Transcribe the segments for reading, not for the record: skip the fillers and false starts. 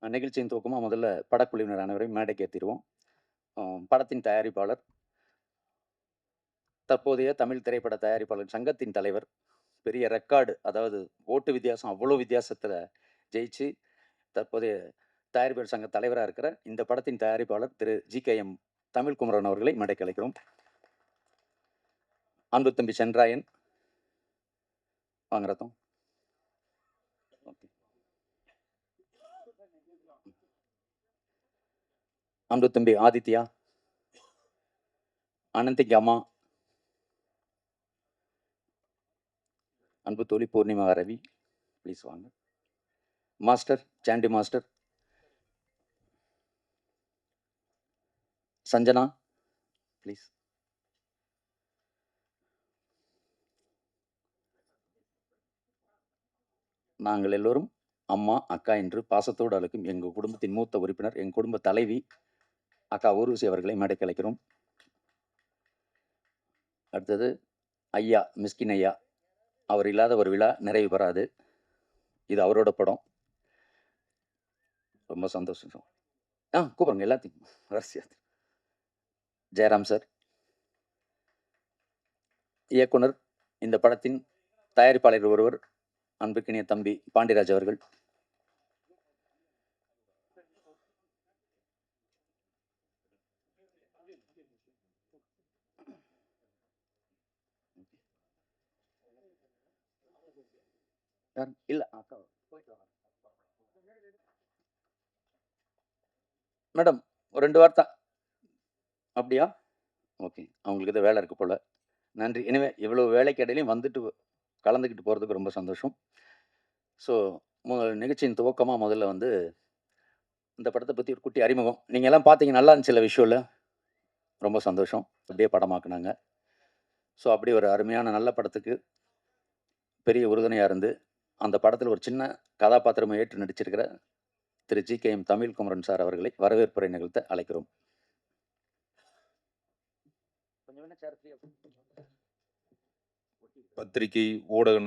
நிகழ்ச்சியின் துவக்கமாக முதல்ல படக்குழுவினர் அனைவரையும் மேடைக்கு ஏற்றிடுவோம். படத்தின் தயாரிப்பாளர், தற்போதைய தமிழ் திரைப்பட தயாரிப்பாளர் சங்கத்தின் தலைவர், பெரிய ரெக்கார்டு, அதாவது ஓட்டு வித்தியாசம் அவ்வளோ வித்தியாசத்தில் ஜெயிச்சு தற்போதைய தயாரிப்பாளர் சங்க தலைவராக இருக்கிற இந்த படத்தின் தயாரிப்பாளர் திரு GKM தமிழ்குமரன் அவர்களை மேடைக்கு அழைக்கிறோம். அன்பு தம்பி சென்ராயன் வாங்குறதும், அன்பு தம்பி ஆதித்யா, அனந்திக்கு அம்மா, அன்பு தோழி பூர்ணிமா ரவி, ப்ளீஸ் வாங்க. Master Sandy master, Sanjana please. நாங்கள் எல்லோரும் அம்மா அக்கா என்று பாசத்தோடு அழைக்கும் எங்கள் குடும்பத்தின் மூத்த உறுப்பினர், எங்கள் குடும்ப தலைவி அக்கா ஊர்வசி அவர்களை மேடைக்கு அழைக்கிறோம். அடுத்தது ஐயா மிஸ்கின் ஐயா, அவர் இல்லாத ஒரு விழா நிறைவு பெறாது. இது அவரோட படம், ரொம்ப சந்தோஷம். கூப்பிடுங்க எல்லாத்தையும் வரிசையா. ஜெயராம் சார், இயக்குனர், இந்த படத்தின் தயாரிப்பாளர் ஒருவர், அன்புக்கினிய தம்பி பாண்டியராஜ் அவர்கள். இல்ல மேடம் ஒரு 2 வார்த்தை. அப்படியா? ஓகே, அவங்களுக்கு இதை வேலை இருக்கு போல. நன்றி. எனவே இவ்வளோ வேலைக்கு இடையிலையும் வந்துட்டு கலந்துக்கிட்டு போகிறதுக்கு ரொம்ப சந்தோஷம். ஸோ நிகழ்ச்சியின் துவக்கமாக முதல்ல வந்து இந்த படத்தை பற்றி ஒரு குட்டி அறிமுகம். நீங்கள் எல்லாம் பார்த்தீங்க, நல்லா இருந்துச்சு இல்லை விஷுவலில்? ரொம்ப சந்தோஷம். அப்படியே படமாக்குனாங்க. ஸோ அப்படி ஒரு அருமையான நல்ல படத்துக்கு பெரிய உறுதுணையாக இருந்து அந்த படத்தில் ஒரு சின்ன கதாபாத்திரமை ஏற்று நடிச்சிருக்கிற திரு GKM தமிழ்குமரன் சார் அவர்களை வரவேற்புரை நிகழ்த்த அழைக்கிறோம். பத்திரிகை ஊடக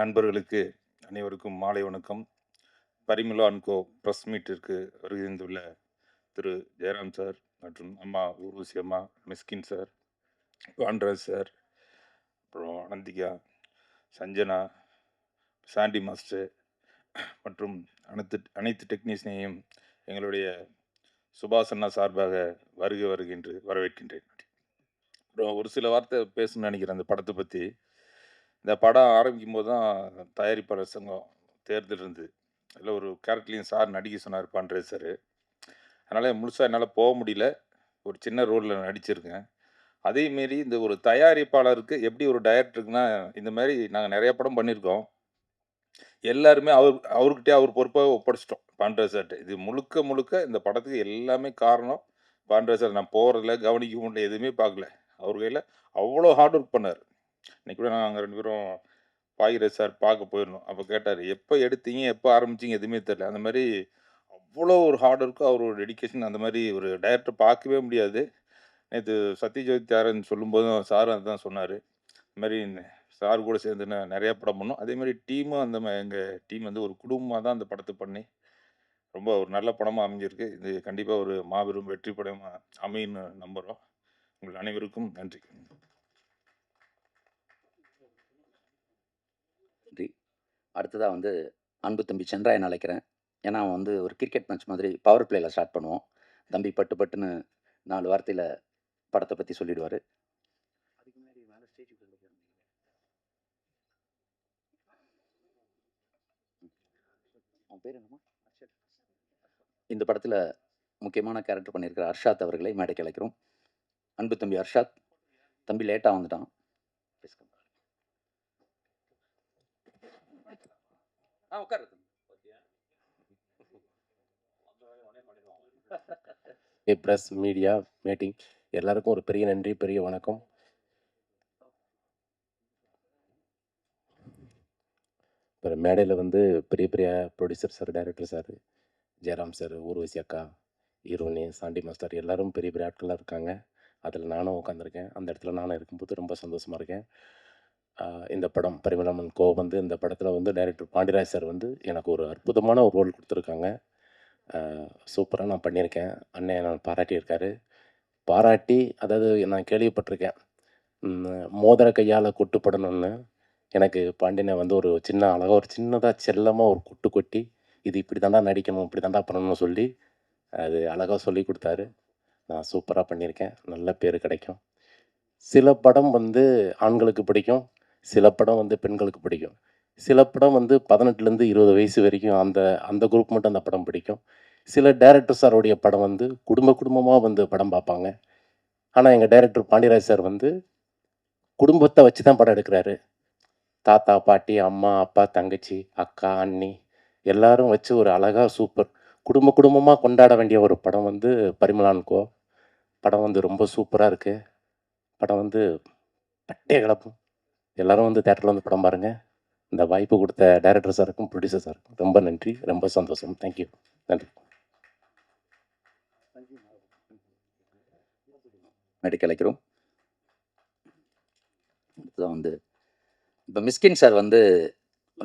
நண்பர்களுக்கு அனைவருக்கும் மாலை வணக்கம். பரிமளா அண்ட் கோ ப்ரெஸ் மீட்டிற்கு வருகின்றுள்ள திரு ஜெயராம் சார் மற்றும் அம்மா ஊர்வசி அம்மா, மிஸ்கின் சார், பாண்டராஜ் சார், அப்புறம் அனந்திகா, சஞ்சனா, சாண்டி மாஸ்டர் மற்றும் அனைத்து டெக்னீஷியனையும் எங்களுடைய சுபாஷ் சார்பாக வருகின்ற வரவேற்கின்றேன். அப்புறம் ஒரு சில வார்த்தை பேசணும்னு நினைக்கிறேன் அந்த படத்தை பற்றி. இந்த படம் ஆரம்பிக்கும் போது தான் தயாரிப்பாளர் சங்கம் தேர்தல் இருந்தது. அதில் ஒரு கேரக்டர்லையும் சார் நடிக்க சொன்னார், பாண்டராஜ் சார். அதனால் முழுசாக என்னால் போக முடியல, ஒரு சின்ன ரோலில் நடிச்சிருக்கேன். அதேமாரி இந்த ஒரு தயாரிப்பாளருக்கு எப்படி ஒரு டைரக்டருக்குன்னா, இந்த மாதிரி நாங்கள் நிறைய படம் பண்ணியிருக்கோம். எல்லாருமே அவர்கிட்டே அவர் பொறுப்பாக ஒப்படைச்சிட்டோம் பாண்டராஜ் சார்கிட்ட. இது முழுக்க இந்த படத்துக்கு எல்லாமே காரணம் பாண்டராஜ் சார். நான் போகிறதில்ல, கவனிக்க முடியல, எதுவுமே பார்க்கல. அவர் கையில் அவ்வளோ ஹார்ட் ஒர்க் பண்ணார். இன்னைக்கு கூட நாங்கள் 2 பேரும் பாகிராஜ் சார் பார்க்க போயிருந்தோம். அப்போ கேட்டார், எப்போ எடுத்தீங்க, எப்போ ஆரம்பிச்சிங்க, எதுவுமே தெரியல. அந்த மாதிரி அவ்வளோ ஒரு ஹார்ட் ஒர்க்கு, அவரோட டெடிக்கேஷன், அந்த மாதிரி ஒரு டைரக்டர் பார்க்கவே முடியாது. நேற்று சத்யஜோதி ஆரன் சொல்லும்போதும் சார் அதுதான் சொன்னார். இந்த மாதிரி சார் கூட சேர்ந்து நிறையா படம் பண்ணோம். அதேமாதிரி டீமும் எங்கள் டீம் வந்து ஒரு குடும்பமாக தான் அந்த படத்தை பண்ணி ரொம்ப ஒரு நல்ல படமாக அமைஞ்சிருக்கு. இது கண்டிப்பாக ஒரு மாபெரும் வெற்றி படமாக அமைன்னு நம்புகிறோம். உங்கள் அனைவருக்கும் நன்றி. நன்றி. அடுத்ததாக வந்து அன்பு தம்பி சென்ராயன் அழைக்கிறேன். ஏன்னா அவன் வந்து ஒரு கிரிக்கெட் மேட்ச் மாதிரி பவர் பிளேயில் ஸ்டார்ட் பண்ணுவோம். தம்பி பட்டுன்னு 4 வார்த்தையில் படத்தை பற்றி சொல்லிடுவார். அதுக்கு முன்னாடி மேலே ஸ்டேஜ் அவன் பேர் என்னமா? இந்த படத்தில் முக்கியமான கேரக்டர் பண்ணியிருக்கிற அர்ஷாத் அவர்களை மேடைக்கு அழைக்கிறோம். அன்பு தம்பி அர்ஷாத். தம்பி லேட்டாக வந்துட்டான். உட்காரு. ப்ரெஸ் மீடியா மீட்டிங் எல்லாருக்கும் ஒரு பெரிய நன்றி, பெரிய வணக்கம். இப்போ மேடையில் வந்து பெரிய பெரிய producer sir, director sir, Jayaram sir, Urvashi அக்கா, ஹீரோனி, சாண்டி மாஸ்டர், எல்லோரும் பெரிய பெரிய ஆட்களாக இருக்காங்க. அதில் நானும் உட்காந்துருக்கேன். அந்த இடத்துல நானும் இருக்கும்போது ரொம்ப சந்தோஷமாக இருக்கேன். இந்த படம் பரிமளமன் கோ வந்து இந்த படத்தில் வந்து டைரக்டர் பாண்டியராஜ் சார் வந்து எனக்கு ஒரு அற்புதமான ஒரு ரோல் கொடுத்துருக்காங்க. சூப்பராக நான் பண்ணியிருக்கேன். அண்ணன் நான் பாராட்டியிருக்காரு. பாராட்டி அதாவது நான் கேள்விப்பட்டிருக்கேன். மோதிர கையால் கொட்டுப்படணும்னு. எனக்கு பாண்டியனை வந்து ஒரு சின்ன அழகாக ஒரு சின்னதாக செல்லமாக ஒரு குட்டு கொட்டி, இது இப்படி தாண்டா நடிக்கணும், இப்படி தாண்டா பண்ணணும்னு சொல்லி, அது அழகாக சொல்லி கொடுத்தாரு. நான் சூப்பராக பண்ணியிருக்கேன். நல்ல பேர் கிடைக்கும். சில படம் வந்து ஆண்களுக்கு பிடிக்கும். சில படம் வந்து பெண்களுக்கு பிடிக்கும். சில படம் வந்து 18லேருந்து 20 வயசு வரைக்கும் அந்த அந்த குரூப் மட்டும் அந்த படம் பிடிக்கும். சில டைரக்டர் சாருடைய படம் வந்து குடும்பமா வந்து படம் பார்ப்பாங்க. ஆனா எங்க டைரக்டர் பாண்டியராஜ் சார் வந்து குடும்பத்த வச்சு தான் படம் எடுக்குறாரு. தாத்தா, பாட்டி, அம்மா, அப்பா, தங்கச்சி, அக்கா, அண்ணி எல்லாரும் வச்சு ஒரு அழகா சூப்பர் குடும்பமா கொண்டாட வேண்டிய ஒரு படம் வந்து பரிமளா அண்ட் கோ. படம் வந்து ரொம்ப சூப்பரா இருக்கு. படம் வந்து பட்டைய கிளப்பும். எல்லாரும் வந்து தியேட்டர்ல வந்து படம் பாருங்க. இந்த வாய்ப்பு கொடுத்த டைரக்டர் சாருக்கும், ப்ரொடியூசர் சாருக்கும் ரொம்ப நன்றி. ரொம்ப சந்தோஷம். தேங்க்யூ. நன்றி. மேடைக்கு அழைக்கிறோம். அடுத்ததான் வந்து இப்போ மிஸ்கின் சார் வந்து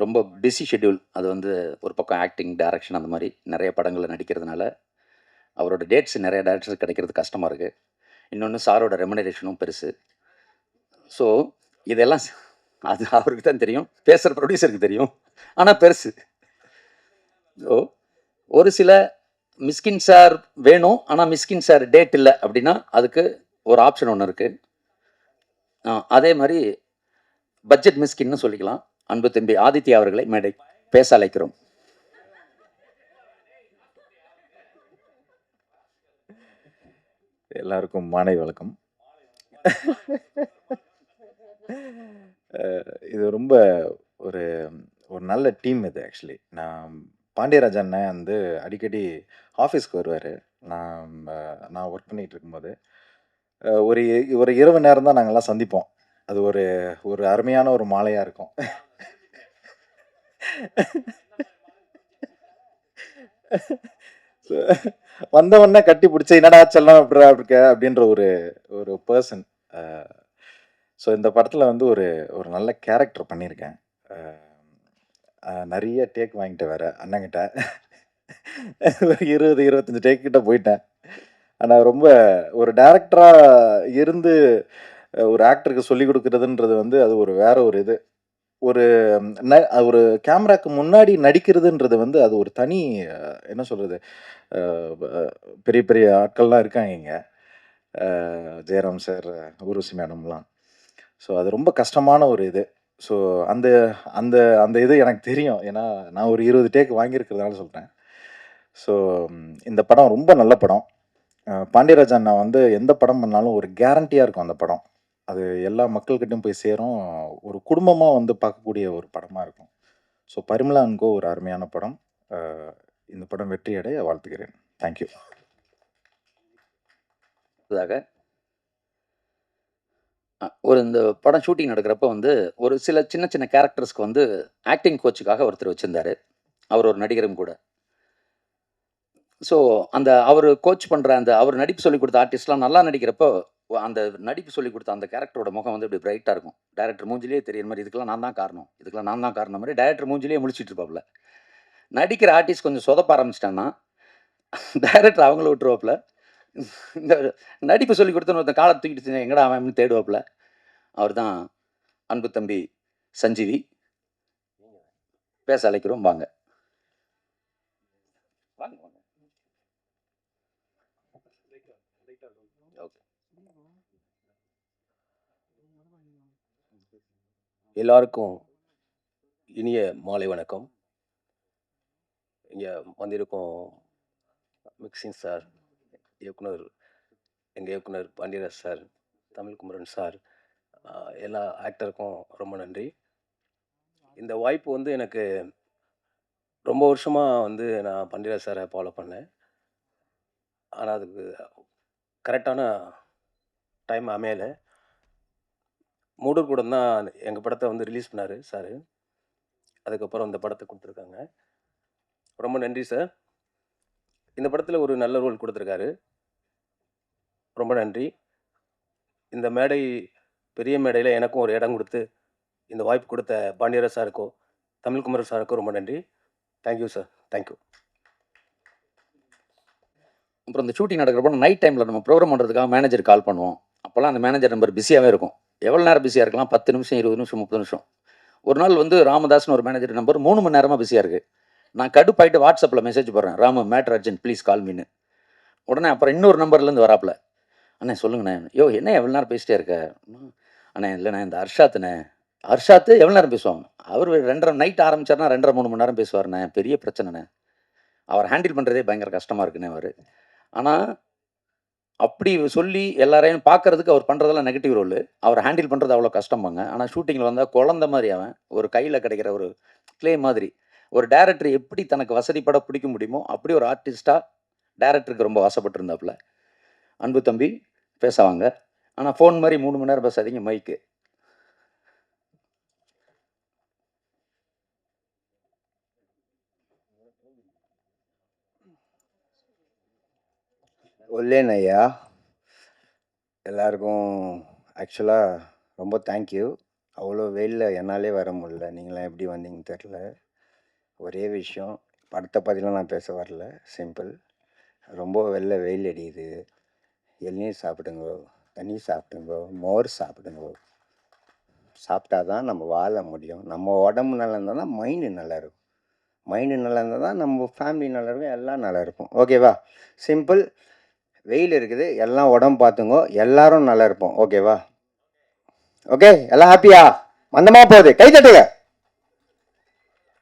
ரொம்ப பிஸி ஷெட்யூல். அது வந்து ஒரு பக்கம் ஆக்டிங், டைரக்ஷன் அந்த மாதிரி நிறைய படங்களில் நடிக்கிறதுனால அவரோட டேட்ஸ் நிறைய டேரக்டர்ஸ் கிடைக்கிறது கஷ்டமாக இருக்குது. இன்னொன்று சாரோட ரெமுனரேஷனும் பெருசு. ஸோ இதெல்லாம் அது அவருக்கு தான் தெரியும், பேசுகிற ப்ரொடியூசருக்கு தெரியும், ஆனால் பெருசு. ஸோ ஒரு சில மிஸ்கின் சார் வேணும், ஆனால் மிஸ்கின் சார் டேட் இல்லை அப்படின்னா அதுக்கு ஒரு ஆப்ஷன் ஒன்று இருக்குது. அதே மாதிரி பட்ஜெட் மிஸ்கின்னு சொல்லிக்கலாம். அன்பு தம்பி ஆதித்யா அவர்களை மேடை பேச அழைக்கிறோம். எல்லாருக்கும் மாலை வணக்கம். இது ரொம்ப ஒரு ஒரு நல்ல டீம் இது ஆக்சுவலி. நான் பாண்டியராஜ் அண்ணன் வந்து அடிக்கடி ஆஃபீஸ்க்கு வருவார். நான் நான் ஒர்க் பண்ணிகிட்டு இருக்கும்போது ஒரு ஒரு இரவு நேரம் தான் நாங்கள்லாம் சந்திப்போம். அது ஒரு ஒரு அருமையான ஒரு மாலையாக இருக்கும். வந்தவொடனே கட்டி பிடிச்சி என்னடா செல்லம் எப்படிடா இருக்க அப்படின்ற ஒரு ஒரு பர்சன். ஸோ இந்த படத்தில் வந்து ஒரு ஒரு நல்ல கேரக்டர் பண்ணியிருக்கேன். நிறைய டேக் வாங்கிட்டேன் வேறு அண்ணங்கிட்ட. ஒரு 20-25 டேக் கிட்ட போயிட்டேன். ஆனால் ரொம்ப ஒரு டேரக்டராக இருந்து ஒரு ஆக்டருக்கு சொல்லிக் கொடுக்குறதுன்றது வந்து அது ஒரு வேற ஒரு இது. ஒரு ஒரு கேமராக்கு முன்னாடி நடிக்கிறதுன்றது வந்து அது ஒரு தனி என்ன சொல்கிறது, பெரிய பெரிய ஆட்கள்லாம் இருக்காங்க இங்கே. ஜெயராம் சார், ஊர்வசி மேடம்லாம். ஸோ அது ரொம்ப கஷ்டமான ஒரு இது. ஸோ அந்த அந்த அந்த இது எனக்கு தெரியும். ஏன்னா நான் ஒரு 20 டேக் வாங்கியிருக்கிறதுனால சொல்கிறேன். ஸோ இந்த படம் ரொம்ப நல்ல படம். பாண்டியராஜ் அண்ணா வந்து எந்த படம் பண்ணாலும் ஒரு கேரண்டியாக இருக்கும் அந்த படம். அது எல்லா மக்கள்கிட்டையும் போய் சேரும். ஒரு குடும்பமாக வந்து பார்க்கக்கூடிய ஒரு படமாக இருக்கும். ஸோ பரிமளா அண்ட் கோ ஒரு அருமையான படம். இந்த படம் வெற்றியடைய வாழ்த்துகிறேன். தேங்க்யூ. ஒரு இந்த படம் ஷூட்டிங் நடக்கிறப்ப வந்து ஒரு சில சின்ன சின்ன கேரக்டர்ஸ்க்கு வந்து ஆக்டிங் கோச்சுக்காக ஒருத்தர் வச்சுருந்தாரு. அவர் ஒரு நடிகரும் கூட. ஸோ அந்த அவர் கோச் பண்ணுற அந்த அவர் நடிப்பு சொல்லிக் கொடுத்த ஆர்டிஸ்ட்லாம் நல்லா நடிக்கிறப்போ அந்த நடிப்பு சொல்லிக் கொடுத்த அந்த கேரக்டரோட முகம் வந்து இப்படி பிரைட்டாக இருக்கும். டைரக்டர் மூஞ்சிலேயே தெரியுற மாதிரி இதுக்கெல்லாம் நான் தான் காரணம், இதுக்கெல்லாம் நான் தான் காரணம் மாதிரி டைரக்டர் மூஞ்சிலேயே முழிச்சிட்டு இருப்பாப்புல. நடிக்கிற ஆர்டிஸ்ட் கொஞ்சம் சொதப்ப ஆரம்பிச்சிட்டான்னா டைரக்டர் அவங்கள விட்டுருவாப்புல. இந்த நடிப்பு சொல்லி கொடுத்தோன்னு ஒருத்தன் காலை தூக்கிட்டு எங்கடா அவன் தேடுவாப்புல. அவர் தான் அன்பு தம்பி சஞ்சீவி. பேச அழைக்கிறோம். வாங்க வாங்க வாங்க. ஓகே. எல்லாருக்கும் இனிய மாலை வணக்கம். இங்கே வந்திருக்கும் மிக்சிங் சார், இயக்குனர், எங்கள் இயக்குனர் பாண்டியராஜ் சார், தமிழ்குமரன் சார், எல்லா ஆக்டருக்கும் ரொம்ப நன்றி. இந்த வாய்ப்பு வந்து எனக்கு ரொம்ப வருஷமாக வந்து நான் பாண்டியராஜ் சாரை ஃபாலோ பண்ணேன். ஆனால் அதுக்கு கரெக்டான டைம் அமையலை. மூடர் கூடம் தான் எங்கள் படத்தை வந்து ரிலீஸ் பண்ணார் சார். அதுக்கப்புறம் இந்த படத்தை கொடுத்துருக்காங்க. ரொம்ப நன்றி சார். இந்த படத்தில் ஒரு நல்ல ரோல் கொடுத்துருக்காரு. ரொம்ப நன்றி. இந்த மேடை பெரிய மேடையில் எனக்கும் ஒரு இடம் கொடுத்து இந்த வாய்ப்பு கொடுத்த பாண்டியராஜ் சாருக்கும் தமிழ்குமரன் சாருக்கும் ரொம்ப நன்றி. Thank you sir, thank you. அப்புறம் இந்த ஷூட்டிங் நடக்கிறப்போ நைட் டைமில் நம்ம ப்ரோக்ராம் பண்ணுறதுக்காக மேனேஜர் கால் பண்ணுவோம். அப்போல்லாம் அந்த மேனேஜர் நம்பர் பிஸியாகவே இருக்கும். எவ்வளோ நேரம் பிஸியாக இருக்கலாம்? 10 நிமிஷம், 20 நிமிஷம், 30 நிமிஷம். ஒரு நாள் வந்து ராமதாஸ்னு ஒரு மேனேஜர் நம்பர் 3 மணி நேரமாக பிஸியாக இருக்குது. நான் கடுப்பாயிட்டு வாட்ஸ்அப்பில் மெசேஜ் போடுறேன், Ramu matter urgent please call மீன்னு. உடனே அப்புறம் இன்னொரு நம்பர்லேருந்து வராப்புல, அண்ணே சொல்லுங்கண்ணே. யோ என்ன எவ்வளோ நேரம் பேசிட்டே இருக்க? அண்ணே இல்லைண்ணே இந்த அர்ஷாத்துண்ணே. அர்ஷாத்து எவ்வளோ நேரம் பேசுவாங்க? அவர் 2:30 நைட் ஆரம்பிச்சார்னா 2:30 3 மணி நேரம் பேசுவார்ண்ணே. பெரிய பிரச்சனைண்ணே. அவர் ஹேண்டில் பண்ணுறதே பயங்கர கஷ்டமாக இருக்குண்ணே அவர். ஆனால் அப்படி சொல்லி எல்லாரையும் பார்க்கறதுக்கு அவர் பண்ணுறதெல்லாம் நெகட்டிவ் ரோலு. அவர் ஹேண்டில் பண்ணுறது அவ்வளோ கஷ்டமாங்க. ஆனால் ஷூட்டிங்கில் வந்தால் குழந்த மாதிரி அவன் ஒரு கையில் கிடைக்கிற ஒரு க்ளே மாதிரி. ஒரு டேரக்டர் எப்படி தனக்கு வசதிப்பட பிடிக்க முடியுமோ அப்படி ஒரு ஆர்டிஸ்ட்டாக டேரக்டருக்கு ரொம்ப ஆசைப்பட்டிருந்தாப்புல. அன்பு தம்பி பேசவாங்க. ஆனால் ஃபோன் மாதிரி 3 மணி நேரம் பேசாதீங்க, மைக்கு. ஒல்லேன் ஐயா, எல்லாருக்கும் ஆக்சுவலாக ரொம்ப தேங்க்யூ. அவ்வளோ வெயிலில் என்னாலே வர முடியல, நீங்களாம் எப்படி வந்தீங்கன்னு தெரில. ஒரே விஷயம், படத்தை பற்றிலாம் நான் பேச வரல, சிம்பிள். ரொம்ப வெயில் அடிக்குது, இளநீர் சாப்பிடுங்கோ, தண்ணி சாப்பிடுங்கோ, மோர் சாப்பிடுங்கோ. சாப்பிட்டா தான் நம்ம வாழ முடியும். நம்ம உடம்பு நல்லா இருந்தால் தான் மைண்டு நல்லாயிருக்கும். மைண்டு நல்லா இருந்தால் தான் நம்ம ஃபேமிலி நல்லா இருக்கும், எல்லாம் நல்லா இருக்கும். ஓகேவா? சிம்பிள். வெயில் இருக்குது, எல்லாம் உடம்பு பார்த்துங்கோ, எல்லாரும் நல்லா இருப்போம். ஓகேவா? ஓகே, எல்லாம் ஹாப்பியா? மந்தமாக போகுது, கை தட்டுங்க.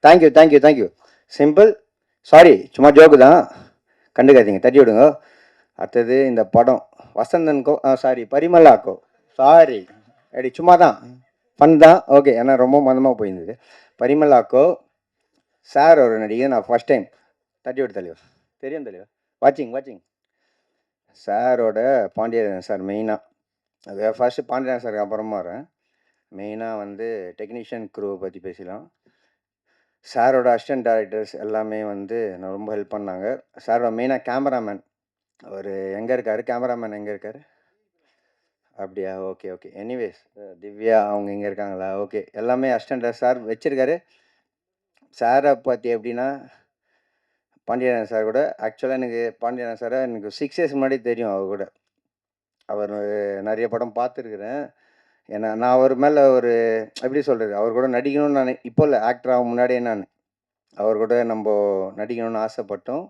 Thank you thank you thank you. Simple. Sorry, சும்மா ஜோக்கு தான், கண்டுக்காதீங்க, தட்டி விடுங்க. அடுத்தது இந்த படம் வசந்தன்கோ, சாரி பரிமளாக்கோ, சாரி அப்படி சும்மா தான், ஃபன் தான். ஓகே, ஏன்னா ரொம்ப மந்தமாக போயிருந்தது. பரிமளாக்கோ சார் ஒரு நடிகை, நான் ஃபஸ்ட் டைம் தட்டி விட்டு தலைவர் தெரியும் தலைவர், வாட்சிங் சாரோட பாண்டியராஜன் சார் மெயினாக. அது ஃபஸ்ட்டு பாண்டியராஜன் சாருக்கு அப்புறமா வரேன். மெயினாக வந்து டெக்னீஷியன் க்ரூவை பற்றி பேசலாம். சாரோட அசிஸ்டன்ட் டைரக்டர்ஸ் எல்லாமே வந்து நான் ரொம்ப ஹெல்ப் பண்ணாங்க. சாரோட மெயினாக கேமராமேன் அவர் எங்கே இருக்கார்? கேமராமேன் எங்கே இருக்கார்? அப்படியா? Okay okay. எனிவேஸ் திவ்யா அவங்க இங்கே இருக்காங்களா? ஓகே, எல்லாமே அசிஸ்டன்ட் சார் வச்சுருக்காரு. சாரை பற்றி எப்படின்னா, பாண்டியராஜன் சார் கூட ஆக்சுவலாக எனக்கு பாண்டியராஜன் சாரை எனக்கு 6 இயர்ஸ் முன்னாடி தெரியும். அவர் கூட அவர் நிறைய படம் பார்த்துருக்குறேன். ஏன்னா நான் அவர் மேலே ஒரு எப்படி சொல்கிறது, அவர் கூட நடிக்கணும்னு நான் இப்போ இல்லை, ஆக்டராக முன்னாடியே நான் அவர் கூட நம்ம நடிக்கணும்னு ஆசைப்பட்டோம்.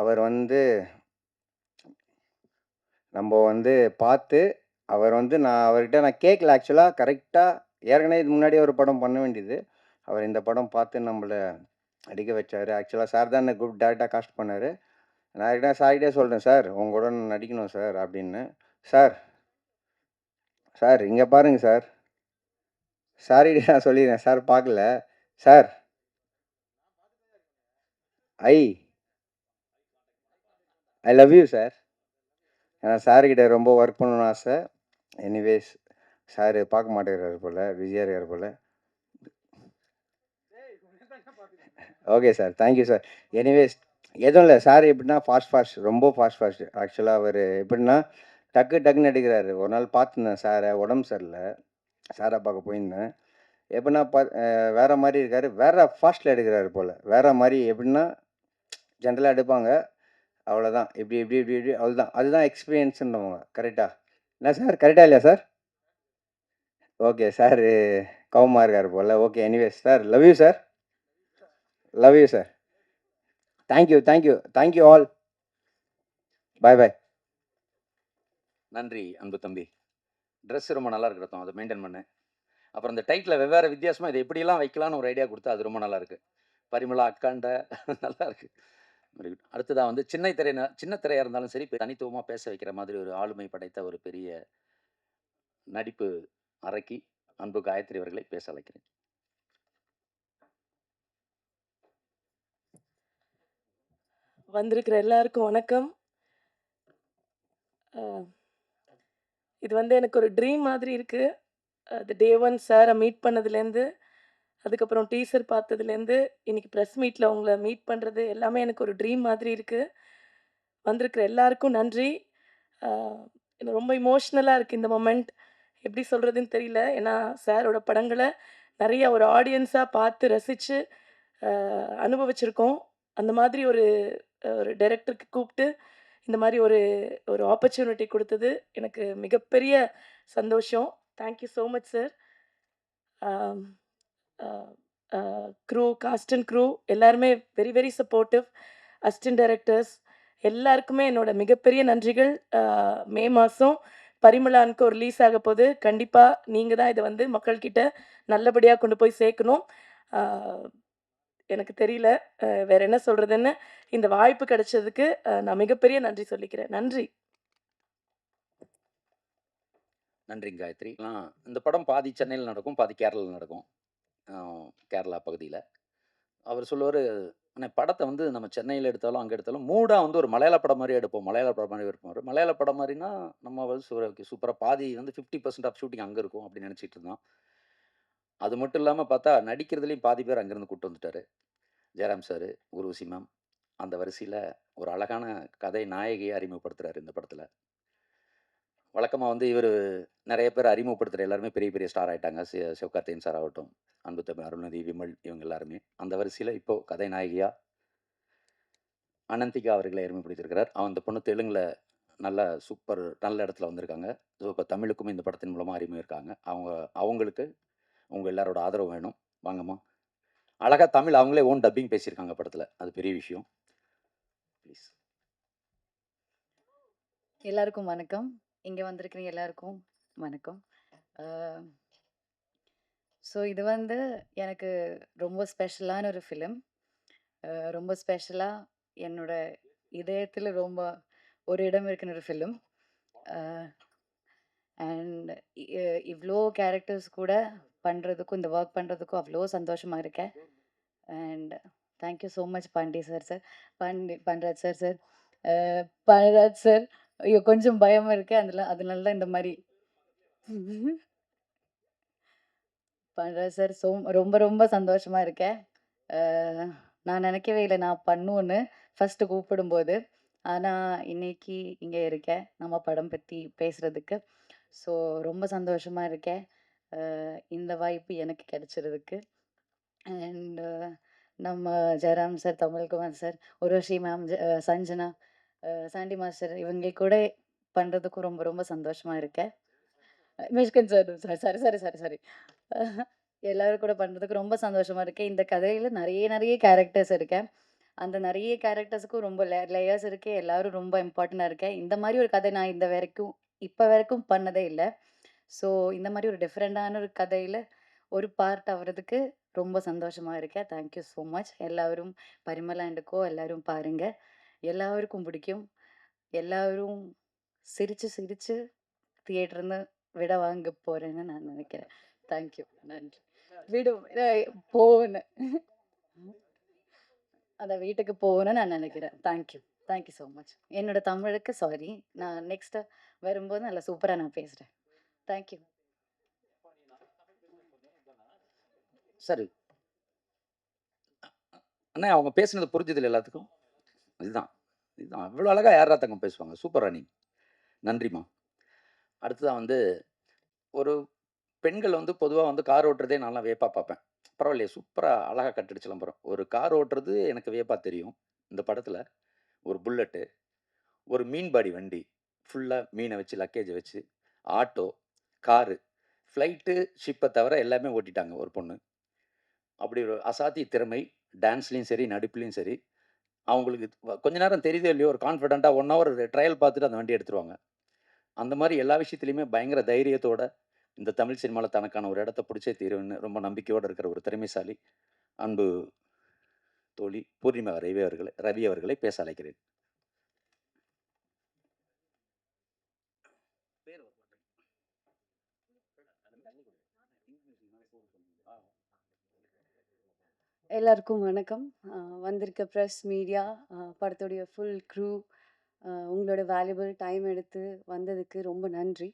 அவர் வந்து நம்ம வந்து பார்த்து அவர் வந்து நான் அவர்கிட்ட நான் கேட்கல. ஆக்சுவலாக கரெக்டாக ஏற்கனவே இது முன்னாடி ஒரு படம் பண்ண வேண்டியது. அவர் இந்த படம் பார்த்து நம்மளை நடிக்க வச்சார். ஆக்சுவலாக சார் தான் என்னை குரூப் டேரெக்டாக காஸ்ட் பண்ணார். நான் கிட்ட சார்கிட்டே சொல்கிறேன், சார் உங்க கூட நான் நடிக்கணும் சார் அப்படின்னு. சார் சார் இங்கே பாருங்கள் சார், சார்கிட்ட நான் சொல்லிடுறேன், சார் பார்க்கல sir. I love you sir. ஏன்னா சார்கிட்ட ரொம்ப ஒர்க் பண்ணணும்னு ஆசை. எனிவேஸ் சார் பார்க்க மாட்டேங்கிறாரு போல், பிஸியாக இருக்கார் போல். Okay sir, thank you sir. Anyways எதுவும் இல்லை, சார் எப்படின்னா ஃபாஸ்ட் ரொம்ப ஃபாஸ்ட். ஆக்சுவலாக அவர் எப்படின்னா டக்குன்னு எடுக்கிறாரு. ஒரு நாள் பார்த்துருந்தேன் சாரை, உடம்பு சரியில்லை, சாரை பார்க்க போயிருந்தேன். எப்படின்னா வேறு மாதிரி இருக்கார், வேறு ஃபாஸ்ட்டில் எடுக்கிறாரு போல். வேறு மாதிரி எப்படின்னா ஜென்ரலாக எடுப்பாங்க, அவ்வளோதான். இப்படி அவ்வளோதான். அதுதான் எக்ஸ்பீரியன்ஸுன்றவங்க. கரெக்டாக என்ன சார்? கரெக்டாக இல்லையா சார்? ஓகே, சார் கோவமாக இருக்கார் போல். Okay, anyways sir, love you sir. Love you sir. Thank you all. Bye. நன்றி அன்பு தம்பி. ட்ரெஸ் ரொம்ப நல்லா இருக்கிறதும் அதை மெயின்டைன் பண்ணு. அப்புறம் இந்த டைட்டில் வெவ்வேறு வித்தியாசமாக இதை எப்படியெல்லாம் வைக்கலான்னு ஒரு ஐடியா கொடுத்தா அது ரொம்ப நல்லா இருக்குது. பரிமளா அக்காண்ட நல்லா இருக்குது. Very good. அடுத்ததாக வந்து சின்ன திரையாக இருந்தாலும் சரி, தனித்துவமாக பேச வைக்கிற மாதிரி ஒரு ஆளுமை படைத்த ஒரு பெரிய நடிப்பு அறைக்கு அன்பு காயத்ரி அவர்களை பேச அழைக்கிறேன். வந்திருக்கிற எல்லாருக்கும் வணக்கம். இது வந்து எனக்கு ஒரு ட்ரீம் மாதிரி இருக்குது. அது டே ஒன் சாரை மீட் பண்ணதுலேருந்து, அதுக்கப்புறம் டீசர் பார்த்ததுலேருந்து, இன்றைக்கி ப்ரெஸ் மீட்டில் உங்களை மீட் பண்ணுறது எல்லாமே எனக்கு ஒரு ட்ரீம் மாதிரி இருக்குது. வந்திருக்கிற எல்லாருக்கும் நன்றி. எனக்கு ரொம்ப இமோஷ்னலாக இருக்குது இந்த மொமெண்ட். எப்படி சொல்கிறதுன்னு தெரியல. ஏன்னா சாரோட படங்களை நிறைய ஒரு ஆடியன்ஸாக பார்த்து ரசித்து அனுபவிச்சிருக்கோம். அந்த மாதிரி ஒரு ஒரு டைரக்டருக்கு கூப்பிட்டு இந்த மாதிரி ஒரு ஒரு ஆப்பர்ச்சுனிட்டி கொடுத்தது எனக்கு மிகப்பெரிய சந்தோஷம். Thank you so much sir. Crew, cast and crew எல்லாருமே very very supportive. Assistant directors எல்லாருக்குமே என்னோட மிகப்பெரிய நன்றிகள். மே மாதம் பரிமளானுக்கு ஒரு ரிலீஸ் ஆக போகுது. கண்டிப்பாக நீங்கள் தான் இதை வந்து மக்கள்கிட்ட நல்லபடியாக கொண்டு போய் சேர்க்கணும். எனக்கு தெரியல வேற என்ன சொல்கிறதுன்னு. இந்த வாய்ப்பு கிடைச்சதுக்கு நான் மிகப்பெரிய நன்றி சொல்லிக்கிறேன். நன்றி. நன்றிங்க காயத்ரி. இந்த படம் பாதி சென்னையில் நடக்கும், பாதி கேரளாவில் நடக்கும். கேரளா பகுதியில் அவர் சொல்லுவார், ஆனால் படத்தை வந்து நம்ம சென்னையில் எடுத்தாலும் அங்கே எடுத்தாலும் மூடாக வந்து ஒரு மலையாள படம் மாதிரி எடுப்போம், மலையாள படம் மாதிரி எடுப்போம். மலையாள படம் மாதிரினா நம்ம வந்து சூப்பராக பாதி வந்து 50% ஆஃப் ஷூட்டிங் அங்கே இருக்கும் அப்படின்னு நினச்சிட்டு இருந்தோம். அது மட்டும் இல்லாமல் பார்த்தா நடிக்கிறதுலேயும் பாதி பேர் அங்கேருந்து கூப்பிட்டு வந்துட்டார். ஜெயராம் சார், ஊர்வசி மேம், அந்த வரிசையில் ஒரு அழகான கதை நாயகியை அறிமுகப்படுத்துகிறார் இந்த படத்தில். வழக்கமாக வந்து இவர் நிறைய பேர் அறிமுகப்படுத்துகிற எல்லாருமே பெரிய பெரிய ஸ்டார் ஆகிட்டாங்க. சிவகார்த்திகேயன் சார் ஆகட்டும், அன்பு தமிழ் அருள்நிதி, விமல், இவங்க எல்லாருமே. அந்த வரிசையில் இப்போது கதை நாயகியாக அனந்திகா அவர்களை அறிமுகப்படுத்தியிருக்கிறார். அந்த பொண்ணு தெலுங்கில் நல்ல சூப்பர் நல்ல இடத்துல வந்திருக்காங்க. ஸோ இப்போ தமிழுக்கும் இந்த படத்தின் மூலமாக அறிமுகம் இருக்காங்க. அவங்களுக்கு உங்கள் எல்லாரோட ஆதரவு வேணும். வாங்கம்மா. அழகாக தமிழ் அவங்களே ஓன் டப்பிங் பேசியிருக்காங்க படத்தில். அது பெரிய விஷயம். ப்ளீஸ். எல்லாருக்கும் வணக்கம். இங்கே வந்திருக்கிற எல்லாருக்கும் வணக்கம். ஸோ இது வந்து எனக்கு ரொம்ப ஸ்பெஷலான ஒரு ஃபிலிம். ரொம்ப ஸ்பெஷலாக என்னோட இதயத்தில் ரொம்ப ஒரு இடம் இருக்கிற ஒரு ஃபிலிம். அண்ட் இவ்வளோ கேரக்டர்ஸ் கூட பண்ணுறதுக்கும் இந்த ஒர்க் பண்ணுறதுக்கும் அவ்வளோ சந்தோஷமாக இருக்கேன். And thank you so much Pandi sir Pandiraj sir Pandiraj sir. ஐயோ கொஞ்சம் பயமாக இருக்கு. அதனால தான் இந்த மாதிரி பண்ராஜ் சார் ரொம்ப ரொம்ப சந்தோஷமாக இருக்கேன். நான் நினைக்கவே இல்லை நான் பண்ணுவேன்னு ஃபஸ்ட்டு கூப்பிடும்போது. ஆனால் இன்னைக்கு இங்கே இருக்கேன் நம்ம படம் பற்றி பேசுகிறதுக்கு. ஸோ ரொம்ப சந்தோஷமாக இருக்கேன் இந்த வாய்ப்பு எனக்கு கிடைச்சிறதுக்கு. அண்ட் நம்ம Jayaram sir, Tamilkumar sir, Urvashi ma'am, Sanjana, Sandy master இவங்க கூட பண்ணுறதுக்கும் ரொம்ப ரொம்ப சந்தோஷமாக இருக்கேன். மிஷ்கன் சார் எல்லோரும் கூட பண்ணுறதுக்கு ரொம்ப சந்தோஷமாக இருக்கேன். இந்த கதையில் நிறைய கேரக்டர்ஸ் இருக்கேன். அந்த நிறைய கேரக்டர்ஸுக்கும் ரொம்ப லேயர்ஸ் இருக்குது. எல்லோரும் ரொம்ப இம்பார்ட்டண்ட்டாக இருக்கேன். இந்த மாதிரி ஒரு கதை நான் இப்போ வரைக்கும் பண்ணதே இல்லை. ஸோ இந்த மாதிரி ஒரு டிஃப்ரெண்ட்டான ஒரு கதையில் ஒரு பார்ட் ஆகிறதுக்கு ரொம்ப சந்தோஷமாக இருக்கேன். Thank you so much. எல்லோரும் பரிமளா அண்ட் கோ எல்லோரும் பாருங்கள். எல்லாருக்கும் பிடிக்கும். எல்லோரும் சிரித்து தியேட்டர்னு விட வாங்க போகிறேன்னு நான் நினைக்கிறேன். தேங்க்யூ. நன்றி. போகணும் அதான் வீட்டுக்கு போகணும்னு நான் நினைக்கிறேன். Thank you so much. என்னோட தமிழுக்கு சாரி. நான் நெக்ஸ்ட்டு வரும்போது நல்லா சூப்பராக நான் பேசுகிறேன். தேங்க்யூ. சரி அண்ணா, அவங்க பேசுனது புரிஞ்சதில்லை எல்லாத்துக்கும்? இதுதான் அவ்வளோ அழகாக யாரா தங்க பேசுவாங்க. சூப்பர் ராணி. நன்றிம்மா. அடுத்ததான் வந்து ஒரு பெண்கள் வந்து பொதுவாக வந்து கார் ஓட்டுறதே நான்லாம் வியப்பாக பார்ப்பேன். பரவாயில்லையே, சூப்பராக அழகாக கட்டடிச்சலாம் போகிறோம். ஒரு கார் ஓட்டுறது எனக்கு வியப்பாக தெரியும். இந்த படத்தில் ஒரு புல்லட்டு, ஒரு மீன்பாடி வண்டி ஃபுல்லாக மீனை வச்சு லக்கேஜை வச்சு, ஆட்டோ, காரு, ஃப்ளைட்டு, ஷிப்பை தவிர எல்லாமே ஓட்டிட்டாங்க ஒரு பொண்ணு. அப்படி ஒரு அசாத்திய திறமை. டான்ஸ்லேயும் சரி, நடிப்புலேயும் சரி. அவங்களுக்கு கொஞ்ச நேரம் தெரியுதோ இல்லையோ, ஒரு கான்ஃபிடென்ட்டாக 1 ஹவர் ட்ரையல் பார்த்துட்டு அந்த வண்டி எடுத்துருவாங்க. அந்த மாதிரி எல்லா விஷயத்துலையுமே பயங்கர தைரியத்தோட இந்த தமிழ் சினிமாவில் தனக்கான ஒரு இடத்த பிடிச்சே தீருன்னு ரொம்ப நம்பிக்கையோடு இருக்கிற ஒரு திறமைசாலி அன்பு தோழி பூர்ணிமா ரவி அவர்களை பேச அழைக்கிறேன். எல்லாருக்கும் வணக்கம். வந்திருக்க ப்ரெஸ், மீடியா, படத்துடைய ஃபுல் க்ரூ, உங்களோட வேல்யூபிள் டைம் எடுத்து வந்ததுக்கு ரொம்ப நன்றி.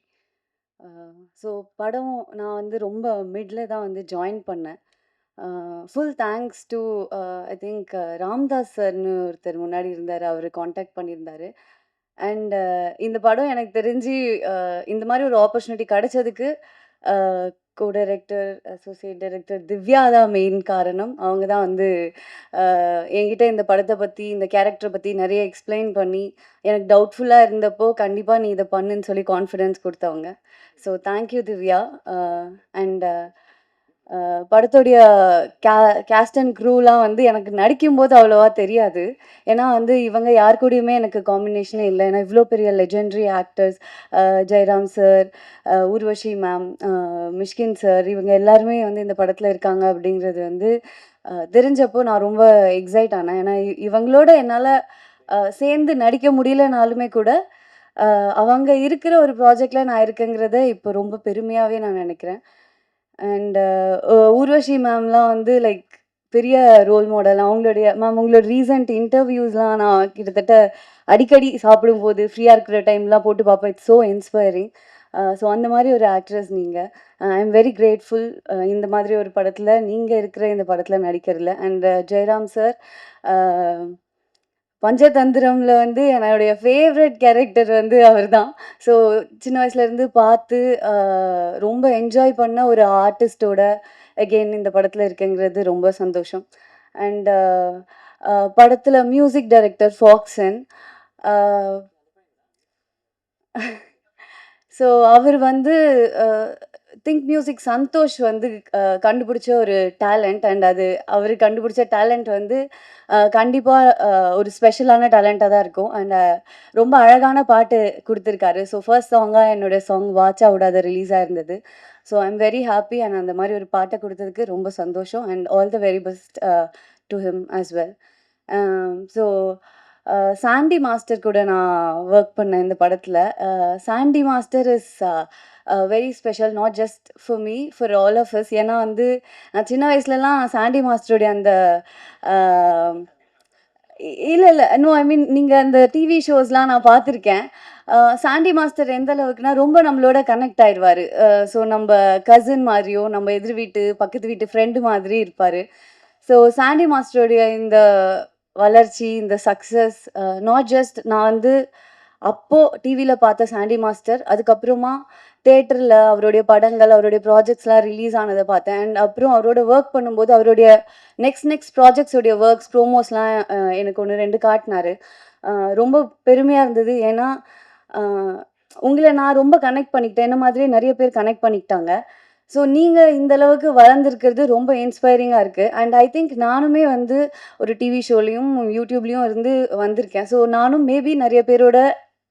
ஸோ படம் நான் வந்து ரொம்ப மிடில் தான் வந்து ஜாயின் பண்ணேன். Full thanks to I think Ramdas சார்னு ஒருத்தர் முன்னாடி இருந்தார். அவர் காண்டாக்ட் பண்ணியிருந்தார். அண்ட் இந்த படம் எனக்கு தெரிஞ்சு இந்த மாதிரி ஒரு ஆப்பர்ச்சுனிட்டி கிடைச்சதுக்கு co director, associate director Divya தான் மெயின் காரணம். அவங்க தான் வந்து என்கிட்ட இந்த படத்தை பற்றி, இந்த கேரக்டரை பற்றி நிறைய எக்ஸ்பிளைன் பண்ணி, எனக்கு டவுட்ஃபுல்லாக இருந்தப்போ கண்டிப்பாக நீ இதை பண்ணுன்னு சொல்லி கான்ஃபிடென்ஸ் கொடுத்தவங்க. So thank you Divya. அண்ட் படத்துடைய கேஸ்ட் அண்ட் க்ரூலாம் வந்து எனக்கு நடிக்கும்போது அவ்வளோவா தெரியாது. ஏன்னா வந்து இவங்க யார் கூடயுமே எனக்கு காம்பினேஷனே இல்லை. ஏன்னா இவ்வளோ பெரிய legendary actors, Jayaram sir, Urvashi ma'am, Mysskin sir, இவங்க எல்லாருமே வந்து இந்த படத்தில் இருக்காங்க அப்படிங்கிறது வந்து தெரிஞ்சப்போ நான் ரொம்ப எக்ஸைட் ஆனேன். ஏன்னா இவங்களோட என்னால் சேர்ந்து நடிக்க முடியலனாலுமே கூட அவங்க இருக்கிற ஒரு ப்ராஜெக்டில் நான் இருக்கேங்கிறத இப்போ ரொம்ப பெருமையாகவே நான் நினைக்கிறேன். அண்ட் ஊர்வஷி மேம்லாம் வந்து லைக் பெரிய ரோல் மாடல். மேம் உங்களோட ரீசன்ட் இன்டர்வியூஸ்லாம் நான் கிட்டத்தட்ட அடிக்கடி சாப்பிடும்போது ஃப்ரீயாக இருக்கிற டைம்லாம் போட்டு பார்ப்பேன். It's so inspiring. ஸோ அந்த மாதிரி ஒரு ஆக்ட்ரஸ் நீங்கள். ஐ எம் வெரி கிரேட்ஃபுல் இந்த மாதிரி ஒரு படத்தில் நீங்கள் இருக்கிற இந்த படத்தில் நடிக்கிறதில்ல. அண்ட் ஜெயராம் சார், பஞ்சதந்திரம்ல வந்து என்னுடைய ஃபேவரட் கேரக்டர் வந்து அவர் தான். ஸோ சின்ன வயசுலேருந்து பார்த்து ரொம்ப என்ஜாய் பண்ண ஒரு ஆர்டிஸ்டோட அகெயின் இந்த படத்தில் இருக்கேங்கிறது ரொம்ப சந்தோஷம். அண்ட் படத்தில் மியூசிக் டைரக்டர் ஃபாக்சன். ஸோ அவர் வந்து திங்க் மியூசிக் சந்தோஷ் வந்து கண்டுபிடிச்ச ஒரு டேலண்ட். அண்ட் அது அவர் கண்டுபிடிச்ச டேலண்ட் வந்து கண்டிப்பாக ஒரு ஸ்பெஷலான டேலண்ட்டாக தான் இருக்கும். அண்ட் ரொம்ப அழகான பாட்டு கொடுத்துருக்காரு. ஸோ ஃபர்ஸ்ட் சாங்காக என்னோடய சாங் வாட்சா விடாத ரிலீஸ் ஆயிருந்தது. So I am very happy. And அந்த மாதிரி ஒரு பாட்டை கொடுத்ததுக்கு ரொம்ப சந்தோஷம். And all the very best to him as well. So Sandy master கூட நான் ஒர்க் பண்ணேன் இந்த படத்தில். Sandy master is very special, not just for me, for all of us. ஏன்னா வந்து நான் சின்ன வயசுலலாம் சாண்டி மாஸ்டருடைய அந்த இல்லை நோ ஐ மீன் நீங்கள் அந்த டிவி ஷோஸ்லாம் நான் பார்த்துருக்கேன். சாண்டி மாஸ்டர் எந்த அளவுக்குனா ரொம்ப நம்மளோட கனெக்ட் ஆயிடுவார். ஸோ நம்ம கசின் மாதிரியோ, நம்ம எதிர் வீட்டு பக்கத்து வீட்டு ஃப்ரெண்டு மாதிரி இருப்பார். ஸோ சாண்டி மாஸ்டருடைய இந்த வளர்ச்சி, இந்த சக்ஸஸ், நாட் ஜஸ்ட் நான் வந்து அப்போது டிவியில் பார்த்த சாண்டி மாஸ்டர், அதுக்கப்புறமா தேட்டரில் அவருடைய படங்கள், அவருடைய ப்ராஜெக்ட்ஸ்லாம் ரிலீஸ் ஆனதை பார்த்தேன். அண்ட் அப்புறம் அவரோட ஒர்க் பண்ணும்போது அவருடைய நெக்ஸ்ட் ப்ராஜெக்ட்ஸோடைய ஒர்க்ஸ், ப்ரோமோஸ்லாம் எனக்கு 1-2 காட்டினார். ரொம்ப பெருமையாக இருந்தது. ஏன்னா உங்களை நான் ரொம்ப கனெக்ட் பண்ணிக்கிட்டேன். என்ன மாதிரியே நிறைய பேர் கனெக்ட் பண்ணிக்கிட்டாங்க. ஸோ நீங்கள் இந்த அளவுக்கு வளர்ந்துருக்கிறது ரொம்ப இன்ஸ்பைரிங்காக இருக்குது. அண்ட் ஐ திங்க் நானுமே வந்து ஒரு டிவி ஷோலையும் யூடியூப்லேயும் இருந்து வந்திருக்கேன். ஸோ நானும் மேபி நிறைய பேரோட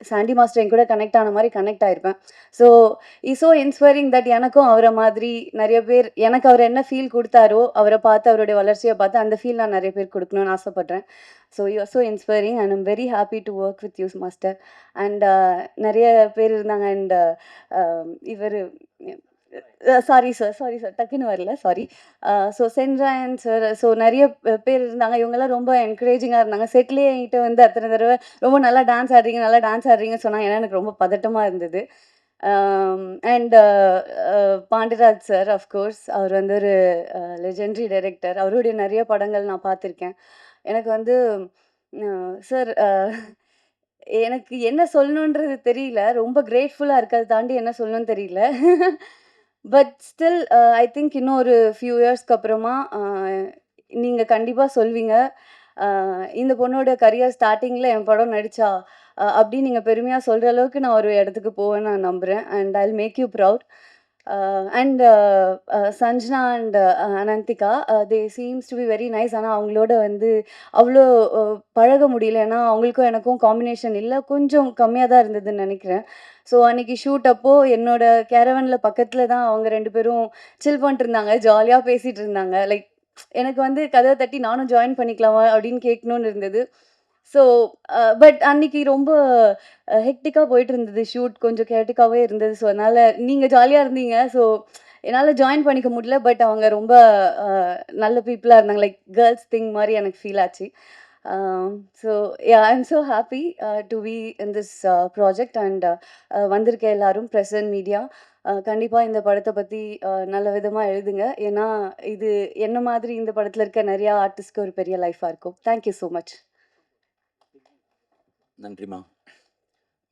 சாண்டி மாஸ்டர் என் கூட கனெக்ட் ஆன மாதிரி கனெக்ட் ஆகிருப்பேன். So is so inspiring that எனக்கும் அவரை மாதிரி நிறைய பேர், எனக்கு அவர் என்ன ஃபீல் கொடுத்தாரோ, அவரை பார்த்து அவருடைய வளர்ச்சியை பார்த்து அந்த ஃபீல் நான் நிறைய பேர் கொடுக்கணும்னு ஆசைப்பட்றேன். So you are so inspiring and I'm very happy to work with you master. And நிறைய பேர் இருந்தாங்க. அண்ட் இவர் சாரி சார் டக்குன்னு வரல, sorry. So Sendrayan sir, so நிறைய பேர் இருந்தாங்க. இவங்கெல்லாம் ரொம்ப என்கரேஜிங்காக இருந்தாங்க. செட்லேயே என்கிட்ட வந்து அத்தனை தடவை ரொம்ப நல்லா டான்ஸ் ஆடுறீங்கன்னு சொன்னாங்க. ஏன்னா எனக்கு ரொம்ப பதட்டமாக இருந்தது. அண்ட் பாண்டியராஜ் சார், அஃப்கோர்ஸ் அவர் வந்து ஒரு லெஜெண்டரி டைரக்டர். அவருடைய நிறைய படங்கள் நான் பார்த்துருக்கேன். எனக்கு வந்து சார் எனக்கு என்ன சொல்லணுன்றது தெரியல. ரொம்ப கிரேட்ஃபுல்லாக இருக்கிறத தாண்டி என்ன சொல்லணும்னு தெரியல. பட் ஸ்டில் ஐ திங்க் இன்னும் ஒரு ஃபியூ இயர்ஸ்க்கு அப்புறமா நீங்கள் கண்டிப்பாக சொல்வீங்க, இந்த பொண்ணோட கரியர் ஸ்டார்டிங்கில் என் படம் நடித்தா அப்படின்னு நீங்கள் பெருமையாக சொல்கிற அளவுக்கு நான் ஒரு இடத்துக்கு போவேன்னு நான் நம்புகிறேன். And I will make you proud. And Sanjana and Ananthika, they seems to be very nice. ஆனால் அவங்களோட வந்து அவ்வளோ பழக முடியல. ஏன்னா அவங்களுக்கும் எனக்கும் காம்பினேஷன் இல்லை, கொஞ்சம் கம்மியாக தான் இருந்ததுன்னு நினைக்கிறேன். ஸோ அன்றைக்கி ஷூட் அப்போது என்னோடய கேரவனில் பக்கத்தில் தான் அவங்க 2 பேரும் சில் பண்ணிட்டு இருந்தாங்க, ஜாலியாக பேசிகிட்டு இருந்தாங்க. லைக் எனக்கு வந்து கதவை தட்டி நானும் ஜாயின் பண்ணிக்கலாமா அப்படின்னு கேட்கணுன்னு இருந்தது. ஸோ பட் அன்றைக்கி ரொம்ப ஹெக்டிக்காக போயிட்டு இருந்தது ஷூட், கொஞ்சம் கேட்டிக்காகவே இருந்தது. ஸோ அதனால் நீங்கள் ஜாலியாக இருந்தீங்க. ஸோ என்னால் ஜாயின் பண்ணிக்க முடியல. பட் அவங்க ரொம்ப நல்ல பீப்புளாக இருந்தாங்க. லைக் கேர்ள்ஸ் திங் மாதிரி எனக்கு ஃபீல் ஆச்சு. So I am so happy to be in this project. And வந்திருக்க எல்லாரும் ப்ரெஸ் அண்ட் மீடியா, கண்டிப்பாக இந்த படத்தை பற்றி நல்ல விதமாக எழுதுங்க. ஏன்னா இது என்ன மாதிரி இந்த படத்தில் இருக்க நிறையா ஆர்டிஸ்ட்க்கு ஒரு பெரிய லைஃபாக இருக்கும். Thank you so much. நன்றிம்மா.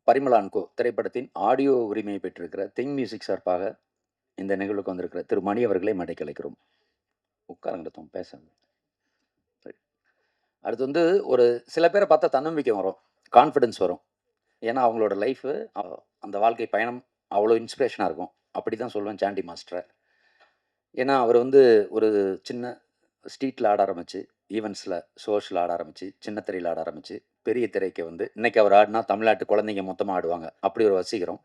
பரிமளா அண்ட் கோ திரைப்படத்தின் ஆடியோ உரிமையை பெற்றிருக்கிற திங் மியூசிக் சார்பாக இந்த நிகழ்வுக்கு வந்திருக்கிற திரு மணி அவர்களை மேடைக்கு அழைக்கிறோம். உட்காருங்க பேசுங்க. அடுத்து வந்து ஒரு சில பேரை பார்த்தா தன்னம்பிக்கை வரும், கான்ஃபிடென்ஸ் வரும். ஏன்னா அவங்களோட லைஃபு அந்த வாழ்க்கை பயணம் அவ்வளோ இன்ஸ்பிரேஷனாக இருக்கும். அப்படி தான் சொல்லுவேன் சாண்டி மாஸ்டரை. ஏன்னா அவர் வந்து ஒரு சின்ன ஸ்ட்ரீட்டில் ஆட ஆரம்பிச்சு, ஈவெண்ட்ஸில் ஷோஸில் ஆட ஆரம்பிச்சு, சின்ன திரையில் ஆட ஆரம்பிச்சு, பெரிய திரைக்கு வந்து இன்றைக்கி அவர் ஆடினா தமிழ்நாட்டு குழந்தைங்க மொத்தமாக ஆடுவாங்க. அப்படி ஒரு வசீகரம்.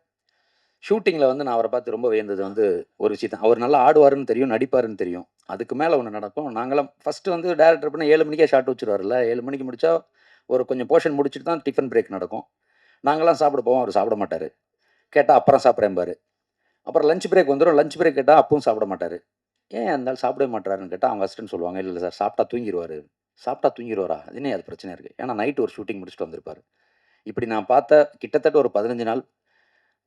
ஷூட்டிங்கில் வந்து நான் அவரை பார்த்து ரொம்ப வியந்தது வந்து ஒரு விஷயம் தான். அவர் நல்லா ஆடுவாருன்னு தெரியும், நடிப்பாருன்னு தெரியும். அதுக்கு மேலே ஒன்று நடக்கும். நாங்களாம் ஃபஸ்ட்டு வந்து டேரக்டர் பண்ண 7 மணிக்கே ஷாட் வச்சுருவார்ல. 7 மணிக்கு முடித்தா ஒரு கொஞ்சம் போர்ஷன் முடிச்சுட்டு தான் டிஃபன் பிரேக் நடக்கும். நாங்களாம் சாப்பிட போவோம், அவர் சாப்பிட மாட்டார். கேட்டால் அப்புறம் சாப்பிட்றேன்பாரு. அப்புறம் லஞ்ச் பிரேக் வந்துடும். லஞ்ச் பிரேக் கேட்டால் அப்பவும் சாப்பிட மாட்டார். ஏன் இருந்தாலும் சாப்பிடவே மாட்டாருன்னு கேட்டால் அவங்க அசிஸ்டன்ட் சொல்லுவாங்க, இல்லை சார் சாப்பிட்டா தூங்கிடுவாரா? அது என்ன அது பிரச்சனை இருக்குது? ஏன்னா நைட்டு ஒரு ஷூட்டிங் முடிச்சுட்டு வந்திருப்பார். இப்படி நான் பார்த்த கிட்டத்தட்ட ஒரு 15 நாள்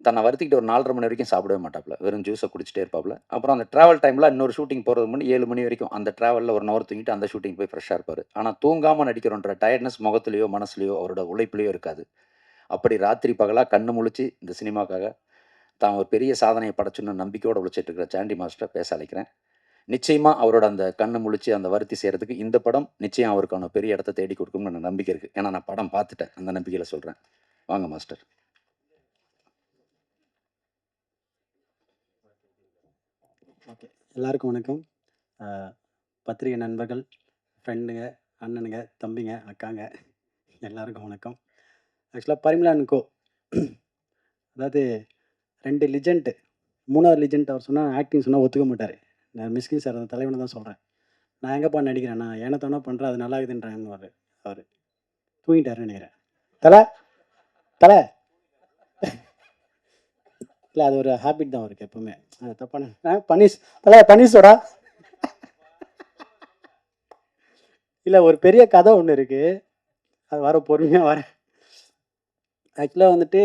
தன்னை வருத்திக்கிட்டு ஒரு 4:30 மணி வரைக்கும் சாப்பிடவே மாட்டாப்புல. வெறும் ஜூஸை குடிச்சிட்டே இருப்பாப்புல. அப்புறம் அந்த ட்ராவல் டைமில் இன்னொரு ஷூட்டிங் போகிறது முன்னாடி 7 மணி வரைக்கும் அந்த ட்ராவலில் 1 ஹவர் தூங்கிட்டு அந்த ஷூட்டிங் போய் ஃப்ரெஷ்ஷாக இருப்பார். ஆனால் தூங்காமல் நடிக்கிறோன்ற டயர்ட்னஸ் முகத்துலையோ மனசுலையோ அவரோட உழைப்புலையோ இருக்காது. அப்படி ராத்திரி பகலாக கண்ணு முழிச்சு இந்த சினிமாக்காக தான் ஒரு பெரிய சாதனையை படைச்சுன்னு நம்பிக்கையோடு உழைச்சிட்டு இருக்கிற சாண்டி மாஸ்டரை பேச அழைக்கிறேன். நிச்சயமாக அவரோட அந்த கண்ணு முழிச்சு அந்த வருத்தி செய்கிறதுக்கு இந்த படம் நிச்சயம் அவருக்கான பெரிய இடத்த தேடி கொடுக்கும்னு எனக்கு நம்பிக்கை இருக்குது. ஏன்னா நான் படம் பார்த்துட்டேன், அந்த நம்பிக்கையில் சொல்கிறேன். வாங்க மாஸ்டர். ஓகே, எல்லாருக்கும் வணக்கம். பத்திரிகை நண்பர்கள், ஃப்ரெண்டுங்க, அண்ணனுங்க, தம்பிங்க, அக்காங்க, எல்லாருக்கும் வணக்கம். ஆக்சுவலாக பரிமளா அண்ட் கோ, அதாவது 2 லிஜெண்ட்டு, 3வது லிஜெண்ட் அவர் சொன்னால் ஆக்டிங் சொன்னால் ஒத்துக்க மாட்டார். நான் மிஸ்கின் சார் அந்த தலைவனை தான் சொல்கிறேன். நான் எங்கேப்பா நடிக்கிறேன், நான் ஏனத்தானோ பண்ணுறேன், அது நல்லா இருக்குதுன்றாங்க. அவர் தூங்கிட்டாருன்னு நினைக்கிறேன். தலை இல்லை, அது ஒரு ஹேபிட் தான் அவருக்கு எப்போவுமே. அது தப்பான பனீஸ்வரா இல்லை, ஒரு பெரிய கதை ஒன்று இருக்குது, அது வர பொறுமையாக வரேன். ஆக்சுவலாக வந்துட்டு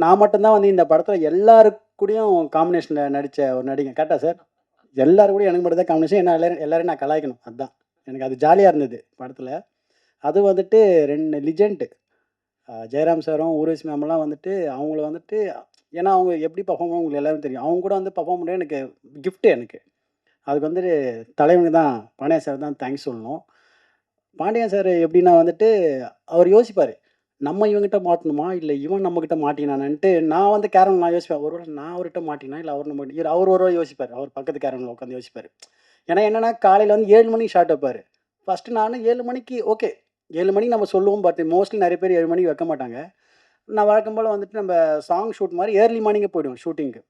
நான் மட்டும்தான் வந்து இந்த படத்தில் எல்லாருக்கூடையும் காம்பினேஷனில் நடித்த ஒரு நடிகை. கரெக்டாக சார்? எல்லாரும் கூட எனக்கு மட்டும் தான் காம்பினேஷன். ஏன்னா எல்லாரையும் நான் கலாய்க்கணும், அதுதான் எனக்கு அது ஜாலியாக இருந்தது படத்தில். அது வந்துட்டு 2 லிஜெண்ட்டு, ஜெயராம் சாரும் ஊர்வசி மேமெல்லாம் வந்துட்டு அவங்கள வந்துட்டு, ஏன்னா அவங்க எப்படி பர்ஃபார்ம் பண்ண உங்களுக்கு எல்லாரும் தெரியும். அவங்க கூட வந்து பர்ஃபார்ம் பண்ண எனக்கு கிஃப்ட்டு. எனக்கு அதுக்கு வந்துட்டு தலைவனுக்கு தான், பாண்டியன் சார் தான் தேங்க்ஸ் சொல்லணும். பாண்டியன் சார் எப்படின்னா வந்துட்டு அவர் யோசிப்பார், நம்ம இவங்ககிட்ட மாட்டணுமா இல்லை இவன் நம்மக்கிட்ட மாட்டினான்ட்டு. நான் வந்து கேரவன் நான் யோசிப்பேன், ஒருவேளை நான் அவர்கிட்ட மாட்டினா இல்லை அவர் நம்ம அவர் ஒரு யோசிப்பார், அவர் பக்கத்து கேரவனில் உட்காந்து யோசிப்பார். ஏன்னா என்னென்னா காலையில் வந்து 7 மணிக்கு ஷார்ட் வைப்பார். ஃபஸ்ட்டு நான் 7 மணிக்கு ஓகே 7 மணிக்கு நம்ம சொல்லுவோம், பட் மோஸ்ட்லி நிறைய பேர் 7 மணிக்கு வைக்க மாட்டாங்க. நான் வழக்கம் போல் வந்துட்டு நம்ம சாங் ஷூட் மாதிரி ஏர்லி மார்னிங்கே போய்டுவேன் ஷூட்டிங்க்கு.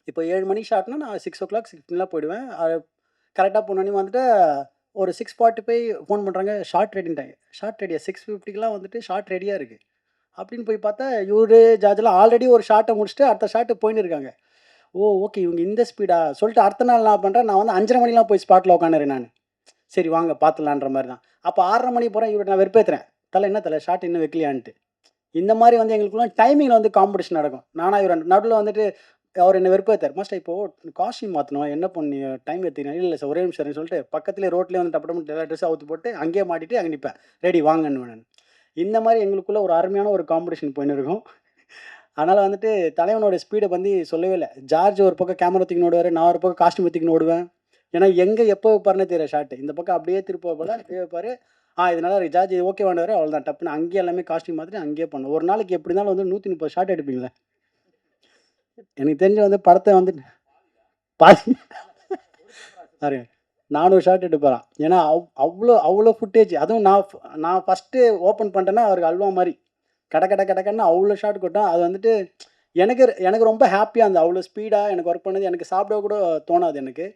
இப்போ 7 மணிக்கு ஷார்ட்னா நான் 6 o'clock 6:15 போய்டுவேன். கரெக்டாக போனோன்னே வந்துட்டு ஒரு 6:45 ஃபோன் பண்ணுறாங்க, ஷார்ட் ரெடின்ட்டாங்க. ஷார்ட் ரெடியாக 6:50க்கெலாம் வந்துட்டு ஷார்ட் ரெடியாக இருக்குது அப்படின்னு போய் பார்த்தா இவரு ஜார்ஜெலாம் ஆல்ரெடி ஒரு ஷார்ட்டை முடிச்சுட்டு அடுத்த ஷார்ட்டு போயின்னு இருக்காங்க. ஓகே இவங்க இந்த ஸ்பீடா சொல்லிட்டு அடுத்த நாள் நான் பண்ணுறேன், நான் வந்து 5:30 மணிலாம் போய் ஸ்பாட்டில் உட்காந்துறேன் நான். சரி வாங்க பார்த்துலான்ற மாதிரி தான். அப்போ 6:30 மணி போகிறேன், இவரை நான் வெறுப்பேற்றுறேன், என்ன தலை ஷார்ட் இன்னும் வைக்கலையான்ட்டு. இந்த மாதிரி வந்து எங்களுக்குலாம் டைமிங்கில் வந்து காம்படிஷன் நடக்கும். நானாக இவர் நடுவில் வந்துட்டு அவர் என்னை வெறுப்பேற்றார். மாஸ்டர் இப்போது காஸ்டியூம் மாற்றணும், என்ன பண்ணி டைம் எடுத்துக்கிறேன். இல்லை சார் ஒரே நிமிஷம் சொல்லிட்டு பக்கத்துலேயே ரோட்லேயே வந்து டப்பு எல்லா ட்ரெஸ்ஸும் அவுத்து போட்டு அங்கேயே மாட்டிட்டு அங்கே நிற்பேன், ரெடி வாங்கன்னு நான். இந்த மாதிரி எங்களுக்குள்ளே ஒரு அருமையான ஒரு காம்படிஷன் போயின்னு இருக்கும். அதனால் வந்துட்டு தலைவனோட ஸ்பீடை வந்து சொல்லவே இல்லை. ஜார்ஜ் ஒரு பக்கம் கேமரா தூக்கின்னு ஓடுவார், நான் ஒரு பக்கம் காஸ்டியூம் தூக்கின்னு ஓடுவேன். ஏன்னா எங்கே எப்போ வைப்பாருன்னே தெரியல ஷார்ட்டு. இந்த பக்கம் அப்படியே திருப்ப போல் அப்படியே வைப்பார். இதனால ஜார்ஜ் ஓகே வேண்டாரு, அவ்வளோதான் டப்புன்னு அங்கேயே எல்லாமே காஸ்டியூம் மாற்றிட்டு அங்கேயே பண்ணோம். ஒரு நாளைக்கு எப்படி இருந்தாலும் வந்து 130 ஷார்ட் எடுப்பீங்களே. எனக்கு தெரிஞ்சு வந்து படத்தை வந்து பாதி 400 ஷார்ட் எடுப்பாரான். ஏன்னா அவ்வளோ ஃபுட்டேஜ். அதுவும் நான் ஃபஸ்ட்டு ஓப்பன் பண்ணிட்டேன்னா அவருக்கு அல்வா மாதிரி கடக்கன்னு அவ்வளோ ஷார்ட் கொட்டும். அது வந்துட்டு எனக்கு ரொம்ப ஹாப்பியாக இருந்தது. அவ்வளோ ஸ்பீடாக எனக்கு ஒர்க் பண்ணது எனக்கு சாப்பிட கூட தோணாது எனக்கு.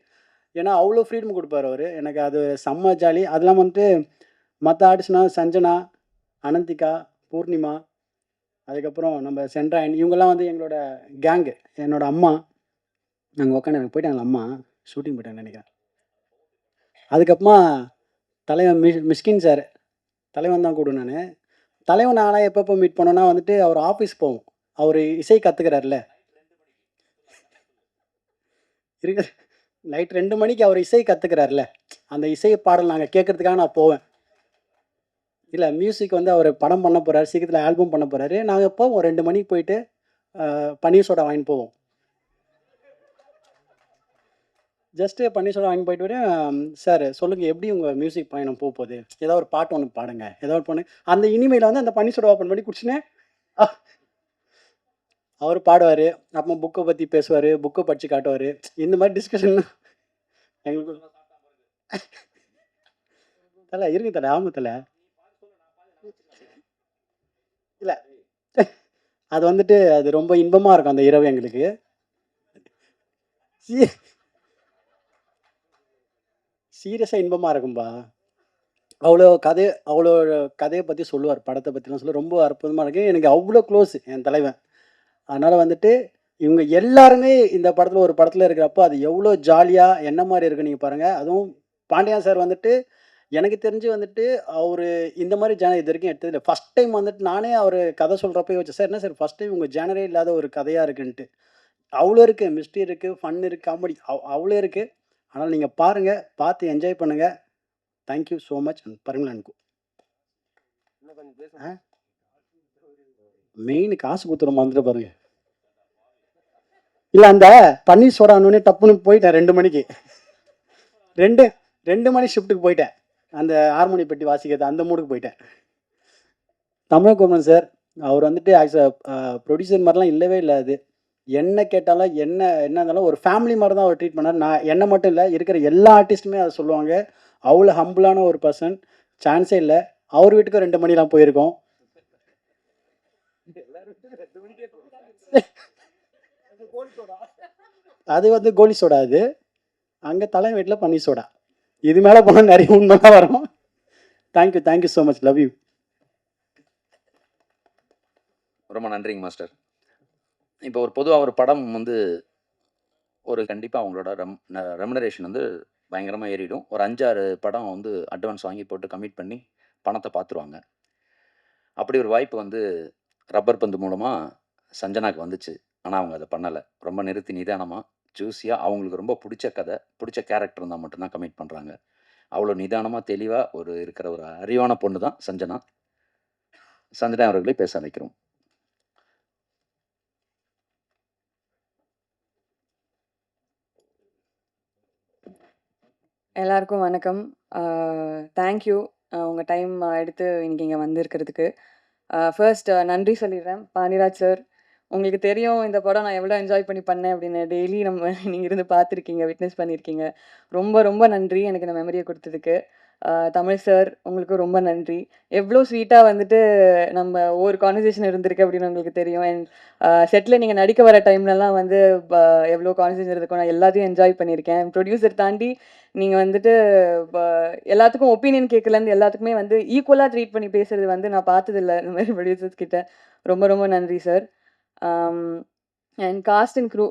ஏன்னா அவ்வளோ ஃப்ரீடம் கொடுப்பார் அவர். எனக்கு அது செம்ம ஜாலி. அதெல்லாம் வந்துட்டு மற்ற ஆர்டிஸ்ட்னா சஞ்சனா, அனந்திகா, பூர்ணிமா, அதுக்கப்புறம் நம்ம சென்ட்ராயன், இவங்கெல்லாம் வந்து எங்களோட கேங்கு. என்னோட அம்மா நாங்கள் உட்காந்து எனக்கு போயிட்டாங்களா, அம்மா ஷூட்டிங் போயிட்டாங்கன்னு நினைக்கிறேன். அதுக்கப்புறமா தலைவன் மிஸ்கின் சார், தலைவன் தான் கூட நான். தலைவன் நானாக எப்பப்போ மீட் பண்ணோன்னா வந்துட்டு அவர் ஆஃபீஸ் போவோம். அவர் இசை கற்றுக்கிறாருல, இருக்கு நைட் 2 மணிக்கு அவர் இசை கற்றுக்கிறாருல, அந்த இசை பாடல் நாங்கள் கேட்குறதுக்காக நான் போவேன். இல்லை மியூசிக் வந்து அவர் படம் பண்ண போகிறாரு, சீக்கிரத்தில் ஆல்பம் பண்ண போகிறாரு. நாங்கள் போவோம் 2 மணிக்கு போயிட்டு பன்னீர் சோடா வாங்கிட்டு போவோம். ஜஸ்ட்டு பன்னீர் சோடா வாங்கி போயிட்டு சார் சொல்லுங்கள் எப்படி உங்கள் மியூசிக் பயணம் போகுது, ஏதோ ஒரு பாட்டு ஒன்று பாடுங்க, ஏதோ ஒரு பொண்ணு அந்த இனிமையில் வந்து அந்த பன்னீர் சோடா ஓப்பன் பண்ணி குடிச்சுன்னு அவர் பாடுவார். அப்புறம் புக்கை பற்றி பேசுவார், புக்கை படித்து காட்டுவார். இந்த மாதிரி டிஸ்கஷன் எங்களுக்கு தலை இருக்கு தலை, ஆமாம் தலை. இல்லை அது வந்துட்டு அது ரொம்ப இன்பமாக இருக்கும் அந்த இரவு எங்களுக்கு. சீரியஸாக இன்பமாக இருக்கும்பா. அவ்வளோ கதையை பற்றி சொல்லுவார், படத்தை பற்றிலாம் சொல்ல ரொம்ப அற்புதமாக இருக்கு. எனக்கு அவ்வளோ க்ளோஸ் என் தலைவன். அதனால் வந்துட்டு இவங்க எல்லாருமே இந்த படத்தில் ஒரு படத்தில் இருக்கிறப்போ அது எவ்வளோ ஜாலியாக என்ன மாதிரி இருக்குது நீங்கள் பாருங்கள். அதுவும் பாண்டியன் சார் வந்துட்டு எனக்கு தெரிஞ்சு வந்துட்டு அவர் இந்த மாதிரி ஜேனர் இது வரைக்கும் எடுத்ததில்லை. ஃபஸ்ட் டைம் வந்துட்டு நானே அவர் கதை சொல்கிறப்ப யோசிச்சேன், சார் என்ன சார் ஃபஸ்ட் டைம் உங்கள் ஜேனரே இல்லாத ஒரு கதையாக இருக்குன்ட்டு. அவ்வளோ இருக்குது, மிஸ்ட்ரி இருக்குது, ஃபன் இருக்குது, காமெடி அவ்வளோ இருக்குது. ஆனால் நீங்கள் பாருங்கள், பார்த்து என்ஜாய் பண்ணுங்கள். Thank you so much. பரிமளனுக்கும் மெயின் காசு கொடுத்துட வந்துட்டு பாருங்க. இல்லை அந்த பன்னீர் சோடா அண்ணே டப்புன்னு போயிட்டேன் 2 மணிக்கு. 2 மணி ஷிஃப்ட்டுக்கு போயிட்டேன். அந்த ஹார்மோனி பெட்டி வாசிக்கிறது அந்த மூடுக்கு போயிட்டேன். தமிழகுமரன் சார் அவர் வந்துட்டு ஆக்சுவலாக ப்ரொடியூசர் மாதிரிலாம் இல்லவே இல்லை. அது என்ன கேட்டாலும் என்ன இருந்தாலும் ஒரு ஃபேமிலி மாதிரி தான் அவர் ட்ரீட் பண்ணார். நான் என்ன மட்டும் இல்லை, இருக்கிற எல்லா ஆர்டிஸ்ட்டுமே அதை சொல்லுவாங்க. அவ்வளோ ஹம்பிளான ஒரு பர்சன், சான்ஸே இல்லை. அவர் வீட்டுக்கு 2 மணிலாம் போயிருக்கோம். அது வந்து கோலி சோடா, அது அங்கே தலை வீட்டில் பன்னீர் சோடா. இது மேலே போனால் நிறைய உண்மைலாம் வரும். Thank you so much, love you. ரொம்ப நன்றிங்க மாஸ்டர். இப்போ ஒரு பொதுவாக ஒரு படம் வந்து ஒரு கண்டிப்பாக அவங்களோட ரெமுனரேஷன் வந்து பயங்கரமாக ஏறிடும். ஒரு 5-6 படம் வந்து அட்வான்ஸ் வாங்கி போட்டு கமிட் பண்ணி பணத்தை பார்த்துருவாங்க. அப்படி ஒரு வாய்ப்பு வந்து ரப்பர் பந்து மூலமாக சஞ்சனாக்கு வந்துச்சு. ஆனால் அவங்க அதை பண்ணலை. ரொம்ப நிறுத்தி நிதானமாக ஜூஸியாக அவங்களுக்கு ரொம்ப பிடிச்ச கதை, பிடிச்ச கேரக்டர் இருந்தால் மட்டும்தான் கமிட் பண்ணுறாங்க. அவ்வளோ நிதானமாக தெளிவாக இருக்கிற ஒரு அறிவான பொண்ணு தான் சஞ்சனா. சஞ்சனா அவர்களை பேச வைக்கிறோம். எல்லாருக்கும் வணக்கம். தேங்க்யூ உங்கள் டைம் எடுத்து இன்னைக்கு இங்கே வந்திருக்கிறதுக்கு. ஃபர்ஸ்ட் நன்றி சொல்லிடுறேன் பாண்டியராஜ் சார். உங்களுக்கு தெரியும் இந்த படம் நான் எவ்வளோ என்ஜாய் பண்ணி பண்ணேன் அப்படின்னு. டெய்லி நீங்கள் இருந்து பார்த்துருக்கீங்க, விட்னஸ் பண்ணியிருக்கீங்க. ரொம்ப ரொம்ப நன்றி எனக்கு இந்த மெமரியை கொடுத்ததுக்கு. தமிழ் சார் உங்களுக்கும் ரொம்ப நன்றி. எவ்வளோ ஸ்வீட்டாக வந்துட்டு நம்ம ஒவ்வொரு கான்வர்சேஷன் இருந்திருக்கு அப்படின்னு உங்களுக்கு தெரியும். அண்ட் செட்டில் நீங்கள் நடிக்க வர டைம்லலாம் வந்து எவ்வளோ கான்வர்சேஷன் இருக்கும், நான் எல்லாத்தையும் என்ஜாய் பண்ணியிருக்கேன். ப்ரொடியூசர் தாண்டி நீங்கள் வந்துட்டு எல்லாத்துக்கும் ஒப்பீனியன் கேட்கலன்னு எல்லாத்துக்குமே வந்து ஈக்குவலாக ட்ரீட் பண்ணி பேசுறது வந்து நான் பார்த்ததில்ல இந்த மாதிரி ப்ரொடியூசர்ஸ் கிட்ட. ரொம்ப ரொம்ப நன்றி sir. And cast and crew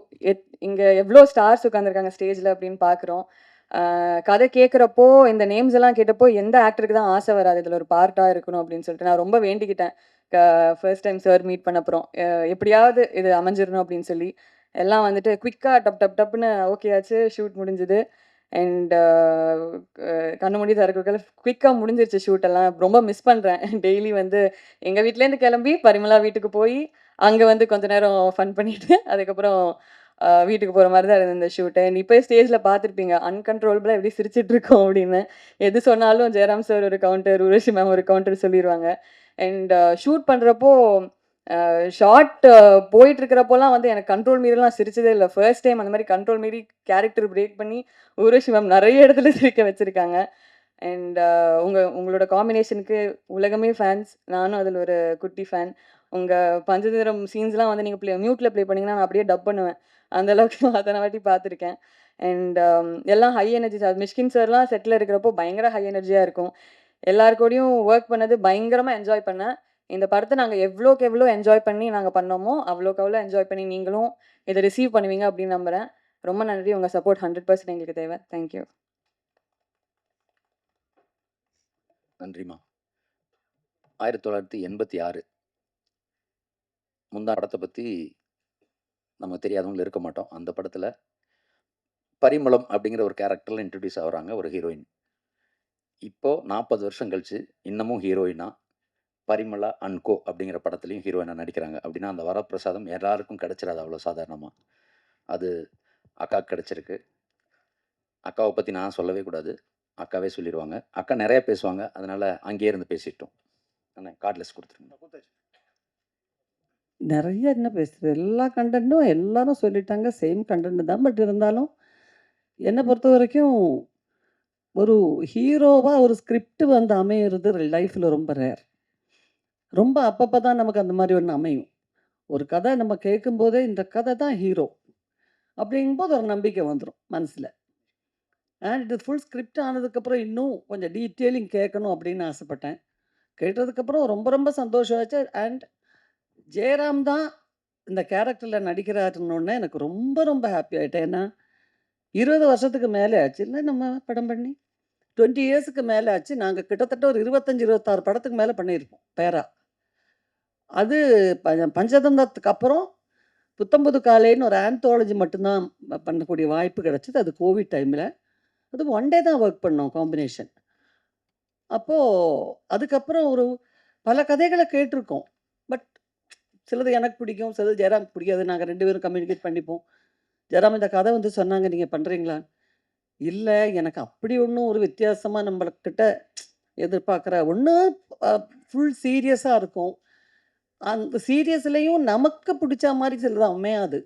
இங்கே எவ்வளோ ஸ்டார்ஸ் உட்காந்துருக்காங்க ஸ்டேஜில் அப்படின்னு பார்க்குறோம். கதை கேட்குறப்போ இந்த நேம்ஸ் எல்லாம் கேட்டப்போ எந்த ஆக்டருக்கு தான் ஆசை வராது இதில் ஒரு பார்ட்டாக இருக்கணும் அப்படின்னு சொல்லிட்டு நான் ரொம்ப வேண்டிக்கிட்டேன். ஃபர்ஸ்ட் டைம் சார் மீட் பண்ண அப்புறம் எப்படியாவது இது அமைஞ்சிடணும் அப்படின்னு சொல்லி எல்லாம் வந்துட்டு குவிக்காக டப்புன்னு ஓகே ஆச்சு. ஷூட் முடிஞ்சுது. அண்ட் கண்ணு மூடி திறக்கிறதுக்குள்ள குவிக்காக முடிஞ்சிருச்சு ஷூட்டெல்லாம். ரொம்ப மிஸ் பண்ணுறேன். டெய்லி வந்து எங்கள் வீட்டிலேருந்து கிளம்பி பரிமளா வீட்டுக்கு போய் அங்கே வந்து கொஞ்ச நேரம் ஃபன் பண்ணிவிட்டு அதுக்கப்புறம் வீட்டுக்கு போகிற மாதிரி தான் இருந்தது இந்த ஷூட்டை. இப்போ ஸ்டேஜில் பார்த்துருப்பீங்க அன்கண்ட்ரோலபிளாக எப்படி சிரிச்சிட்டு இருக்கோம் அப்படின்னு. எது சொன்னாலும் ஜெயராம் சார் ஒரு கவுண்டர், உருவசி மேம் ஒரு கவுண்டர் சொல்லிடுவாங்க. அண்ட் ஷூட் பண்ணுறப்போ ஷார்ட் போயிட்டு இருக்கிறப்போலாம் வந்து எனக்கு கண்ட்ரோல் மீறிலாம் சிரிச்சதே இல்லை. ஃபர்ஸ்ட் டைம் அந்த மாதிரி கண்ட்ரோல் மீறி கேரக்டர் பிரேக் பண்ணி உருவசி மேம் நிறைய இடத்துல சிரிக்க வச்சுருக்காங்க. அண்ட் உங்களோட காம்பினேஷனுக்கு உலகமே ஃபேன்ஸ். நானும் அதில் ஒரு குட்டி ஃபேன். உங்கள் பஞ்சதந்திரம் சீன்ஸ்லாம் வந்து நீங்கள் மியூட்டில் ப்ளே பண்ணிங்கன்னா நான் அப்படியே டப் பண்ணுவேன். அந்தளவுக்கு அத்தனை வாட்டி பார்த்துருக்கேன். அண்ட் எல்லாம் ஹை எனர்ஜி சார். மிஷ்கின் சார்லாம் செட்டில் இருக்கிறப்போ பயங்கர ஹை எனர்ஜியாக இருக்கும். எல்லாருக்கூடையும் ஒர்க் பண்ணது பயங்கரமாக என்ஜாய் பண்ணேன். இந்த படத்தை நாங்கள் எவ்வளோக்கு எவ்வளோ என்ஜாய் பண்ணி நாங்கள் பண்ணோமோ அவ்வளோக்கு அவ்வளோ என்ஜாய் பண்ணி நீங்களும் இதை ரிசீவ் பண்ணுவீங்க அப்படின்னு நம்புகிறேன். ரொம்ப நன்றி. உங்கள் சப்போர்ட் 100% எங்களுக்கு தேவை. தேங்க்யூ. நன்றிம்மா. 1986 முந்தா படத்தை பற்றி நம்ம தெரியாதவங்களும் இருக்க மாட்டோம். அந்த படத்தில் பரிமளம் அப்படிங்கிற ஒரு கேரக்டரில் இன்ட்ரடியூஸ் ஆகுறாங்க ஒரு ஹீரோயின். இப்போ 40 வருஷம் கழிச்சு இன்னமும் ஹீரோயினா பரிமளா அண்ட் கோ அப்படிங்கிற படத்துலையும் ஹீரோயினா நடிக்கிறாங்க அப்படின்னா அந்த வரப்பிரசாதம் எல்லாருக்கும் கிடைச்சிடாது அவ்வளோ சாதாரணமாக. அது அக்காவுக்கு கிடைச்சிருக்கு. அக்காவை பற்றி நான் சொல்லவே கூடாது, அக்காவே சொல்லிடுவாங்க. அக்கா நிறைய பேசுவாங்க, அதனால அங்கேயே இருந்து பேசிட்டோம். அண்ணா கார்ட்லெஸ் கொடுத்துருங்க. நிறைய என்ன பேசுறது, எல்லா கண்டென்ட்டும் எல்லாரும் சொல்லிட்டாங்க, சேம் கண்டென்ட் தான். பட் இருந்தாலும் என்னை பொறுத்த வரைக்கும் ஒரு ஹீரோவாக ஒரு ஸ்கிரிப்ட் வந்து அமையிறது லைஃப்பில் ரொம்ப ரேர். ரொம்ப அப்பப்போ தான் நமக்கு அந்த மாதிரி ஒன்று அமையும். ஒரு கதை நம்ம கேட்கும்போதே இந்த கதை தான் ஹீரோ அப்படிங்கும்போது ஒரு நம்பிக்கை வந்துடும் மனசில். அண்ட் இது ஃபுல் ஸ்கிரிப்ட் ஆனதுக்கப்புறம் இன்னும் கொஞ்சம் டீட்டெயிலிங் கேட்கணும் அப்படின்னு ஆசைப்பட்டேன். கேட்டதுக்கப்புறம் ரொம்ப ரொம்ப சந்தோஷம் ஆச்சு. அண்ட் ஜெயராம் தான் இந்த கேரக்டரில் நடிக்கிறாருன்னொன்னே எனக்கு ரொம்ப ரொம்ப ஹாப்பி ஆகிட்டேன். ஏன்னா 20 வருஷத்துக்கு மேலே ஆச்சு இல்லை நம்ம படம் பண்ணி, 20 இயர்ஸுக்கு மேலே ஆச்சு. நாங்கள் கிட்டத்தட்ட ஒரு 25-26 படத்துக்கு மேலே பண்ணியிருப்போம் பேரா. அது பஞ்சதந்தத்துக்கு அப்புறம் புத்தம்புது காலைன்னு ஒரு ஆந்தாலஜி மட்டும்தான் பண்ணக்கூடிய வாய்ப்பு கிடச்சிது. அது கோவிட் டைமில். அது ஒன் டே தான் ஒர்க் பண்ணோம் காம்பினேஷன். அப்போது அதுக்கப்புறம் ஒரு பல கதைகளை கேட்டிருக்கோம். பட் சிலது எனக்கு பிடிக்கும், சிலது ஜெயராம் பிடிக்காது. நாங்கள் 2 பேரும் கம்யூனிகேட் பண்ணிப்போம். ஜெயராம் இந்த கதை வந்து சொன்னாங்க, நீங்கள் பண்ணுறீங்களா? இல்லை, எனக்கு அப்படி ஒன்றும் ஒரு வித்தியாசமாக நம்மக்கிட்ட எதிர்பார்க்குற ஒன்று ஃபுல் சீரியஸாக இருக்கும். அந்த சீரியஸ்லேயும் நமக்கு பிடிச்ச மாதிரி சிலது அமையாது.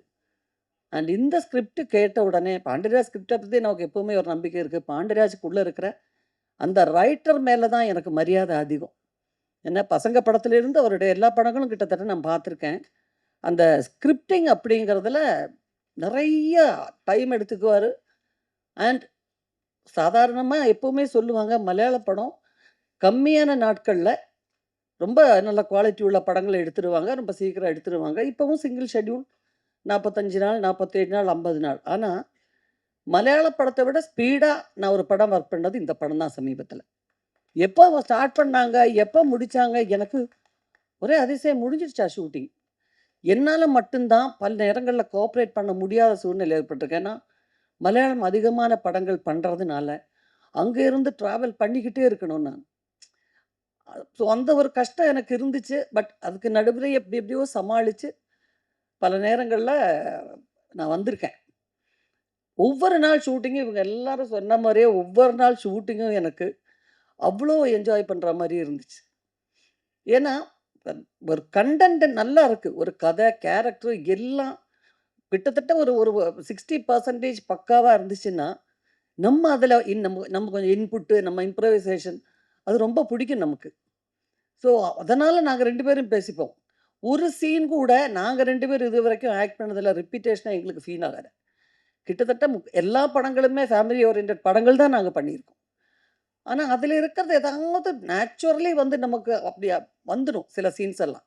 அண்ட் இந்த ஸ்கிரிப்ட் கேட்ட உடனே பாண்டியராஜ் ஸ்கிரிப்டை பற்றி நமக்கு எப்போவுமே ஒரு நம்பிக்கை இருக்குது. பாண்டியராஜுக்குள்ளே இருக்கிற அந்த ரைட்டர் மேலே தான் எனக்கு மரியாதை அதிகம். ஏன்னா பசங்க படத்துலேருந்து அவருடைய எல்லா படங்களும் கிட்டத்தட்ட நான் பார்த்துருக்கேன். அந்த ஸ்கிரிப்டிங் அப்படிங்கிறதுல நிறைய டைம் எடுத்துக்குவார். அண்ட் சாதாரணமாக எப்போவுமே சொல்லுவாங்க, மலையாள படம் கம்மியான நாட்களில் ரொம்ப நல்ல குவாலிட்டி உள்ள படங்களை எடுத்துருவாங்க, ரொம்ப சீக்கிரம் எடுத்துருவாங்க. இப்போவும் சிங்கிள் ஷெட்யூல் 45 நாள், 47 நாள், 50 நாள். ஆனால் மலையாள படத்தை விட ஸ்பீடாக நான் ஒரு படம் ஒர்க் பண்ணது இந்த படம் தான் சமீபத்தில். எப்போ ஸ்டார்ட் பண்ணாங்க, எப்போ முடித்தாங்க, எனக்கு ஒரே அதிசயம். முடிஞ்சிடுச்சா ஷூட்டிங்? என்னால் மட்டும்தான் பல நேரங்களில் கோஆப்ரேட் பண்ண முடியாத சூழ்நிலை ஏற்பட்டிருக்கு. ஏன்னா மலையாளம் அதிகமான படங்கள் பண்ணுறதுனால அங்கே இருந்து ட்ராவல் பண்ணிக்கிட்டே இருக்கணும் நான். ஸோ அந்த ஒரு கஷ்டம் எனக்கு இருந்துச்சு. பட் அதுக்கு நடுவில் எப்படி எப்படியோ சமாளித்து பல நேரங்களில் நான் வந்திருக்கேன். ஒவ்வொரு நாள் ஷூட்டிங்கும் இவங்க எல்லாரும் சொன்ன மாதிரியே ஒவ்வொரு நாள் ஷூட்டிங்கும் எனக்கு அவ்வளோ என்ஜாய் பண்ணுற மாதிரி இருந்துச்சு. ஏன்னா ஒரு கண்டென்ட் நல்லா இருக்குது, ஒரு கதை, கேரக்டர் எல்லாம் கிட்டத்தட்ட ஒரு ஒரு 60% பக்காவாக இருந்துச்சுன்னா நம்ம அதில் நம்ம கொஞ்சம் இன்புட்டு, நம்ம இம்ப்ரவைசேஷன் அது ரொம்ப பிடிக்கும் நமக்கு. ஸோ அதனால் நாங்கள் 2 பேரும் பேசிப்போம். ஒரு சீன் கூட நாங்கள் 2 பேரும் இது வரைக்கும் ஆக்ட் பண்ணதில் ரிப்பீட்டேஷனாக எங்களுக்கு ஃபீல் ஆகாது. கிட்டத்தட்ட எல்லா படங்களுமே ஃபேமிலி ஓரியன்ட் படங்கள் தான் நாங்கள் பண்ணியிருக்கோம். ஆனால் அதில் இருக்கிறது ஏதாவது நேச்சுரலி வந்து நமக்கு அப்படி வந்துடும் சில சீன்ஸ் எல்லாம்.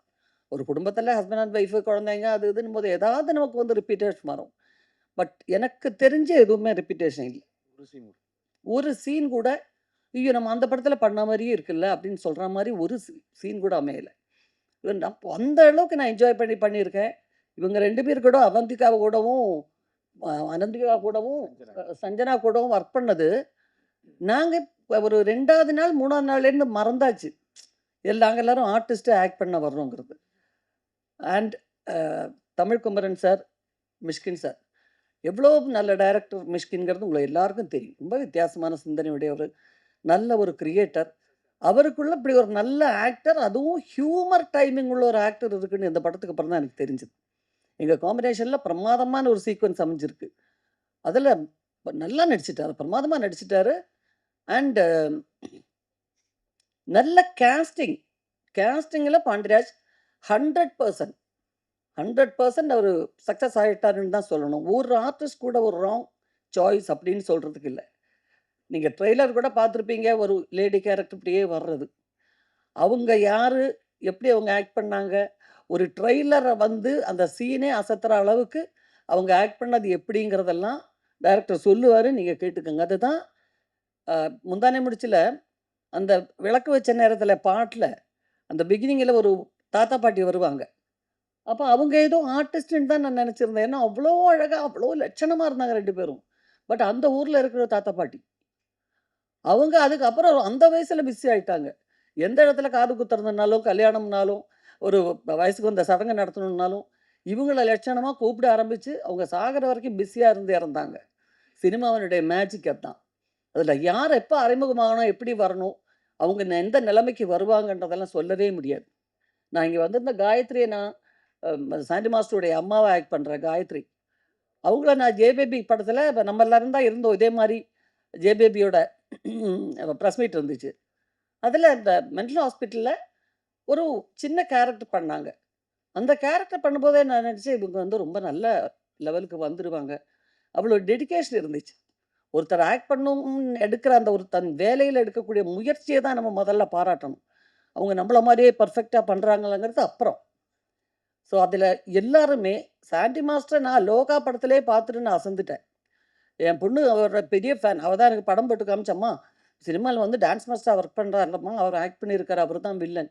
ஒரு குடும்பத்தில் ஹஸ்பண்ட் அண்ட் ஒய்ஃபு, குழந்தைங்க அது இதுன்னு போது ஏதாவது நமக்கு வந்து ரிப்பீட்டேஷன் வரும். பட் எனக்கு தெரிஞ்ச எதுவுமே ரிப்பீட்டேஷன் இல்லை. ஒரு சீன் கூட ஐயோ நம்ம அந்த படத்தில் பண்ண மாதிரியே இருக்குல்ல அப்படின்னு சொல்கிற மாதிரி ஒரு சீன் கூட அமையலை. அந்த அளவுக்கு நான் என்ஜாய் பண்ணியிருக்கேன். இவங்க 2 பேர் கூட அவந்திகா கூடவும் அனந்திகா கூடவும் சஞ்சனா கூடவும் ஒர்க் பண்ணது நாங்கள் ஒரு 2வது நாள் 3வது நாள்லேருந்து மறந்தாச்சு. நாங்கள் எல்லாரும் ஆர்டிஸ்ட்டு ஆக்ட் பண்ண வர்றோங்கிறது. And Tamil Kumaran sir, Mysskin sir எவ்வளோ நல்ல டைரக்டர் மிஷ்கின்கிறது உங்களுக்கு எல்லாருக்கும் தெரியும். ரொம்ப வித்தியாசமான சிந்தனையுடைய ஒரு நல்ல ஒரு கிரியேட்டர். அவருக்குள்ள இப்படி ஒரு நல்ல ஆக்டர், அதுவும் ஹியூமர் டைமிங் உள்ள ஒரு ஆக்டர் இருக்குன்னு இந்த படத்துக்கு அப்புறம் தான் எனக்கு தெரிஞ்சுது. எங்கள் காம்பினேஷனில் பிரமாதமான ஒரு சீக்வன்ஸ் அமைஞ்சிருக்கு. அதில் நல்லா நடிச்சிட்டாரு, பிரமாதமாக நடிச்சிட்டாரு. அண்டு நல்ல கேஸ்டிங்கில் பாண்டியராஜ் 100% அவர் சக்ஸஸ் ஆகிட்டாருன்னு தான் சொல்லணும். ஒரு ஆர்டிஸ்ட் கூட ஒரு ராங் சாய்ஸ் அப்படின்னு சொல்கிறதுக்கு இல்லை. நீங்கள் ட்ரெய்லர் கூட பார்த்துருப்பீங்க, ஒரு லேடி கேரக்டர் இப்படியே வர்றது. அவங்க யார், எப்படி அவங்க ஆக்ட் பண்ணாங்க, ஒரு ட்ரெய்லரை வந்து அந்த சீனே அசத்துற அளவுக்கு அவங்க ஆக்ட் பண்ணது எப்படிங்கிறதெல்லாம் டைரக்டர் சொல்லுவார், நீங்கள் கேட்டுக்கோங்க. அதுதான் முந்தானே முடிச்சில் அந்த விளக்கு வச்ச நேரத்தில் பாட்டில் அந்த பிகினிங்கில் ஒரு தாத்தா பாட்டி வருவாங்க. அப்போ அவங்க ஏதோ ஆர்டிஸ்ட்டுன்னு தான் நான் நினச்சிருந்தேன். ஏன்னா அவ்வளோ அழகாக அவ்வளோ லட்சணமாக இருந்தாங்க 2 பேரும். பட் அந்த ஊரில் இருக்கிற தாத்தா பாட்டி அவங்க அதுக்கப்புறம் அந்த வயசுல பிஸி ஆயிட்டாங்க. எந்த இடத்துல காது குத்துறதுனாலும், கல்யாணம்னாலும், ஒரு வயசுக்கு வந்த சடங்கு நடத்தணும்னாலும், இவங்கள லட்சணமா கூப்பிட ஆரம்பிச்சு, அவங்க சாகுற வரைக்கும் பிஸியா இருந்து இறந்தாங்க. சினிமாவினுடைய மேஜிக் அதான். அதில யார் எப்ப அறிமுகமாகணும், எப்படி வரணும், அவங்க எந்த நிலைமைக்கு வருவாங்கன்றதெல்லாம் சொல்லவே முடியாது. நான் இங்க வந்திருந்த காயத்ரியை நான் சாண்டி மாஸ்டருடைய அம்மாவா ஆக்ட் பண்றேன் காயத்ரி. அவங்கள நான் ஜேபேபி படத்தில நம்ம எல்லாரும் தான் இருந்தோம். இதே மாரி ஜேபேபியோட பிரஸ் மீட் இருந்துச்சு. அதில இந்த மென்டல் ஹாஸ்பிட்டல்ல ஒரு சின்ன கேரக்டர் பண்ணாங்க. அந்த கேரக்டர் பண்ணும்போதே நான் நினச்சேன், இவங்க வந்து ரொம்ப நல்ல லெவலுக்கு வந்துருவாங்க. அவ்வளோ டெடிகேஷன் இருந்துச்சு. ஒருத்தர் ஆக்ட் பண்ணணும்னு எடுக்கிற அந்த ஒரு தன் வேலையில எடுக்கக்கூடிய முயற்சிய தான் நம்ம முதல்ல பாராட்டணும். அவங்க நம்மள மாரியே பெர்ஃபெக்ட்டா பண்றாங்களாங்கிறது அப்புறம். ஸோ அதில எல்லாருமே சாண்டி மாஸ்டர நான் லோகா படத்திலேயே பார்த்துட்டு நான் அசந்துட்டேன். என் பொண்ணு அவரோட பெரிய ஃபேன். அவ தான் எனக்கு படம் போட்டு காமிச்சா, "அம்மா சினிமால வந்து டான்ஸ் மாஸ்டரா ஒர்க் பண்றாருல்லம்மா, அவர் ஆக்ட் பண்ணியிருக்காரு. அவரு தான் வில்லன்."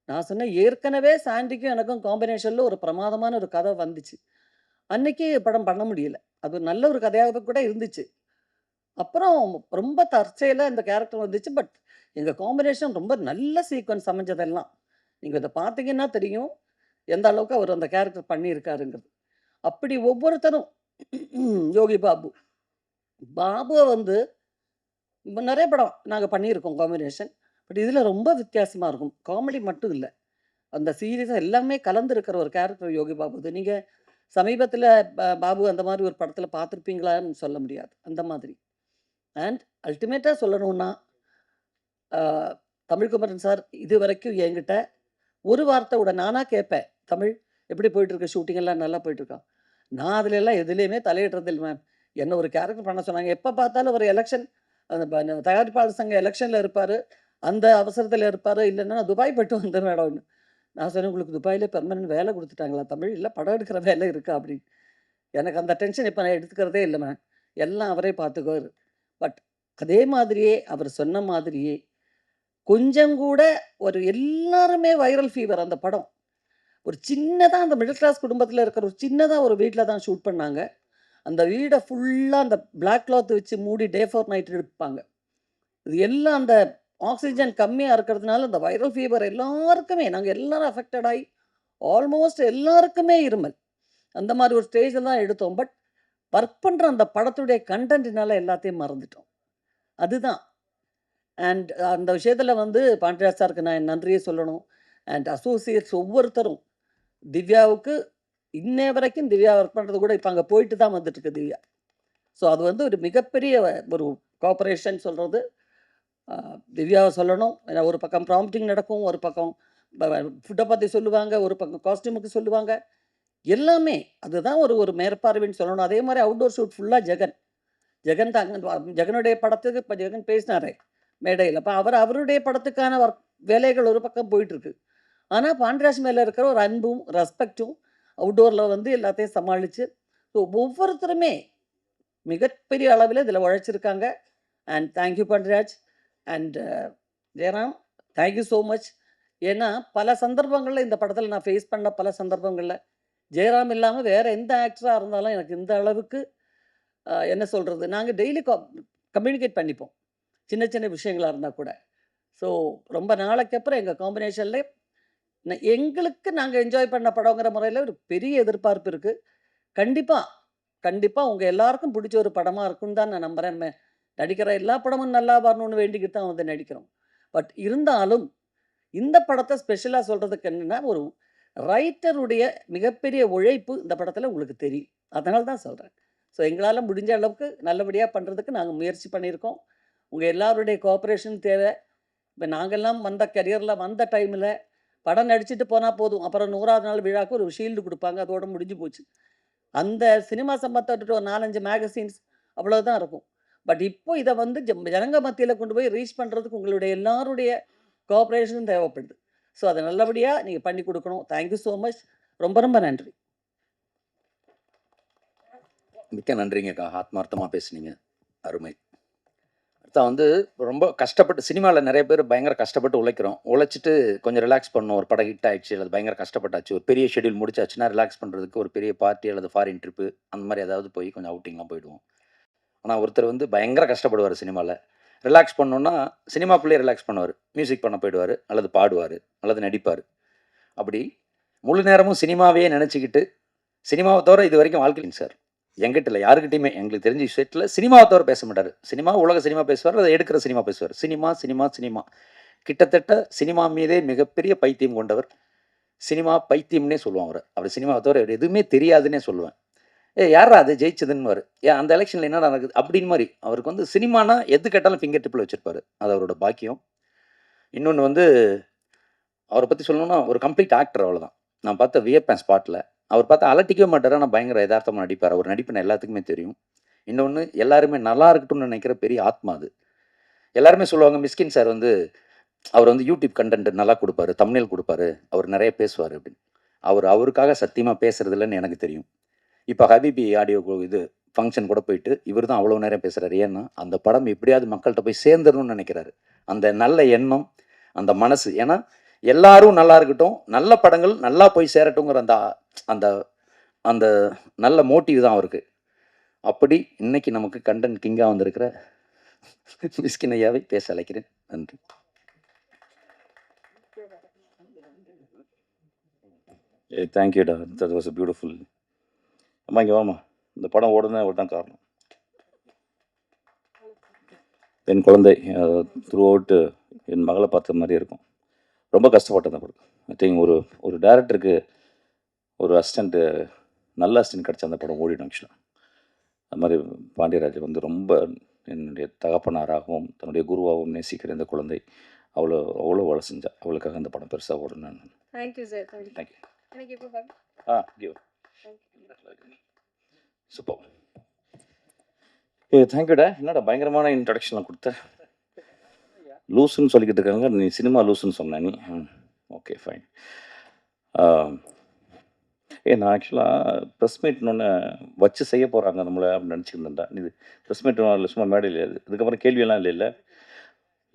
நான் சொன்னேன், "ஏற்கனவே சாண்டிக்கும் எனக்கும் காம்பினேஷன்ல ஒரு பிரமாதமான ஒரு கதை வந்துச்சு. அன்னைக்கு படம் பண்ண முடியல. அது நல்ல ஒரு கதையாவே கூட இருந்துச்சு. அப்புறம் ரொம்ப தற்செயலா இந்த கேரக்டர் வந்துச்சு. பட் எங்க காம்பினேஷன் ரொம்ப நல்ல சீக்வென்ஸ் அமைஞ்சதெல்லாம். நீங்க இத பார்த்தீங்கன்னா தெரியும், எந்த அளவுக்கு அவர் அந்த கேரக்டர் பண்ணியிருக்காருங்கிறது. அப்படி ஒவ்வொருத்தரும் யோகி பாபு. பாபுவ வந்து நெறைய படம் நாங்க பண்ணியிருக்கோம் காம்பினேஷன். பட் இதில ரொம்ப வித்தியாசமா இருக்கும். காமெடி மட்டும் இல்ல. அந்த சீரியஸா எல்லாமே கலந்து இருக்கிற ஒரு கேரக்டர் யோகி பாபுது. நீங்க சமீபத்தில பாபு அந்த மாரி ஒரு படத்தில பார்த்துருப்பீங்களான்னு சொல்ல முடியாது. அந்த மாதிரி. அண்ட் அல்டிமேட்டா சொல்லணும்னா, அ தமிழ்குமரன் சார் இதுவரைக்கும் என்கிட்ட ஒரு வார்த்தை கூட நானா கேட்பேன். "தமிழ் எப்படி போயிட்டுருக்கு? ஷூட்டிங் எல்லாம் நல்லா போயிட்டுருக்கா?" நான் அதுலலாம் எதுலயுமே தலையிடுறது இல்ல மேம். என்ன ஒரு கேரக்டர் பண்ண சொன்னாங்க. எப்ப பார்த்தாலும் ஒரு எலக்ஷன் அந்த தயாரிப்பாளர் சங்க எலக்ஷன்ல இருப்பாரு. அந்த அவசரத்தில இருப்பாரு. இல்லன்னா நான் துபாய் போயிட்டு வந்தேன் மேடம்ன்னு. நான் சொன்னேன், "உங்களுக்கு துபாயில பெர்மனன்ட் வேலை குடுத்துட்டாங்களா தமிழ்? இல்ல படம் எடுக்கிற வேலை இருக்கா?" அப்படின்னு. எனக்கு அந்த டென்ஷன் இப்ப நான் எடுத்துக்கிறதே இல்ல மேம். எல்லாம் அவரே பார்த்துக்குவாரு. பட் அதே மாதிரியே அவர் சொன்ன மாதிரியே கொஞ்சம் கூட ஒரு எல்லாருமே வைரல் ஃபீவர் அந்த படம். ஒரு சின்னதா அந்த மிடில் கிளாஸ் குடும்பத்தில இருக்கிற ஒரு சின்னதா ஒரு வீட்ல தான் ஷூட் பண்ணாங்க. அந்த வீட ஃபுல்லா அந்த பிளாக் கிளாத் வச்சு மூடி டே ஃபார் நைட் எடுப்பாங்க. இது எல்லாம் அந்த ஆக்ஸிஜன் கம்மியா இருக்கிறதுனால அந்த வைரல் ஃபீவர் எல்லாருக்குமே நாங்க எல்லாரும் அஃபெக்டட் ஆயி ஆல்மோஸ்ட் எல்லாருக்குமே இருமல். அந்த மாரி ஒரு ஸ்டேஜ்ல தான் எடுத்தோம். பட் ஒர்க் பண்ற அந்த படத்துடைய கன்டென்ட்னால எல்லாத்தையும் மறந்துட்டோம். அதுதான். அண்ட் அந்த விஷயத்துல வந்து பாண்டியராஜ் சாருக்கு நான் என் நன்றிய சொல்லணும். அண்ட் அசோசியேட்ஸ் ஒவ்வொருத்தரும் திவ்யாவுக்கு இன்னைய வரைக்கும் திவ்யா ஒர்க் பண்றது கூட இப்ப அங்க போயிட்டு தான் வந்துட்டுருக்கு திவ்யா. ஸோ அது வந்து ஒரு மிகப்பெரிய ஒரு கோஆப்பரேஷன் சொல்றது. திவ்யாவ சொல்லணும். ஏன்னா ஒரு பக்கம் ப்ராம்ப்டிங் நடக்கும். ஒரு பக்கம் ஃபுட்ட பத்தி சொல்லுவாங்க. ஒரு பக்கம் காஸ்டியூமுக்கு சொல்லுவாங்க. எல்லாமே அதுதான் ஒரு ஒரு மேற்பார்வைன்னு சொல்லணும். அதே மாரி அவுட்டோர் ஷூட் ஃபுல்லா ஜெகன். ஜெகன் தான் ஜெகனுடைய படத்துக்கு இப்ப ஜெகன் பேசினாரே மேடையில. அப்ப அவருடைய படத்துக்கான வேலைகள் ஒரு பக்கம் போயிட்டுருக்கு. ஆனா பாண்டியராஜ் மேல இருக்கிற ஒரு அன்பும், ரெஸ்பெக்ட்டும் அவுட்டோர்ல வந்து எல்லாத்தையும் சமாளிச்சு, ஸோ ஒவ்வொருத்தருமே மிகப்பெரிய அளவில இதில உழைச்சிருக்காங்க. And thank you Pandiraj. And Jayaram thank you so much. ஏன்னா பல சந்தர்ப்பங்கள்ல இந்த படத்தில நான் ஃபேஸ் பண்ண பல சந்தர்ப்பங்கள்ல, ஜெயராம் இல்லாம வேற எந்த ஆக்டரா இருந்தாலும் எனக்கு இந்த அளவுக்கு என்ன சொல்றது? நாங்க டெய்லி கம்யூனிகேட் பண்ணிப்போம். சின்ன சின்ன விஷயங்களா இருந்தா கூட. ஸோ ரொம்ப நாளைக்கு அப்புறம் எங்க காம்பினேஷன்ல எங்களுக்கு நாங்க என்ஜாய் பண்ண படங்கிற முறையில ஒரு பெரிய எதிர்பார்ப்பு இருக்கு. கண்டிப்பா, கண்டிப்பா உங்க எல்லாருக்கும் பிடிச்ச ஒரு படமா இருக்கும்னு தான் நான் நம்புறேன். நடிக்கிற எல்லா படமும் நல்லா வரணும்னு வேண்டிக்கிட்டு தான் வந்து நடிக்கிறோம். பட் இருந்தாலும் இந்த படத்த ஸ்பெஷலா சொல்றதுக்கு என்னன்னா, ஒரு ரைட்டருடைய மிகப்பெரிய உழைப்பு இந்த படத்துல உங்களுக்கு தெரியும். அதனால தான் சொல்றேன். ஸோ எங்களால முடிஞ்ச அளவுக்கு நல்லபடியா பண்றதுக்கு நாங்க முயற்சி பண்ணியிருக்கோம். உங்க எல்லாருடைய கோஆப்பரேஷன் தேவை. இப்ப நாங்கெல்லாம் வந்த கரியர்ல வந்த டைம்ல படம் நடிச்சுட்டு போனா போதும். அப்புறம் 100வது நாள் விழாவுக்கு ஒரு ஷீல்டு குடுப்பாங்க. அதோட முடிஞ்சு போச்சு. அந்த சினிமா சம்பந்தப்பட்ட ஒரு 4, 5 மேகசின்ஸ் அவ்வளவுதான் இருக்கும். பட் இப்போ இத வந்து ஜனங்க மத்தியில கொண்டு போய் ரீச் பண்றதுக்கு உங்களுடைய எல்லாருடைய கோஆப்பரேஷனும் தேவைப்படுது. ஸோ அத நல்லபடியா நீங்க பண்ணி குடுக்கணும். Thank you so much. ரொம்ப ரொம்ப நன்றி. மிக்க நன்றிங்கக்கா. ஆத்மார்த்தமா பேசுனீங்க. அருமை. அடுத்தா வந்து ரொம்ப கஷ்டப்பட்டு சினிமால நெறைய பேர் பயங்கர கஷ்டப்பட்டு உழைக்கிறோம். உழைச்சிட்டு கொஞ்சம் ரிலாக்ஸ் பண்ணணும். ஒரு படம் ஹிட் ஆயிடுச்சு அல்லது பயங்கர கஷ்டப்பட்டாச்சு. ஒரு பெரிய ஷெட்யூல் முடிச்சாச்சுன்னா, ரிலாக்ஸ் பண்றதுக்கு ஒரு பெரிய பார்ட்டி அல்லது ஃபாரின் ட்ரிப்பு அந்த மாரி ஏதாவது போய் கொஞ்சம் அவுட்டிங்லாம் போயிடுவோம். ஆனா ஒருத்தர் வந்து பயங்கர கஷ்டப்படுவாரு சினிமால. ரிலாக்ஸ் பண்ணணுன்னா சினிமாக்குள்ளேயே ரிலாக்ஸ் பண்ணுவார். மியூசிக் பண்ண போயிடுவார், அல்லது பாடுவார், அல்லது நடிப்பார். அப்படி முழு நேரமும் சினிமாவையே நினச்சிக்கிட்டு, சினிமாவை தவிர இது வரைக்கும் வாழ்க்கையில்லைங்க சார். எங்கிட்ட இல்லை, யாருக்கிட்டையுமே எங்களுக்கு தெரிஞ்ச விஷயத்தில் சினிமாவை தவிர பேச மாட்டார். சினிமா, உலக சினிமா பேசுவார், அதை எடுக்கிற சினிமா பேசுவார். Cinema cinema cinema. கிட்டத்தட்ட சினிமா மீதே மிகப்பெரிய பைத்தியம் கொண்டவர். சினிமா பைத்தியம்னே சொல்லுவான் அவரை. அவர் சினிமாவை தவிர எதுவுமே தெரியாதுன்னே சொல்லுவேன். யாரா அது ஜெயிச்சதுன்னு ஏன் அந்த எலெக்ஷனில் என்ன நடக்குது அப்படின்னு மாதிரி. அவருக்கு வந்து சினிமானா எது கேட்டாலும் ஃபிங்கர் டிப்பில் வச்சுருப்பார். அது அவரோட பாக்கியம். இன்னொன்று வந்து அவரை பற்றி சொல்லணும்னா ஒரு கம்ப்ளீட் ஆக்டர், அவ்வளோதான். நான் பார்த்த வியப்பேன் ஸ்பாட்டில். அவர் பார்த்தா அலட்டிக்கவே மாட்டார், ஆனால் பயங்கர யதார்த்தமாக நடிப்பார். அவர் நடிப்புன்னு எல்லாத்துக்குமே தெரியும். இன்னொன்று, எல்லாருமே நல்லா இருக்கட்டும்னு நினைக்கிற பெரிய ஆத்மா அது. எல்லாருமே சொல்லுவாங்க மிஸ்கின் சார் வந்து அவர் வந்து யூடியூப் கண்டென்ட் நல்லா கொடுப்பாரு, தம்ப்நெயில் கொடுப்பாரு, அவர் நிறைய பேசுவார் அப்படின்னு. அவருக்காக சத்தியமாக பேசுறதில்லன்னு எனக்கு தெரியும். இப்போ ஹபிபி ஆடியோ இது ஃபங்க்ஷன் கூட போயிட்டு இவர் தான் அவ்வளோ நேரம் பேசுகிறாரு. ஏன்னா அந்த படம் எப்படியாவது மக்கள்கிட்ட போய் சேர்ந்துடணும்னு நினைக்கிறாரு. அந்த நல்ல எண்ணம், அந்த மனசு. ஏன்னா எல்லாரும் நல்லா இருக்கட்டும், நல்ல படங்கள் நல்லா போய் சேரட்டுங்கிற அந்த அந்த அந்த நல்ல மோட்டிவ் தான் அவருக்கு. அப்படி இன்னைக்கு நமக்கு கண்டென்ட் கிங்காக வந்திருக்கிற மிஸ்கின் ஐயாவை பேச அழைக்கிறேன். நன்றி. தேங்க்யூடா, தட் வாஸ் அ பியூட்டிஃபுல். அம்மா இங்கே வாமா. இந்த படம் ஓடுனே அவர் தான் காரணம். என் குழந்தை த்ரூ அவுட்டு என் மகளை பார்த்த மாதிரி இருக்கும். ரொம்ப கஷ்டப்பட்டேன் அந்த படம். ஐ திங்க் ஒரு டேரக்டருக்கு ஒரு அசிஸ்டண்ட்டு, நல்ல அசிஸ்டன்ட் கிடச்ச அந்த படம் ஓடிடும் ஆக்சுவலாக. அது மாதிரி பாண்டியராஜ் வந்து ரொம்ப என்னுடைய தகப்பனாராகவும் தன்னுடைய குருவாகவும் நேசிக்கிற இந்த குழந்தை அவ்வளோ அவ்வளோ வேலை செஞ்சா. அவளுக்காக அந்த படம் பெருசாக ஓடணும். Thank you sir. தேங்க்யூ. எனக்கு இப்போ கிவ் சூப்பர். தேங்க்யூடா. என்னடா பயங்கரமான இன்ட்ரடக்ஷன்லாம் கொடுத்த. லூஸுன்னு சொல்லிக்கிட்டு இருக்காங்க, நீ சினிமா லூஸுன்னு சொன்ன நீ. Okay fine. நான் ஆக்சுவலாக ப்ரெஸ் மீட்னு வச்சு செய்ய போகிறாங்க நம்மளை அப்படின்னு நினச்சிருந்தேன்டா. இது ப்ரெஸ் மீட் இல்லை, சும்மா மேடை இல்லையா? இதுக்கப்புறம் கேள்வியெல்லாம் இல்லை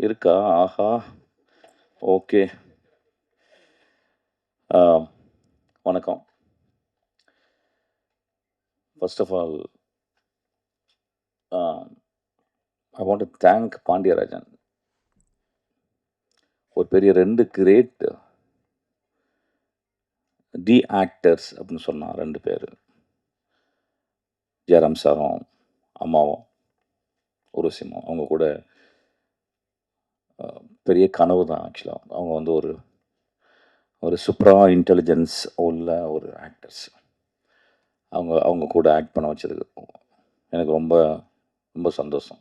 இருக்கா? ஆஹா, ஓகே. வணக்கம். First of all I want to thank Pandiarajan. ஒரு பெரிய 2 கிரேட் டி ஆக்டர்ஸ் அப்படின்னு சொன்னான். 2 பேர், ஜெயராம் சாரும் அம்மாவும் உருவசியமும். அவங்க கூட பெரிய கனவு தான் ஆக்சுவலாக. அவங்க வந்து ஒரு சூப்பரா இன்டெலிஜென்ஸ் உள்ள ஒரு ஆக்டர்ஸ். அவங்க கூட ஆக்ட் பண்ண வச்சதுக்கு எனக்கு ரொம்ப ரொம்ப சந்தோஷம்.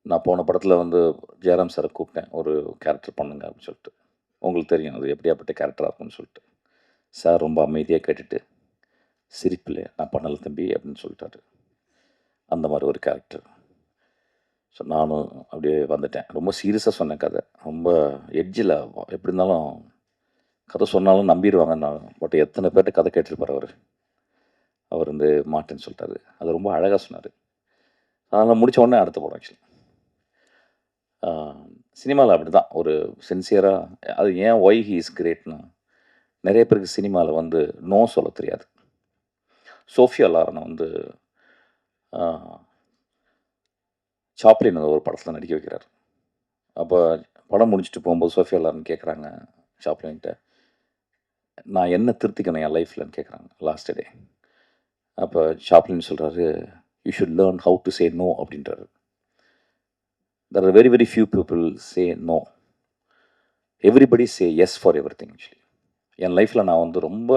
நான் போன படத்தில் வந்து ஜெயராம் சாரை கூப்பிட்டேன், ஒரு கேரக்டர் பண்ணுங்க அப்படின்னு சொல்லிட்டு. உங்களுக்கு தெரியும் அது எப்படியாப்பட்ட கேரக்டராக இருக்குன்னு சொல்லிட்டு. சார் ரொம்ப அமைதியாக கேட்டுட்டு சிரிப்பில் நான் பண்ணல தம்பி அப்படின்னு சொல்லிட்டாரு. அந்த மாதிரி ஒரு கேரக்டர். ஸோ நானும் அப்படியே வந்துட்டேன். ரொம்ப சீரியஸாக சொன்னேன் கதை. ரொம்ப எட்ஜில் எப்படி இருந்தாலும் கதை சொன்னாலும் நம்பிடுவாங்க. நான் பட் எத்தனை பேர்கிட்ட கதை கேட்டிருப்பார் அவர் வந்து மாட்டேன்னு சொல்லிட்டாரு. அது ரொம்ப அழகாக சொன்னார். அதனால் முடித்த உடனே அடுத்த படம் ஆக்சுவலி. சினிமாவில் அப்படி தான் ஒரு சின்சியராக. அது ஏன் ஒய் ஹீ இஸ் கிரேட்னா, நிறைய பேருக்கு சினிமாவில் வந்து நோ சொல்ல தெரியாது. சோஃபியா லாரனை வந்து சாப்ளின் ஒரு படத்தில் நடிக்க வைக்கிறார். அப்போ படம் முடிச்சுட்டு போகும்போது சோஃபியா லாரன் கேட்குறாங்க சாப்ளின்கிட்ட, நான் என்ன திருத்திக்கணும் என் லைஃப்லன்னு கேட்குறாங்க லாஸ்ட் டே. அப்போ சாப்ளின் சொல்கிறாரு, you should learn how to say no அப்படின்றாரு. There are very very few people say no. Everybody say yes for everything actually. என் லைஃப்பில் நான் வந்து ரொம்ப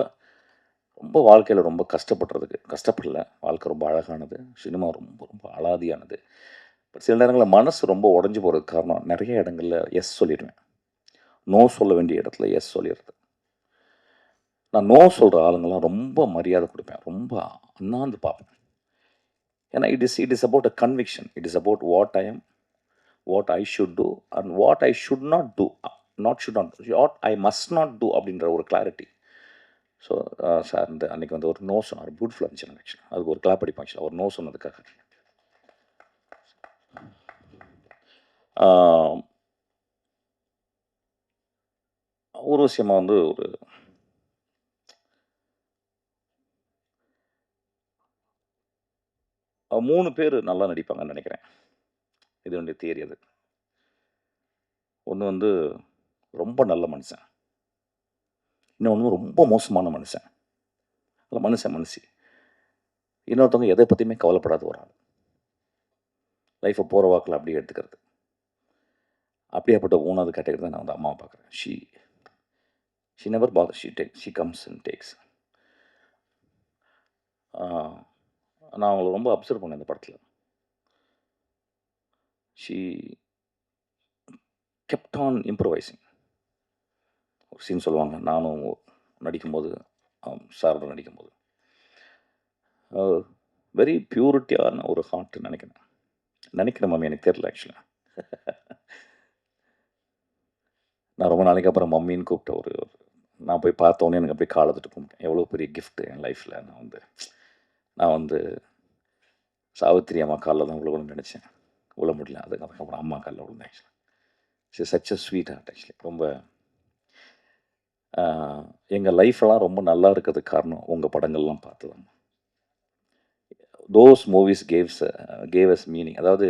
ரொம்ப வாழ்க்கையில் ரொம்ப கஷ்டப்படல. வாழ்க்கை ரொம்ப அழகானது, சினிமா ரொம்ப ரொம்ப அலாதியானது. பட் சில நேரங்களில் மனசு ரொம்ப உடஞ்சி போகிறதுக்கு காரணம் நிறைய இடங்களில் எஸ் சொல்லிடுவேன். நோ சொல்ல வேண்டிய இடத்துல எஸ் சொல்லிடுறது. நான் நோ சொல்கிற ஆளுங்கள்லாம் ரொம்ப மரியாதை கொடுப்பேன், ரொம்ப அண்ணாந்து பார்ப்பேன். ஏன்னா it is about a conviction. It is about what I am, what I should do and what I should not do, what I must not do அப்படின்ற ஒரு கிளாரிட்டி. ஸோ சார் இந்த அன்றைக்கி வந்து ஒரு நோ சொன்னார், பியூட்டிஃபுல்லாக இருந்துச்சு எனக்கு ஆக்சுவலாக. அதுக்கு ஒரு கிளாப் அடிப்பேன் ஆக்சுவலாக, ஒரு நோ சொன்னதுக்காக. ஒரு விஷயமாக வந்து ஒரு மூணு பேர் நல்லா நடிப்பாங்கன்னு நினைக்கிறேன் இது என்னுடைய தியரி அது. ஒன்று வந்து ரொம்ப நல்ல மனுஷன், இன்னொன்று ரொம்ப மோசமான மனுஷன். இல்லை மனுஷன் மனுஷி. இன்னொருத்தவங்க எதை பற்றியுமே கவலைப்படாத ஒரு ஆள். லைஃப்பை போகிற வாக்கில் அப்படியே எடுத்துக்கிறது. அப்படியேப்பட்ட 3வது கேட்டகரி தான் நான் வந்து அம்மாவை பார்க்குறேன். She never bother, she comes and takes. நான் அவங்கள ரொம்ப அப்சர்வ் பண்ணேன் இந்த படத்தில். She kept on improvising. ஒரு சீன் சொல்லுவாங்க, நானும் நடிக்கும்போது சாரோட நடிக்கும்போது வெரி பியூரிட்டியான ஒரு ஹார்ட் நினைக்கிறேன் மம்மி, எனக்கு தெரியல ஆக்சுவலாக. நான் ரொம்ப நாளைக்கு அப்புறம் மம்மின்னு கூப்பிட்ட நான் போய் பார்த்தோன்னே எனக்கு அப்படியே காலத்துட்டு கும்பிட்டேன். எவ்வளோ பெரிய கிஃப்ட்டு என் லைஃப்பில். நான் வந்து சாவித்திரி அம்மா காலில் தான் விழுகணும்னு நினச்சேன், விழ முடியல. அதுக்கப்புறம் அம்மா காலில் விழுந்தேன். ஆக்சுவலாக such a sweetheart. Actually ரொம்ப எங்கள் லைஃப்லாம் ரொம்ப நல்லா இருக்கிறதுக்கு காரணம் உங்கள் படங்கள்லாம் பார்த்து தான். Those movies gave us meaning. அதாவது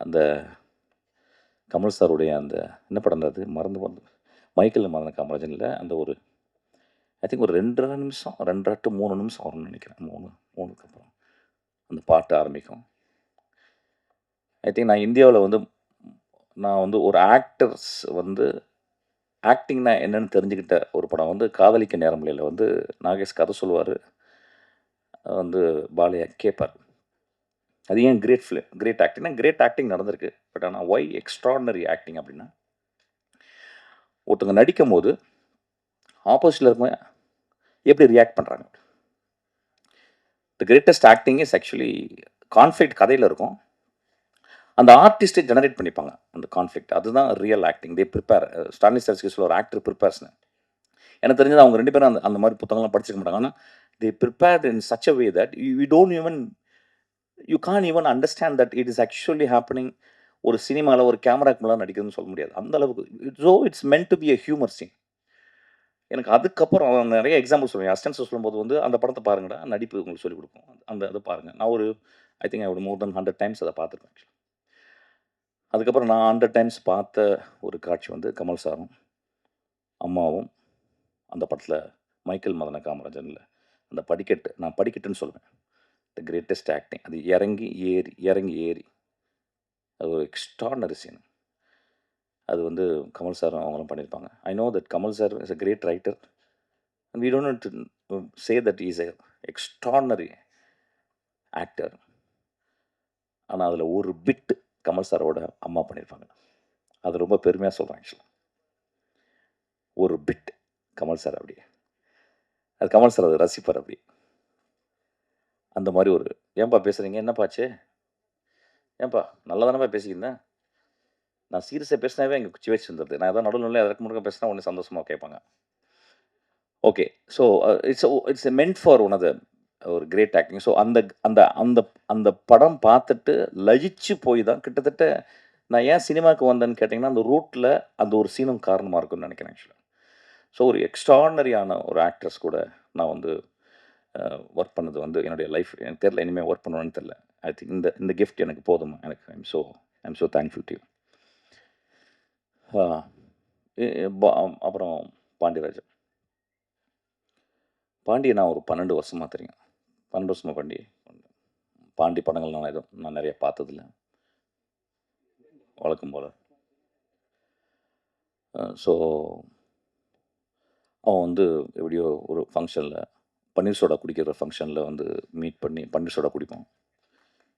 அந்த கமல் சாருடைய அந்த என்ன படம் அது மறந்து மைக்கேல் மதன காமராஜனில் அந்த ஐ திங்க் ஒரு 2.5 நிமிஷம் 2 to 3 நிமிஷம் வரும்னு நினைக்கிறேன். 3க்கு அப்புறம் அந்த பாட்டு ஆரம்பிக்கும். ஐ திங்க் நான் இந்தியாவில் நான் ஒரு ஆக்டர்ஸ் ஆக்டிங்னா என்னன்னு தெரிஞ்சுக்கிட்ட ஒரு படம் காதலிக்க நேரமில்லையில் நாகேஷ் கதை சொல்லுவார், பாலையா கேட்பார். அது ஏன் கிரேட் ஆக்டிங்னா கிரேட் ஆக்டிங் நடந்திருக்கு. பட் ஆனால் ஒய் எக்ஸ்ட்ராடினரி ஆக்டிங் அப்படின்னா, ஒருத்தவங்க நடிக்கும் போது ஆப்போசிட்டில் இருக்கவங்க எப்படி ரியாக்ட் பண்ணுறாங்க. The greatest acting is actually conflict கதையில் இருக்கும், அந்த ஆர்டிஸ்ட்டை ஜெனரேட் பண்ணிப்பாங்க அந்த கான்ஃப்ளிக்ட். அதுதான் ரியல் ஆக்டிங். தே ப்ரிப்பேர். ஸ்டான்லிஸ்டர்ஸ்க்கு சொல்ல ஒரு ஆக்டர் ப்ரிப்பேர்ஸ்னு எனக்கு தெரிஞ்சது. அவங்க 2 பேரும் அந்த மாதிரி புத்தகங்கள்லாம் படிச்சிருக்க மாட்டாங்க. ஆனால் they prepared in such a way that you can even understand that it is actually happening. ஒரு சினிமாவில் ஒரு கேமராக்கு மேலே நடிக்கிறதுன்னு சொல்ல முடியாது அந்த அளவுக்கு. It's meant to be a humour scene. எனக்கு அதுக்கப்புறம் நிறைய எக்ஸாம்பிள் சொல்லுவேன். அசிஸ்டன்ஸ் சொல்லும்போது அந்த படத்தை பாருங்கடா, நடிப்பு உங்களுக்கு சொல்லிக் கொடுக்கும், அதை பாருங்கள். நான் I think more then 100 times அதை பார்த்துருக்கேன். அதுக்கப்புறம் நான் 100 டைம்ஸ் பார்த்த ஒரு காட்சி கமல் சாரும் அம்மாவும் அந்த படத்தில் மைக்கேல் மதன காமராஜனில் அந்த படிக்கட்டு, நான் படிக்கட்டுன்னு சொல்லுவேன், த கிரேட்டஸ்ட் ஆக்டிங். அது இறங்கி ஏறி அது ஒரு எக்ஸ்ட்ராடினரி சீன். அது கமல் சாரும் அவங்களும் பண்ணியிருப்பாங்க. I know that Kamal sir is a great writer. We don't say that is a extraordinary actor. ஆனால் அதில் ஒரு பிட்டு கமல் சாரோட அம்மா பண்ணியிருப்பாங்க. அது ரொம்ப பெருமையாக சொல்கிறேன். ஆக்சுவலாக ஒரு பிட் கமல் சார் அப்படி, அது கமல் சார் அதை ரசிப்பார் அப்படி. அந்த மாதிரி ஏன்பா பேசுகிறீங்க, என்னப்பாச்சு, ஏன்பா நல்லா தானேப்பா பேசிக்கிறேன். நான் சீரியஸாக பேசினாவே எங்கள் சிவச்சு வந்துடுது. நான் எதாவது நடுவில் அதற்கு முழுக்க பேசினா ஒன்று சந்தோஷமாக கேட்பாங்க. Okay, so it's meant for ஒரு கிரேட் ஆக்டிங். ஸோ அந்த அந்த அந்த அந்த படம் பார்த்துட்டு லயிச்சு போய் தான் கிட்டத்தட்ட நான் ஏன் சினிமாவுக்கு வந்தேன்னு கேட்டிங்கன்னா, அந்த ரூட்டில் அந்த ஒரு சீனும் காரணமாக இருக்குன்னு நினைக்கிறேன் ஆக்சுவலாக. ஸோ ஒரு எக்ஸ்ட்ராடினரியான ஒரு ஆக்ட்ரஸ் கூட நான் ஒர்க் பண்ணது என்னுடைய லைஃப். எனக்கு தெரில இனிமேல் ஒர்க் பண்ணுவேன்னு தெரில. ஐ திங்க் இந்த கிஃப்ட் எனக்கு போதுமா. எனக்கு I'm so thankful to you. அப்புறம் பாண்டியராஜன். பாண்டியை நான் ஒரு 12 வருஷமாக தெரியும். 12 வருஷமாக பாண்டி படங்கள் நான் நிறைய பார்த்ததில்ல, வழக்கம் போல். ஸோ அவன் எப்படியோ ஒரு ஃபங்க்ஷனில் பன்னீர் சோடா குடிக்கிற ஃபங்க்ஷனில் மீட் பண்ணி பன்னீர் சோடா குடிப்போம்.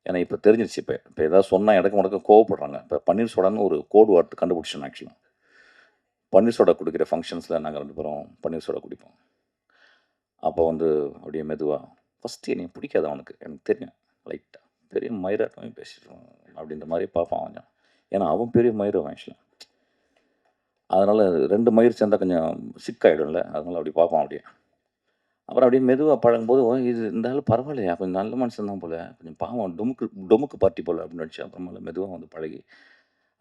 ஏன்னா இப்போ தெரிஞ்சிருச்சு, இப்போ ஏதாவது சொன்னால் இடக்கு முடக்க கோவப்படுறாங்க. இப்போ பன்னீர் சோடான்னு ஒரு கோடு வார்த்தை கண்டுபிடிச்சோம். ஆக்சுவலாக பன்னீர் சோடா குடிக்கிற ஃபங்க்ஷன்ஸில் நாங்கள் 2 பேரும் பன்னீர் சோடா குடிப்போம். அப்போ அப்படியே மெதுவாக ஃபஸ்ட்டு என்னை பிடிக்காது அவனுக்கு, எனக்கு தெரியும். லைட்டாக பெரிய மயிராட்டமே பேசிடுவோம் அப்படின்ற மாதிரி பார்ப்பான் கொஞ்சம். ஏன்னா அவன் பெரிய மயிரும் ஆக்சுவலாக. அதனால் 2 மயிர் சேர்ந்தால் கொஞ்சம் சிக்காயிடும்ல, அதனால் அப்படி பார்ப்பான் அப்படியே. அப்புறம் அப்படியே மெதுவாக பழகும்போது இது இந்த ஆள் பரவாயில்லையா, கொஞ்சம் நல்ல மனுஷன் தான் போல், கொஞ்சம் பாவம் டொமுக்கு பார்ட்டி போல் அப்படின்னு நினச்சி அப்புறமேல மெதுவாக பழகி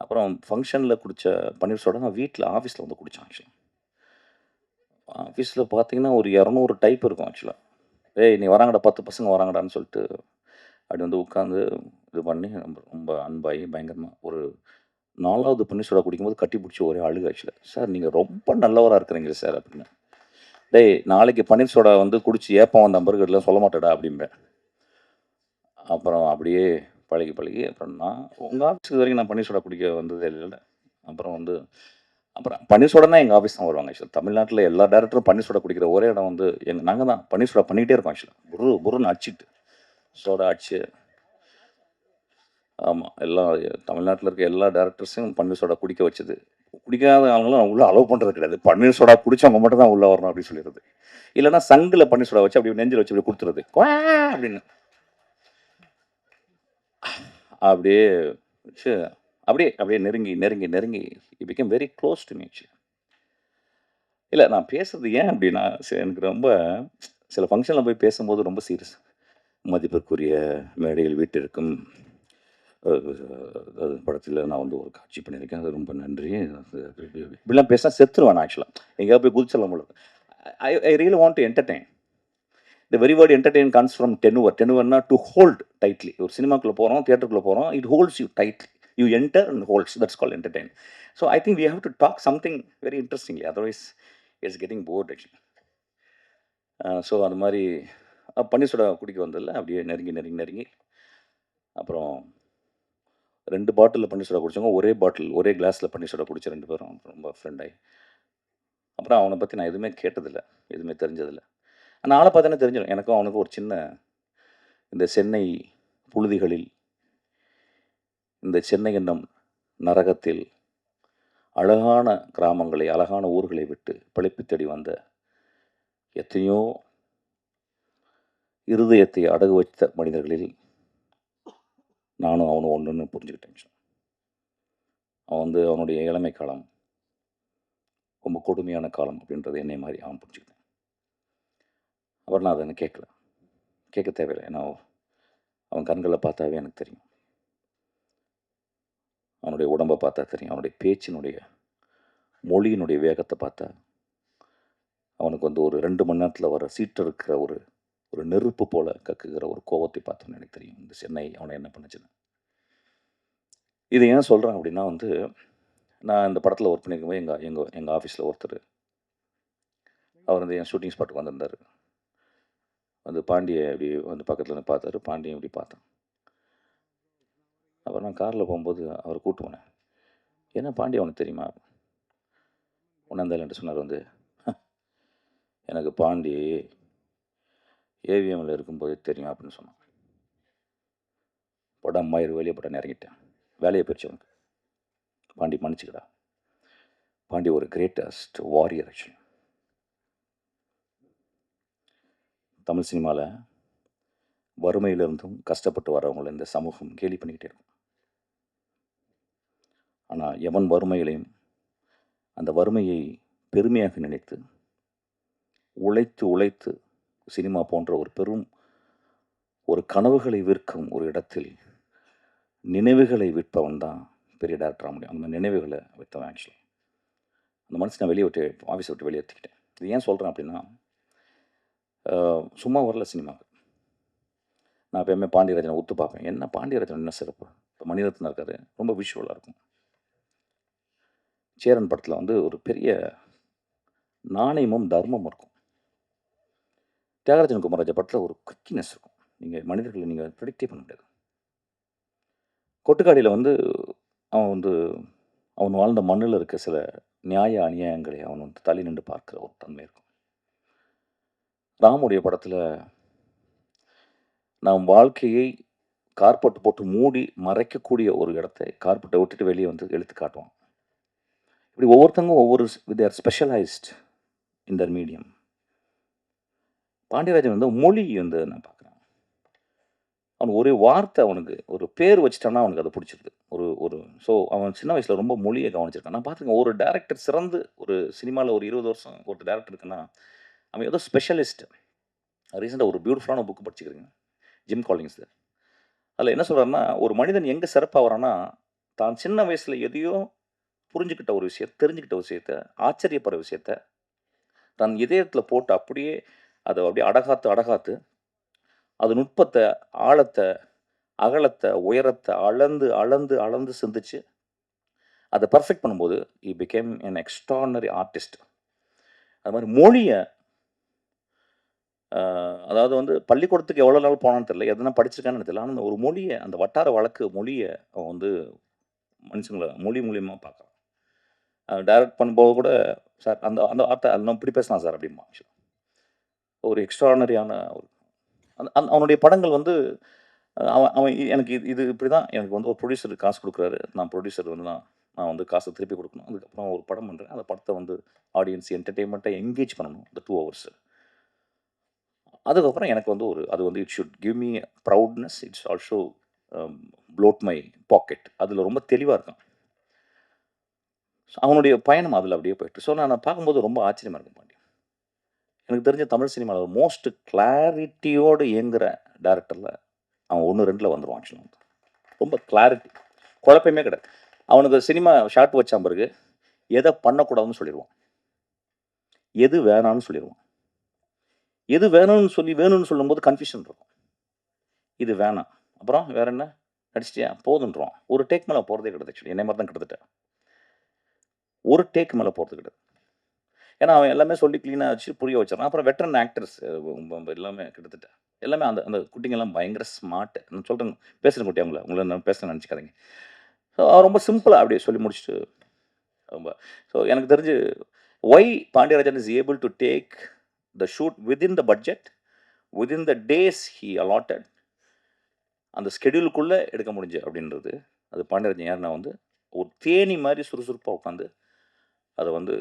அப்புறம் ஃபங்க்ஷனில் குடித்த பன்னீர் சோடா நான் ஆஃபீஸில் குடித்தேன். ஆக்சுவலாக ஆஃபீஸில் பார்த்தீங்கன்னா ஒரு 200 டைப் இருக்கும். ஆக்சுவலாக ஏய் நீ வராங்கடா, 10 பசங்க வராங்கடான்னு சொல்லிட்டு அப்படி உட்காந்து இது பண்ணி ரொம்ப ரொம்ப அன்பாகி பயங்கரமாக ஒரு 4வது பன்னீர் சோடா குடிக்கும்போது கட்டி பிடிச்சி ஒரே அழுகு ஆக்சுவலாக. சார் நீங்கள் ரொம்ப நல்லவராக இருக்கிறீங்க சார் அப்படின்னு. டேய் நாளைக்கு பன்னீர் சோடா வந்து குடிச்சு ஏப்பம் வந்த பர்கர்லாம் சொல்ல மாட்டேடா அப்படிம்பேன். அப்புறம் அப்படியே பழகி அப்புறம் நான் உங்கள் ஆஃபீஸுக்கு வரைக்கும் நான் பன்னீர் சோடா குடிக்க வந்ததே இல்லை. அப்புறம் பன்னீர் சோடானா எங்கள் ஆஃபீஸ் தான் வருவாங்க ஆக்சுவலாக. தமிழ்நாட்டில் எல்லா டேரக்டரும் பன்னீர் சோடா குடிக்கிற ஒரே இடம் வந்து நாங்கள் தான் பன்னீர் சோடா பண்ணிக்கிட்டே இருக்கோம் ஆக்சுவலாக. புருன்னு அடிச்சிட்டு சோடா அடிச்சு. ஆமாம், எல்லா தமிழ்நாட்டில் இருக்க எல்லா டேரக்டர்ஸையும் பன்னீர் சோடா குடிக்க வச்சது. குடிக்காத அவங்களும் உள்ளே அலோவ் பண்ணுறது கிடையாது. பன்னீர் சோடா குடிச்சவங்க மட்டும் தான் உள்ளே வரணும் அப்படின்னு சொல்லிடுறது. இல்லைன்னா சங்கில் பன்னீர் சோடா வச்சு அப்படி நெஞ்சில் வச்சு அப்படி கொடுத்துறது அப்படின்னு அப்படியே வச்சு அப்படியே அப்படியே நெருங்கி it became very close to me actually. இல்லை நான் பேசுறது ஏன் அப்படின்னா எனக்கு ரொம்ப சில ஃபங்க்ஷனில் போய் பேசும்போது ரொம்ப சீரியஸ். மதிப்பிற்குரிய மேடையில் வீட்டிற்கும் அது படத்தில் நான் வந்து ஒரு காட்சி பண்ணியிருக்கேன், அது ரொம்ப நன்றி. இப்படிலாம் பேசினா செத்துருவேன் ஆக்சுவலாக. எங்கேயாவது போய் குதிச்சலாம் போல. I really want to entertain. The very word entertain comes from டெனுவர்னா டு ஹோல்ட் டைட்லி. ஒரு சினிமாக்குள்ளே போகிறோம், தியேட்டருக்குள்ளே போகிறோம், it holds you tightly. You enter and holds, that's call entertain. So I think we have to talk something very interestingly, otherwise it's getting bored actually. So அது மாதிரி பன்னீர் soda குடிக்க வந்ததில்ல, அப்படியே நெருங்கி அப்புறம் 2 பாட்டிலில் பன்னீர் சோடா குடித்தவங்க ஒரே கிளாஸில் பன்னீர் சோடா குடித்த 2 பேரும் ரொம்ப ஃப்ரெண்ட் ஆகி. அப்புறம் அவனை பற்றி நான் எதுவுமே கேட்டதில்லை, எதுவுமே தெரிஞ்சதில்லை. ஆனால் ஆளை பார்த்தோன்னே தெரிஞ்சிடும். எனக்கும் அவனுக்கும் ஒரு சின்ன இந்த சென்னை புழுதிகளில், இந்த சென்னை என்னும் நரகத்தில் அழகான கிராமங்களை, அழகான ஊர்களை விட்டு பிழைப்பு தேடி வந்த எத்தனையோ இருதயத்தை அடகு வைத்த மனிதர்களில் நானும் அவனும் ஒன்றுன்னு புரிஞ்சுக்கிட்டேன். அவன் வந்து அவனுடைய இளமை காலம் ரொம்ப கொடுமையான காலம் அப்படின்றது என்னை மாதிரி அவன் புரிஞ்சுக்கிட்டேன். அப்புறம் நான் அதை கேட்க தேவையில்லை. ஏன்னா அவன் கண்களை பார்த்தாவே எனக்கு தெரியும், அவனுடைய உடம்பை பார்த்தா தெரியும், அவனுடைய பேச்சினுடைய மொழியினுடைய வேகத்தை பார்த்தா அவனுக்கு வந்து ஒரு 2 மணி நேரத்தில் வர சீட்டிருக்கிற ஒரு நெருப்பு போல கக்குகிற ஒரு கோபத்தை பார்த்தோன்னு எனக்கு தெரியும் இந்த சென்னை அவனை என்ன பண்ணுச்சுன்னு. இதை ஏன் சொல்கிறேன் அப்படின்னா வந்து நான் இந்த படத்தில் ஒர்க் பண்ணியிருக்கும்போது எங்கள் ஆஃபீஸில் ஒருத்தர் அவர் வந்து என் ஷூட்டிங் ஸ்பாட்டுக்கு வந்திருந்தார். வந்து பாண்டியை அப்படி வந்து பக்கத்தில் வந்து பார்த்தாரு, பாண்டியன் இப்படி பார்த்தேன். அப்புறம் நான் காரில் போகும்போது அவரை கூப்பிட்டு போனேன். ஏன்னா பாண்டிய அவனுக்கு தெரியுமா உணர்ந்தால் சொன்னார். வந்து எனக்கு பாண்டி ஏவிஎம்மில் இருக்கும்போதே தெரியும் அப்படின்னு சொன்னான். படம் மயிறு வெளியே படம் இறங்கிட்டேன், வேலையை போயிடுச்சு அவனுக்கு. பாண்டி மன்னிச்சுக்கடா, பாண்டி ஒரு கிரேட்டஸ்ட் வாரியர் ஆக்சுவலி. தமிழ் சினிமாவில் வறுமையிலிருந்தும் கஷ்டப்பட்டு வரவங்களை இந்த சமூகம் கேலி பண்ணிக்கிட்டே இருக்கும். ஆனால் எவன் வறுமையிலையும் அந்த வறுமையை பெருமையாக நினைத்து உழைத்து சினிமா போன்ற ஒரு பெரும் ஒரு கனவுகளை விற்கும் ஒரு இடத்தில் நினைவுகளை விற்பவன் தான் பெரிய டேரக்டராக முடியும். அந்த நினைவுகளை விற்றவன் ஆக்சுவலி. அந்த மனசு நான் ஆஃபீஸை விட்டு வெளியேற்றிக்கிட்டேன். இது ஏன் சொல்கிறேன் அப்படின்னா சும்மா வரல சினிமாவுக்கு. நான் எப்போயுமே பாண்டியராஜனை ஒத்து பார்ப்பேன். என்ன பாண்டியராஜன் என்ன சிறப்பு, இப்போ மணிரத்னம் இருக்காரு, ரொம்ப விஷுவலாக இருக்கும். சேரன் படத்தில் வந்து ஒரு பெரிய நாணயமும் தர்மமும் இருக்கும். தியாகராஜன் குமாரராஜா படத்தில் ஒரு குவிக்னஸ் இருக்கும். நீங்கள் மனிதர்களை நீங்கள் ப்ரெடிக்டே பண்ண முடியாது. கொட்டுக்காடியில் வந்து அவன் வாழ்ந்த மண்ணில் இருக்க சில நியாய அநியாயங்களை அவன் வந்து தள்ளி நின்று பார்க்குற ஒரு தன்மை இருக்கும். ராமுடைய படத்தில் நாம் வாழ்க்கையை கார்பெட் போட்டு மூடி மறைக்கக்கூடிய ஒரு இடத்தை கார்பெட்டை விட்டுட்டு வெளியே வந்து எடுத்து காட்டுவான். இப்படி ஒவ்வொருத்தவங்க they are specialised in their medium. Pandiarajan வந்து மொழி வந்து நான் பார்க்குறேன். அவனுக்கு ஒரே வார்த்தை, அவனுக்கு ஒரு பேர் வச்சுட்டான்னா அவனுக்கு அதை பிடிச்சிருது. ஸோ அவன் சின்ன வயசில் ரொம்ப மொழியை கவனிச்சிருக்கான். நான் பார்த்துருக்கேன், ஒரு டேரக்டர் சிறந்து ஒரு சினிமாவில் ஒரு 20 வருஷம் ஒரு டேரக்டர் இருக்குன்னா அவன் ஏதோ ஸ்பெஷலிஸ்ட். ரீசெண்டாக ஒரு பியூட்டிஃபுல்லான புக்கு படிச்சுக்கிறீங்க, ஜிம் காலிங்ஸ். அதில் என்ன சொல்கிறாருன்னா, ஒரு மனிதன் எங்கே சிறப்பாக வரான்னா தான் சின்ன வயசில் எதையோ புரிஞ்சுக்கிட்ட ஒரு விஷயம், தெரிஞ்சுக்கிட்ட விஷயத்த, ஆச்சரியப்படுற விஷயத்த தன் இதயத்தில் போட்டு அப்படியே அதை அப்படியே அடகாத்து அது நுட்பத்தை, ஆழத்தை, அகலத்தை, உயரத்தை அளந்து, அளந்து, அளந்து சிந்திச்சு, அதை பெர்ஃபெக்ட் பண்ணும்போது, he became N extraordinary artist. அது மாதிரி மொழிய அதாவது வந்து பள்ளிக்கூடத்துக்கு எவ்வளோ நாள் போனான்னு தெரியல, எதனா படிச்சிருக்கான்னு தெரியல. ஆனா ஒரு மொழிய, அந்த வட்டார வழக்கு மொழிய அவன் வந்து மனுஷங்கள மொழி மூலியமா பார்க்குறான். டைரக்ட் பண்ணும்போது கூட, "சார் அந்த அந்த வார்த்தை நான் இப்படி பேசலாம் சார்" அப்படிம்பான் ஆக்சுவலா. ஒரு எக்ஸ்ட்ரார்டினரியான ஒரு அவனுடைய படங்கள் வந்து அவன் அவன் எனக்கு இது இப்படி தான் எனக்கு வந்து ஒரு ப்ரொடியூசர் காசு கொடுக்குறாரு. நான் ப்ரொடியூசர் வந்து நான் வந்து காசை திருப்பி கொடுக்கணும். அதுக்கப்புறம் ஒரு படம் பண்ணுறேன். அந்த படத்தை வந்து ஆடியன்ஸ் என்டர்டெயின்மெண்ட்டை என்கேஜ் பண்ணணும் இந்த 2 ஹவர்ஸ். அதுக்கப்புறம் எனக்கு வந்து அது வந்து it should give me proudness. It's also bloat my pocket. அதில் ரொம்ப தெளிவாக இருக்கான். அவனுடைய பயணம் அதில் அப்படியே போயிட்டு. ஸோ நான் பார்க்கும்போது ரொம்ப ஆச்சரியமாக இருக்கும் பாண்டி. எனக்கு தெரிஞ்ச தமிழ் சினிமாவில் மோஸ்ட் கிளாரிட்டியோடு இயங்குகிற டேரக்டரில் அவன் 1, 2ல் வந்துடுவான் ஆக்சுவலாக. ரொம்ப கிளாரிட்டி, குழப்பமே கிடையாது. அவனுக்கு சினிமா ஷார்ட் வச்ச பிறகு எதை பண்ணக்கூடாதுன்னு சொல்லிடுவான், எது வேணான்னு சொல்லிடுவான். எது வேணும்னு சொல்லி வேணும்னு சொல்லும்போது கன்ஃபியூஷன் இருக்கும். இது வேணாம், அப்புறம் வேற என்ன நடிச்சிட்டியா போதுன்றான். ஒரு டேக் மேலே போகிறதே கிடையாது. ஆக்சுவலி என்னை மாதிரி தான் கிட்டத்தட்ட ஒரு டேக் மேலே போகிறது கிடையாது. ஏன்னா அவன் எல்லாமே சொல்லி க்ளீனாக வச்சு புரிய வச்சிடறான். அப்புறம் வெட்டரன் ஆக்டர்ஸ் எல்லாமே கிட்டத்தட்ட எல்லாமே அந்த குட்டிங்கெல்லாம் பயங்கர ஸ்மார்ட்டு. நான் சொல்கிறேன், பேசுகிறேன் குட்டி, உங்களை நான் பேச நினச்சிக்காதீங்க. ஸோ ரொம்ப சிம்பிளாக அப்படியே சொல்லி முடிச்சுட்டு ரொம்ப. ஸோ எனக்கு தெரிஞ்சு why Pandiarajan is able to take the shoot within the budget, within the days he allotted, அந்த ஸ்கெடியூலுக்குள்ளே எடுக்க முடிஞ்சு அப்படின்றது, அது பாண்டியராஜன் யாருன்னா வந்து ஒரு தேனி மாதிரி சுறுசுறுப்பாக உட்காந்து அதை வந்து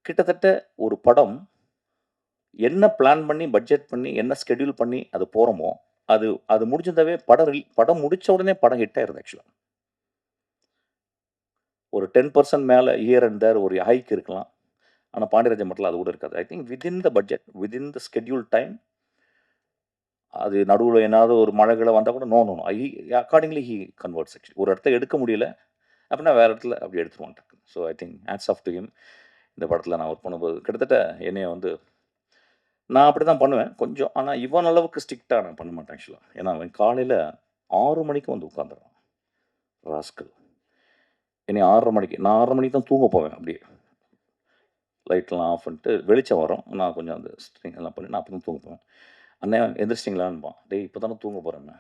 கிட்டத்தட்ட ஒரு படம் என்ன பிளான் பண்ணி பட்ஜெட் பண்ணி என்ன ஸ்கெடியூல் பண்ணி அது போகிறோமோ அது முடிஞ்சதாவே படம் முடித்த உடனே படம் ஹிட் ஆயிருது. ஆக்சுவலாக ஒரு 10% மேலே இயர் அண்ட் தேர் ஒரு ஹைக் இருக்கலாம். ஆனால் பாண்டியராஜன் மட்டும் அது கூட இருக்காது. I think within the budget, within the schedule time, அது நடுவில் ஏதாவது ஒரு மழைகளை வந்தால் கூட no accordingly he converts. Actually ஒரு இடத்த எடுக்க முடியல அப்படின்னா வேறு இடத்துல அப்படி எடுத்துருவான். So I think hats off to him. இந்த படத்தில் நான் ஒர்க் பண்ணும்போது கிட்டத்தட்ட என்னைய வந்து நான் அப்படி தான் பண்ணுவேன் கொஞ்சம். ஆனால் இவன் அளவுக்கு ஸ்ட்ரிக்டாக நான் பண்ண மாட்டேன் ஆக்சுவலாக. ஏன்னா அவன் காலையில் 6 மணிக்கு வந்து உட்காந்துறான் ராஸ்கல். என்னை 6:30 மணிக்கு, நான் 6:30 மணிக்கு தான் தூங்க போவேன். அப்படியே லைட்லாம் ஆஃப் பண்ணிட்டு வெளிச்சம் வரும், நான் கொஞ்சம் அந்த ஸ்ட்ரிங் எல்லாம் பண்ணி நான் அப்போ தான் தூங்க போவேன். அண்ணே எந்திரிச்சிட்டிங்களான்பான். டேய் இப்போ தானே தூங்க போகிறேன்னு.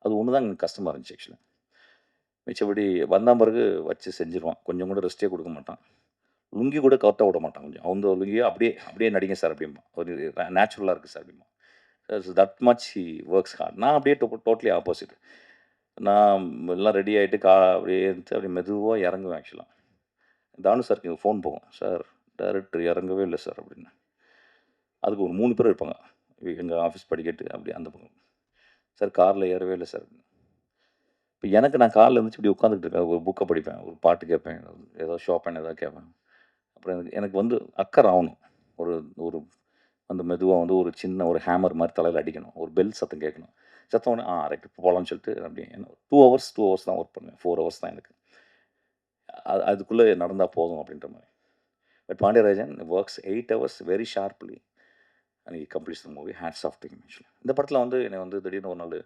அது ஒன்று தான் எனக்கு கஷ்டமாக இருந்துச்சு ஆக்சுவலாக. மிச்சபடி வந்த பிறகு வச்சு செஞ்சிருவான். கொஞ்சம் கூட ரெஸ்ட்டே கொடுக்க மாட்டான். லுங்கி கூட கரெக்டாக விட மாட்டான். கொஞ்சம் அவங்க லுங்கியோ அப்படியே நடிங்க சார் அப்படிம்பான். ஒரு நேச்சுரலாக இருக்குது சார் அப்படிம்பான். That much he works hard. நான் அப்படியே டோட்டலி ஆப்போசிட். நான் எல்லாம் ரெடி ஆகிட்டு அப்படியே இருந்து அப்படியே மெதுவாக இறங்குவேன். ஆக்சுவலாக தானு சாருக்கு ஃபோன் போகும், சார் டைரக்டர் இறங்கவே இல்லை சார் அப்படின்னு. அதுக்கு ஒரு 3 பேர் இருப்பாங்க எங்கள் ஆஃபீஸ் படிக்கட்டு அப்படி அந்த பக்கம். சார் காரில் ஏறவே இல்லை சார். இப்போ எனக்கு நான் காரில் இருந்துச்சு இப்படி உட்காந்துக்கிட்டு இருக்கேன், ஒரு புக்கை படிப்பேன், ஒரு பாட்டு கேட்பேன், ஏதோ ஷாப்பேன் ஏதாவது கேட்பேன். அப்புறம் எனக்கு வந்து அக்கறை ஆகணும். ஒரு ஒரு அந்த மெதுவாக வந்து ஒரு சின்ன ஒரு ஹேமர் மாதிரி தலையில் அடிக்கணும், ஒரு பெல் சத்தம் கேட்கணும். சத்தம் உடனே ரைட் இப்போ போகலான்னு சொல்லிட்டு அப்படி 2 ஹவர்ஸ் தான் ஒர்க் பண்ணுவேன். 4 ஹவர்ஸ் தான் எனக்கு. அதுக்குள்ளே நடந்தால் போதும் அப்படின்ற மாதிரி. But Pandiarajan works 8 hours very sharply and he completes the movie. Hats off to him. இந்த படத்தில் வந்து என்னை வந்து திடீர்னு ஒரு நாள்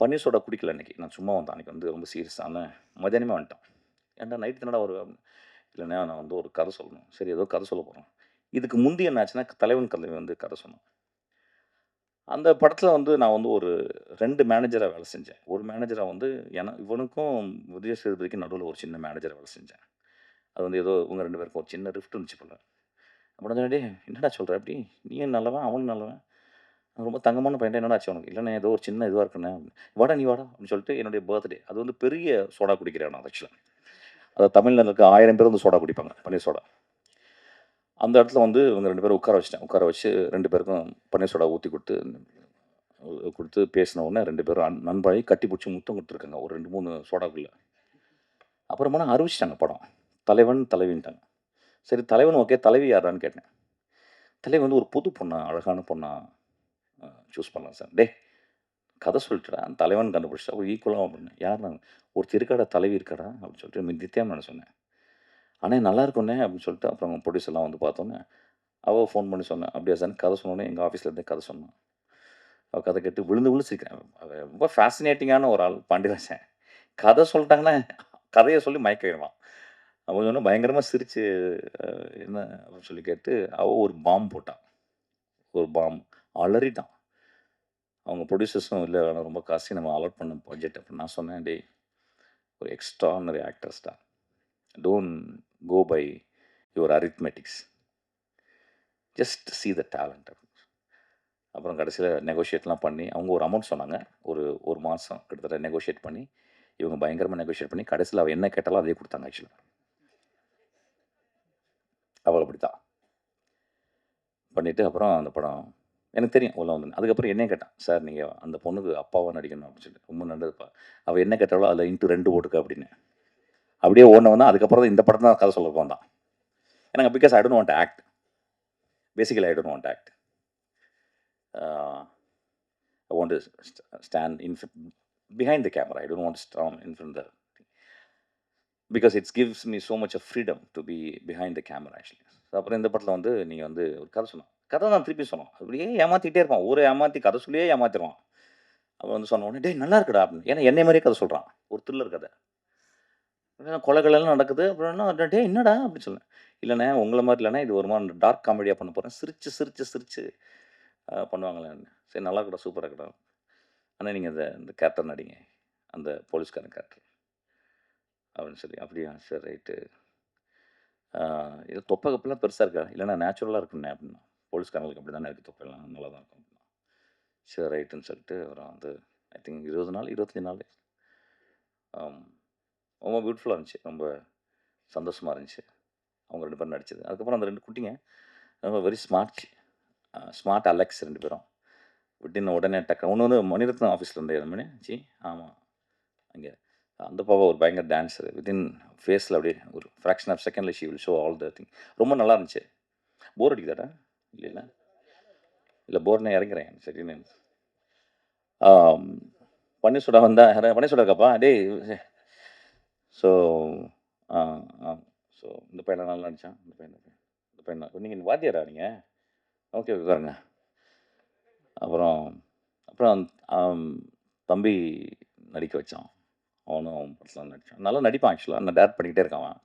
பன்னீர் சோடா குடிக்கல அன்றைக்கி. நான் சும்மா வந்தேன் அன்றைக்கி, வந்து ரொம்ப சீரியஸான மதியானமே வந்துட்டேன். ஏன்டா நைட்டு தானடா வருவேன். இல்லைண்ணா நான் வந்து ஒரு கதை சொல்லணும். சரி ஏதோ கதை சொல்ல போகிறோம். இதுக்கு முந்தி என்ன ஆச்சுன்னா தலைவன் கதை வந்து கதை சொன்னோம். அந்த படத்தில் வந்து நான் வந்து ஒரு 2 மேனேஜராக வேலை செஞ்சேன். ஒரு மேனேஜராக வந்து இவனுக்கும் விஜய் சேதுபதிக்கும் நடுவில் ஒரு சின்ன மேனேஜராக வேலை செஞ்சேன். அது வந்து ஏதோ இவங்க 2 பேருக்கும் ஒரு சின்ன ரிஃப்ட் இருந்துச்சு போல. அப்புறம் சொன்னே, என்னடா சொல்கிற அப்படி, நீயும் நல்லவன் அவனும் நல்லவன், ரொம்ப தங்கமான பையன், என்னடா ஆச்சு உனக்கு. இல்லைண்ணே ஏதோ ஒரு சின்ன இதுவாக இருக்குண்ணே. வாடா நீ வாடா அப்படின்னு சொல்லிட்டு என்னுடைய பர்த்டே, அது வந்து பெரிய சோடா குடிக்கிறேன் நான் ஆக்சுவலாக. அதாவது தமிழ்நாட்டில் இருக்க 1000 பேர் வந்து சோடா குடிப்பாங்க, பன்னீர் சோடா. அந்த இடத்துல வந்து இவங்க 2 பேரும் உட்கார வச்சு 2 பேருக்கும் பன்னீர் சோடா ஊற்றி கொடுத்து பேசின உடனே 2 பேரும் நண்பாகி கட்டி பிடிச்சி முத்தம் கொடுத்துருக்காங்க ஒரு 2-3 சோடாக்குள்ளே. அப்புறமா அறிவிச்சிட்டாங்க படம், தலைவன் தலைவின்ட்டாங்க. சரி தலைவன் ஓகே, தலைவி யாரான்னு கேட்டேன். தலைவன் வந்து ஒரு புது பொண்ணா, அழகான பொண்ணா சூஸ் பண்ணலாம் சார். டே கதை சொல்லிட்டுடா, தலைவன் கண்டுபிடிச்சா ஒரு ஈக்குவலாக அப்படின்னு. யார் நான் ஒரு இருக்காடா தலைவி இருக்காடா அப்படின்னு சொல்லிட்டு நித்யான்னு நான் சொன்னேன். ஆனால் நல்லா இருக்குண்ணே அப்படின்னு சொல்லிட்டு அப்புறம் ப்ரொடியூசர்லாம் வந்து பார்த்தோன்னே அவள் ஃபோன் பண்ணி சொன்னேன். அப்படியா சார் கதை சொன்னோன்னே எங்கள் ஆஃபீஸில் இருந்தே கதை சொன்னான். அவள் கதை கேட்டு விழுந்து விழுந்து சிரிக்கிறேன். அவள் ரொம்ப ஃபேசினேட்டிங்கான ஒரு ஆள் பாண்டியராஜன். கதை சொல்லிட்டாங்கன்னா கதையை சொல்லி மயக்கிடுவான். அவன் சொன்னால் பயங்கரமாக சிரித்து என்ன அப்படின்னு சொல்லி கேட்டு அவள் ஒரு பாம் போட்டான். ஒரு பாம் அலறிட்டான். அவங்க ப்ரொடியூசர்ஸும் இல்லை வேணாம் ரொம்ப காசு நம்ம அலாட் பண்ண பட்ஜெட் அப்படின்னு நான் சொன்னேன். டேய் ஒரு எக்ஸ்ட்ரானரி ஆக்டர்ஸ்டா, don't go by your arithmetics, just see the talent. அப்புறம் கடைசியில் நெகோஷியேட்லாம் பண்ணி அவங்க ஒரு அமௌண்ட் சொன்னாங்க. ஒரு மாதம் கிட்டத்தட்ட நெகோஷியேட் பண்ணி இவங்க பயங்கரமாக நெகோஷியேட் பண்ணி கடைசியில் அவள் என்ன கேட்டாலும் அதே கொடுத்தாங்க. ஆக்சுவலாக அவள் அப்படி தான் பண்ணிவிட்டு அப்புறம் அந்த படம் எனக்கு தெரியும் உள்ள வந்து. அதுக்கப்புறம் என்னையும் கேட்டான், சார் நீங்கள் அந்த பொண்ணுக்கு அப்பாவாக நடிக்கணும் அப்படின்னு சொல்லி. ரொம்ப நல்லதுப்பா. அவள் என்ன கேட்டாலும் அதில் இன்ட்டு 2 போட்டுக்க அப்படின்னு. அப்படியே ஓடினவன் தான். அதுக்கப்புறம் தான் இந்த படம் தான் கதை சொல்ல வந்தான். எனக்கு because I don't want act, basically I don't want act. I want to stand behind the camera. I don't want to stand in front of the thing. Because it gives me so much of freedom to be behind the camera actually. அப்புறம் இந்த படத்தில் வந்து நீங்கள் வந்து ஒரு கதை சொன்னான். கதை தான் திருப்பி சொன்னோம். அப்படியே ஏமாற்றிக்கிட்டே இருப்பான். ஊரை ஏமாற்றி கதை சொல்லியே ஏமாற்றிடுவான். அவன் வந்து சொன்ன உடனே டேய் நல்லா இருக்குடா அப்படின்னு. ஏன்னா என்னை மாதிரியே கதை சொல்கிறான். ஒரு த்ரில்லர் கதை. கொலைகளெல்லாம் நடக்குது. அப்புறம் டே என்னடா அப்படின்னு சொன்னேன். இல்லைண்ணே உங்களை மாதிரி இல்லைண்ணே, இது ஒரு மாதிரி டார்க் காமெடியாக பண்ண போகிறேன். சிரிச்சு பண்ணுவாங்களே. சரி நல்லா இருக்கடா, சூப்பராக இருக்கடா. ஆனால் நீங்கள் இந்த கேரக்டர் நடிங்க, அந்த போலீஸ்காரன் கேரக்டர் அப்படின்னு சொல்லி. அப்படியா சரி ரைட்டு. இது தொப்பை கப்பெல்லாம் பெருசாக இருக்கா? இல்லைண்ணா நேச்சுரலாக இருக்குண்ணே அப்படின்னா. போலீஸ்காரங்களுக்கு அப்படி தானே இருக்குது, தொப்பையெல்லாம் நல்லா தான் இருக்கும் அப்படின்னா. சரி ரைட்டுன்னு சொல்லிட்டு அப்புறம் வந்து ஐ திங்க் 20 நாள் 25 நாள் ரொம்ப பியூட்டிஃபுல்லாக இருந்துச்சு. ரொம்ப சந்தோஷமாக இருந்துச்சு அவங்க 2 பேரும் நடிச்சது. அதுக்கப்புறம் அந்த 2 குட்டிங்க ரொம்ப வெரி ஸ்மார்ட் அலெக்ஸ் 2 பேரும் விட்டின்னு உடனே டக்கு ஒன்று வந்து மணிரத்னம் ஆஃபீஸில் இருந்தே ஜி ஆமாம் அங்கே அந்த பாப்பா ஒரு பயங்கர டான்ஸர். வித்தின் ஃபேஸில் அப்படியே ஒரு ஃப்ராக்ஷன் ஆஃப் செகண்டில் she will show all the thing. ரொம்ப நல்லா இருந்துச்சு. போர் அடிக்குதாடா? இல்லை போர்னே இறங்குறேன் சரின்னு. பன்னீர்சோடா வந்தால் பன்னீர்சோடா இருக்காப்பா டேய். ஸோ ஸோ இந்த பையனை நல்லா நடித்தான். இந்த பையன் நீங்கள் வாத்தியாரா நீங்கள்? ஓகே உட்காருங்க. அப்புறம் தம்பி நடிக்க வச்சான். அவனும் படத்தில் நடித்தான். நல்லா நடிப்பான். ஆக்சுவலாக நான் டேரக்ட் பண்ணிக்கிட்டே இருக்கான். அவன்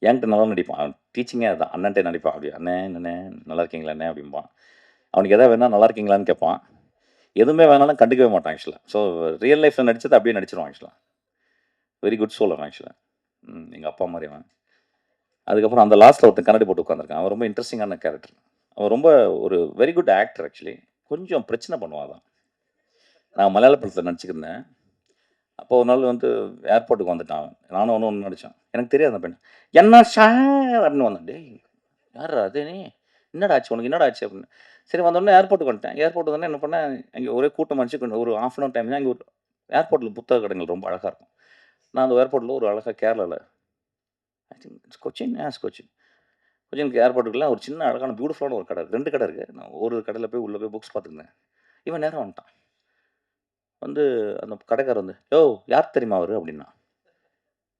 என்கிட்ட நல்லா நடிப்பான். அவன் டீச்சிங்கே அதுதான். அண்ணன்ட்டே நடிப்பான். அப்படி அண்ணே நல்லா இருக்கீங்களா அண்ணே அப்படிம்பான். அவனுக்கு எதாவது வேணால் நல்லா இருக்கீங்களான்னு கேட்பான். எதுவுமே வேணாலும் கண்டுக்கவே மாட்டான் ஆக்சுவலாக. ஸோ ரியல் லைஃப்பில் நடித்தது அப்படியே நடிச்சிருவான் ஆக்சுவலாக. வெரி குட் சோல் அவன் ஆக்சுவலாக. எங்கள் அப்பா மாதிரி அவன். அதுக்கப்புறம் அந்த லாஸ்ட்டில் ஒருத்தன் கண்ணாடி போட்டு உட்காந்துருக்கான். அவன் ரொம்ப இன்ட்ரெஸ்டிங்கான கேரக்டர். அவன் ரொம்ப ஒரு வெரி குட் ஆக்டர் ஆக்சுவலி. கொஞ்சம் பிரச்சனை பண்ணுவான் தான். நான் மலையாள படத்தில் நடிச்சுக்கிருந்தேன். அப்போ ஒரு நாள் வந்து ஏர்போர்ட்டுக்கு வந்துட்டான். நானும் ஒன்று நடித்தான். எனக்கு தெரியாது அந்த பெண். என்ன சார் அப்படின்னு வந்தான். டேய் யார் அது நீ? என்னடா ஆச்சு உனக்கு? என்னடா ஆச்சு அப்படின்னு. சரி வந்தோடனே ஏர்போர்ட்டுக்கு வந்துட்டேன். ஏர்போர்ட்டுக்கு வந்து என்ன பண்ணேன், அங்கே ஒரே கூட்டம் அடிச்சு ஒரு ½ hour டைம் தான். அங்கே ஒரு ஏர்போர்ட்டில் புத்தக கடைகள் ரொம்ப அழகாக இருக்கும். நான் அந்த ஏர்போர்ட்டில் ஒரு அழகாக கேரளாவில் ஐ திங்க் இட்ஸ் கொச்சின் ஏர்போர்ட்டுக்குள்ள ஒரு சின்ன அழகான பியூட்டிஃபுல்லான ஒரு கடை 2 கடை இருக்குது. நான் ஒரு கடையில் போய் உள்ளே போய் புக்ஸ் பார்த்துருந்தேன். இவன் நேரம் வந்துட்டான். வந்து அந்த கடைக்காரர் வந்து யோ யார் தெரியுமா அவர் அப்படின்னா.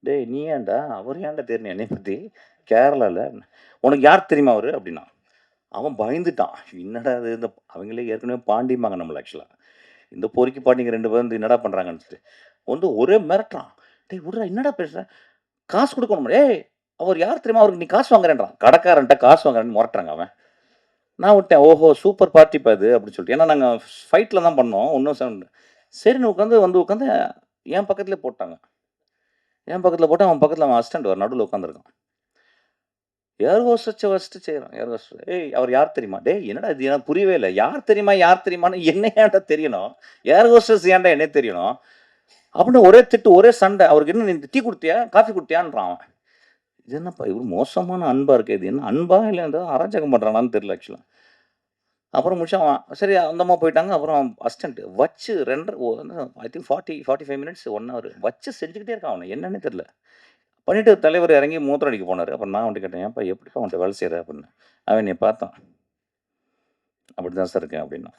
டேய் நீ ஏன்டா அவர் ஏன்டா தெரியும் என்னை பற்றி கேரளாவில் உனக்கு யார் தெரியுமா அவர் அப்படின்னா. அவன் பயந்துட்டான். என்னடா அது இந்த அவங்களே ஏற்கனவே பாண்டிம்பாங்க நம்மளை ஆக்சுவலாக. இந்த பொறுக்கி பாண்டிங்க 2 பேரும் வந்து என்னடா பண்ணுறாங்கன்னு சொல்லிட்டு வந்து ஒரே மிரட்டுறான். டேய் விட்றா என்னடா பேசுகிற, காசு கொடுக்கணும். ஏய் அவர் யார் தெரியுமா, அவருக்கு நீ காசு வாங்குறேன்றான். கடைக்காரன்ட்ட காசு வாங்குறேன்னு முரட்டுறாங்க அவன். நான் விட்டேன். ஓஹோ சூப்பர் பார்ட்டி பாது அப்படின்னு சொல்லிட்டு. ஏன்னா நாங்கள் ஃபைட்டில் தான் பண்ணோம். ஒன்றும் சவுண்டு சரின்னு உட்காந்து என் பக்கத்துலேயே போட்டாங்க. என் பக்கத்தில் போட்டு அவன் பக்கத்தில் அவன் அசிஸ்டண்ட் வர நடுவில் உட்காந்துருக்கான். ஏர் ஹோஸ்டஸ் ஃபஸ்ட்டு செய்கிறான். ஏர் ஹோஸ்டஸ் ஏய் அவர் யார் தெரியுமா? டேய் என்னடா இது எனக்கு புரியவே இல்லை. யார் தெரியுமான்னு என்ன ஏன்டா தெரியணும்? ஏர் ஹோஸ்டஸ் ஏன்டா என்ன தெரியணும் அப்படின்னு ஒரே திட்டு ஒரே சண்டை. அவருக்கு என்ன நீ டீ கொடுத்தியா காஃபி கொடுத்தியான்றான் அவன். இது என்னப்பா இவர் மோசமான அன்பாக இருக்குது. இது என்ன அன்பா இல்லை ஏதோ அராஜகம் பண்ணுறானான்னு தெரியல ஆக்சுவலாக. அப்புறம் முடிச்சு அவன் சரி அந்தம்மா போயிட்டாங்க. அப்புறம் அசிஸ்டண்ட் வச்சு 2 ஐ திங்க் 45 மினிட்ஸ் 1 hour வச்சு செஞ்சுக்கிட்டே இருக்கான். அவனை என்னன்னே தெரில. பண்ணிவிட்டு தலைவர் இறங்கி மூத்திரம் அடிக்க போனார். அப்புறம் நான் அவன்கிட்ட கேட்டேன், ஏன்ப்பா எப்படிப்பா அவன்கிட்ட வேலை செய்கிற அப்படின்னு. அவன் நீ பார்த்தான் அப்படி தான் சார் இருக்கேன் அப்படின்னா.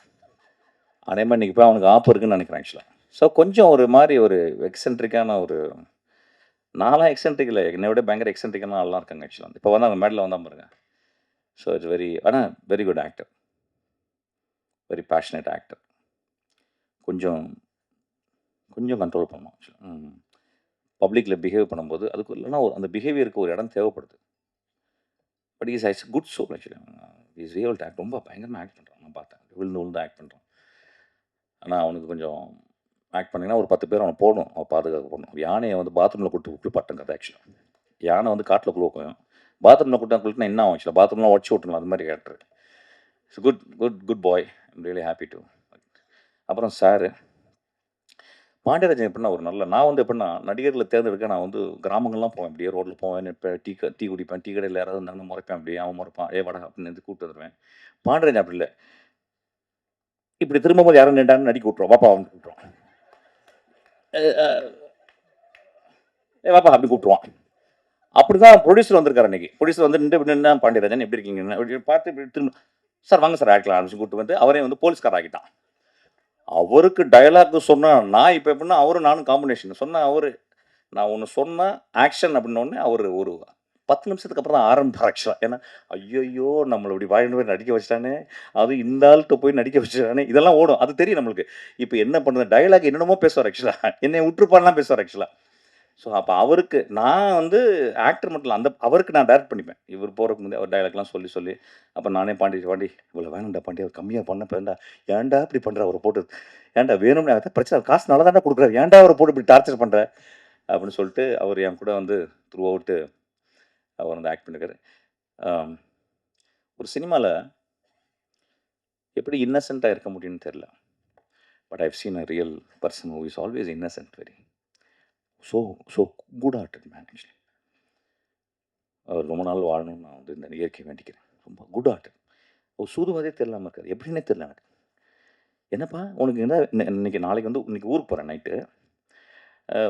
அதே மாதிரி இன்றைக்கி போய் அவனுக்கு ஆப்பு இருக்குன்னு நினைக்கிறேன் ஆக்சுவலாக. ஸோ கொஞ்சம் ஒரு மாதிரி ஒரு எக்ஸென்ட்ரிக்கான ஒரு நான்லாம் எக்ஸென்ட்ரிக் இல்லை, என்னை விட பயங்கர எக்ஸென்ட்ரிக்கான ஆள்லாம் இருக்காங்க ஆக்சுவலாக. இப்போ வந்து அவங்க மேடில் வந்தான் பாருங்க. So it's very good actor, very passionate actor. கொஞ்சம் கொஞ்சம் கண்ட்ரோல் பண்ணணும் ஆக்சுவலாக. பப்ளிக்கில் பிஹேவ் பண்ணும்போது அதுக்கு இல்லைன்னா அந்த பிஹேவியருக்கு ஒரு இடம் தேவைப்படுது. But is good soul actually. Is real act ரொம்ப பயங்கரமாக ஆக்ட் பண்ணுறான். நான் பார்த்தேன் விழுந்து விழுந்து ஆக்ட் பண்ணுறான். ஆனால் அவனுக்கு கொஞ்சம் ஆக்ட் பண்ணிங்கன்னா ஒரு 10 பேர் அவனை போடணும், அவன் பாதுகாக்க போடணும். யானையை வந்து பாத்ரூமில் கூட்டு பட்டம் கதை ஆக்சுவலாக. யானை வந்து காட்டில் குழுக்கும், பாத்ரூமில் கூட்டினா என்ன ஆகும் ஆக்சுவலாக, பாத்ரூம்லாம் உடச்சி விட்டுணும், அது மாதிரி character. It's good good good bye. I'm really happy to. அப்புறம் சார் பாண்டியராஜன் எப்படின்னா ஒரு நல்ல நான் வந்து எப்படின்னா நடிகர்களை தேர்ந்தெடுக்க நான் வந்து கிராமங்கள்லாம் போவேன், அப்படியே ரோட்டில் போவேன், இப்போ டீ குடிப்பேன், டீ கடையில் யாராவது இருந்தாங்கன்னா முறைப்பேன், அப்படியே அவன் முறைப்பான், வடை அப்படின்னு கூப்பிட்டு வந்துடுவேன். பாண்டியராஜன் அப்படி இல்லை, இப்படி திரும்பும்போது யாரும் நின்றான்னு நடிக்க விட்ருவோம், வாப்பா அவன் கூப்பிட்ருவான், வாப்பா அப்படி கூப்பிட்ருவான். அப்படி தான் ப்ரொடியூசர் வந்திருக்காரு அன்றைக்கி. ப்ரொடியூசர் வந்து நின்று பாண்டியராஜன் எப்படி இருக்கீங்க அப்படி பார்த்து இப்படி திரும்ப சார் வாங்க சார் ஆக்டலாம் அப்படின்னு கூப்பிட்டு வந்து அவரே வந்து போலீஸ்கார் ஆகிட்டான். அவருக்கு டயலாக் சொன்னால் நான் இப்போ எப்படின்னா அவரும் நானும் காம்பினேஷன் சொன்னேன். நான் ஒன்று சொன்னேன் ஆக்ஷன் அப்படின்னோடனே அவர் ஒரு 10 நிமிஷத்துக்கு அப்புறம் தான் ஆரம்பிப்பார் ஆக்சுவலாக. ஏன்னா ஐயோ நம்மளை இப்படி வாயின்னு போய் நடிக்க வச்சிட்டானே, அதுவும் இந்த ஆள்கிட்ட போய் நடிக்க வச்சிட்டானே, இதெல்லாம் ஓடும், அது தெரியும் நம்மளுக்கு. இப்போ என்ன பண்ணுறது, டயலாக் என்னென்னமோ பேசுவார் ஆக்சுவலாக, என்னை விட்டுருப்பான்லாம் பேசுவார் ஆக்சுவலாக. ஸோ அப்போ அவருக்கு நான் வந்து ஆக்டர் மட்டும் இல்லை, அவருக்கு நான் டைரக்ட் பண்ணிப்பேன். இவர் போகிறதுக்கு முந்தைய அவர் டயலாக்லாம் சொல்லி அப்போ நானே பாண்டி இவ்வளோ வேணும்டா பாண்டி, அவர் கம்மியாக பண்ணப்பேன்டா, ஏன்டா இப்படி பண்ணுற அவரை போட்டு, ஏன்டா வேணும்னு அதை பிரச்சனை, காசு நல்லா தானே கொடுக்குறாரு, ஏன்டா அவரை போட்டு இப்படி டார்ச்சர் பண்ணுற அப்படின்னு சொல்லிட்டு அவர் என் கூட வந்து த்ரூ அவுட்டு அவர் வந்து ஆக்ட் பண்ணிருக்காரு. ஒரு சினிமாவில் எப்படி இன்னசென்ட்டாக இருக்க முடியும்னு தெரில. But I've seen a real person who is always innocent, very so good hearted man actually. அவர் ரொம்ப நாள் வாழணும்னு நான் வந்து இந்த இயற்கை வேண்டிக்கிறேன். ரொம்ப குட் ஆர்டட். ஒரு சூதுவதே தெரியாமல் இருக்காது, எப்படின்னே தெரில எனக்கு. என்னப்பா உனக்கு என்ன நாளைக்கு வந்து இன்னைக்கு ஊருக்கு போகிறேன் நைட்டு,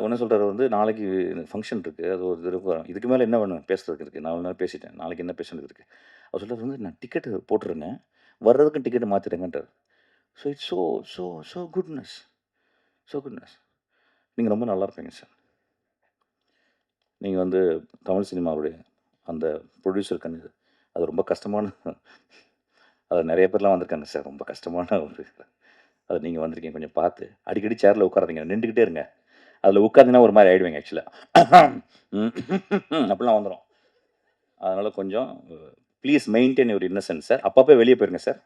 ஒன்று சொல்கிறார் வந்து நாளைக்கு ஃபங்க்ஷன் இருக்குது, அது ஒரு இதுக்கு மேலே என்ன வேணும் பேசுறதுக்கு இருக்குது, நான் நேரம் பேசிட்டேன், நாளைக்கு என்ன பேசுறதுக்கு இருக்குது. அவர் சொல்கிறது வந்து நான் டிக்கெட்டு போட்டுருந்தேன், வர்றதுக்கும் டிக்கெட்டு மாற்றிடுங்கன்றார். So it's so so so goodness. நீங்கள் ரொம்ப நல்லா இருப்பீங்க சார். நீங்கள் வந்து தமிழ் சினிமாவுடைய அந்த ப்ரொடியூசர் கண்ணு, அது ரொம்ப கஷ்டமான, அது நிறைய பேர்லாம் வந்திருக்காங்க சார், ரொம்ப கஷ்டமான ஒரு, அது நீங்கள் வந்திருக்கீங்க. கொஞ்சம் பார்த்து அடிக்கடி சேரில் உட்காராதீங்க, நின்றுக்கிட்டே இருங்க. அதில் உட்காந்திங்கன்னா ஒரு மாதிரி ஆகிடுவேங்க ஆக்சுவலாக, அப்படிலாம் வந்துடும். அதனால் கொஞ்சம் please maintain your innocence sir. அப்பப்போ வெளியே போயிருங்க சார்,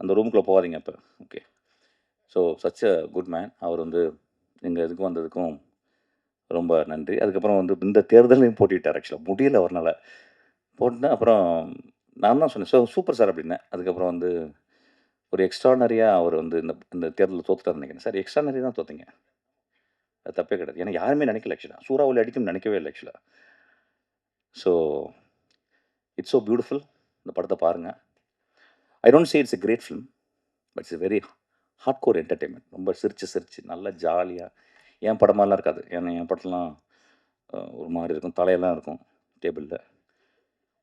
அந்த ரூமுக்குள்ளே போகாதீங்க அப்போ. Okay. So such a good man. அவர் வந்து எங்கள் இதுக்கும் வந்ததுக்கும் ரொம்ப நன்றி. அதுக்கப்புறம் வந்து இந்த தேர்தலையும் போட்டிட்டார் ஆக்சுவலாக, முடியல அவர்னால போட்டுனா. அப்புறம் நான் தான் சொன்னேன் சூப்பர் சார் அப்படின்னேன். அதுக்கப்புறம் வந்து ஒரு எக்ஸ்ட்ரானரியாக அவர் வந்து இந்த தேர்தலில் தோத்துட்டார் நினைக்கிறேன் சார். எக்ஸ்ட்ரானரி தான் தோற்றிங்க, அது தப்பே கிடையாது. ஏன்னா யாருமே நினைக்கல ஆக்சுவலாக, சூறாவளி அடிக்கும்னு நினைக்கவே இல்லை ஆக்சுவலாக. So it's so beautiful. இந்த படத்தை பாருங்கள். I don't say it's a great film, but it's very hardcore entertainment. ரொம்ப சிரிச்சு நல்லா ஜாலியாக. என் படமாலாம் இருக்காது, ஏன்னா என் படத்துலாம் ஒரு மாதிரி இருக்கும், தலையெல்லாம் இருக்கும் டேபிளில்,